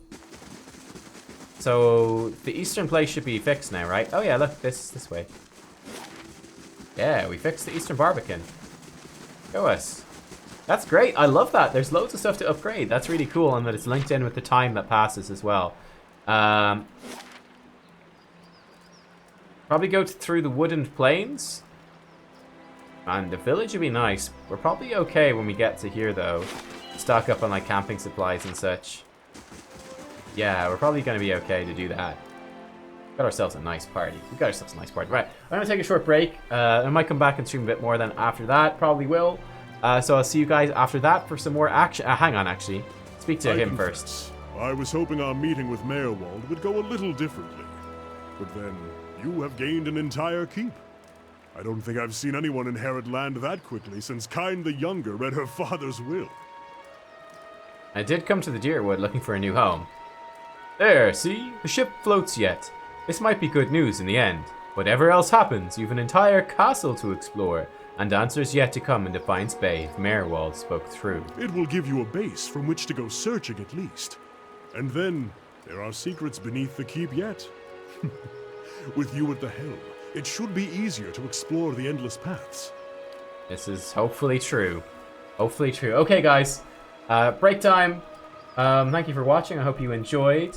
So the eastern place should be fixed now, right? Oh yeah, look, this way. Yeah, we fixed the Eastern Barbican. Show us. That's great. I love that. There's loads of stuff to upgrade. That's really cool, and that it's linked in with the time that passes as well. Probably go through the wooded plains. And the village would be nice. We're probably okay when we get to here, though. Stock up on like camping supplies and such. Yeah, we're probably going to be okay to do that. Got ourselves a nice party. We got ourselves a nice party. Right, I'm going to take a short break. I might come back and stream a bit more then after that. Probably will. So I'll see you guys after that for some more action. Hang on, actually. Speak to him first. I was hoping our meeting with Mayorwald would go a little differently. But then, you have gained an entire keep. I don't think I've seen anyone inherit land that quickly since Caed the Younger read her father's will. I did come to the Deerwood looking for a new home. There, see? The ship floats yet. This might be good news in the end. Whatever else happens, you've an entire castle to explore, and answers yet to come in Defiance Bay if Mayorwald spoke through. It will give you a base from which to go searching at least. And then, there are secrets beneath the keep yet. With you at the helm, it should be easier to explore the endless paths. This is hopefully true. Hopefully true. Okay, guys. Break time. Thank you for watching. I hope you enjoyed.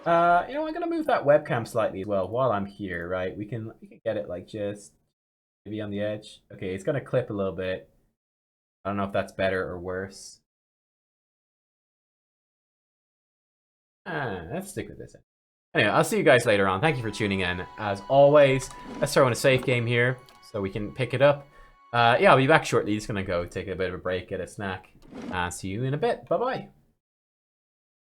You know, I'm gonna move that webcam slightly as well while I'm here, right? We can get it like just maybe on the edge. Okay, it's gonna clip a little bit. I don't know if that's better or worse. Let's stick with this. Anyway, I'll see you guys later on. Thank you for tuning in. As always, let's throw in a safe game here so we can pick it up. Yeah, I'll be back shortly. Just gonna go take a bit of a break, get a snack, and see you in a bit. Bye-bye.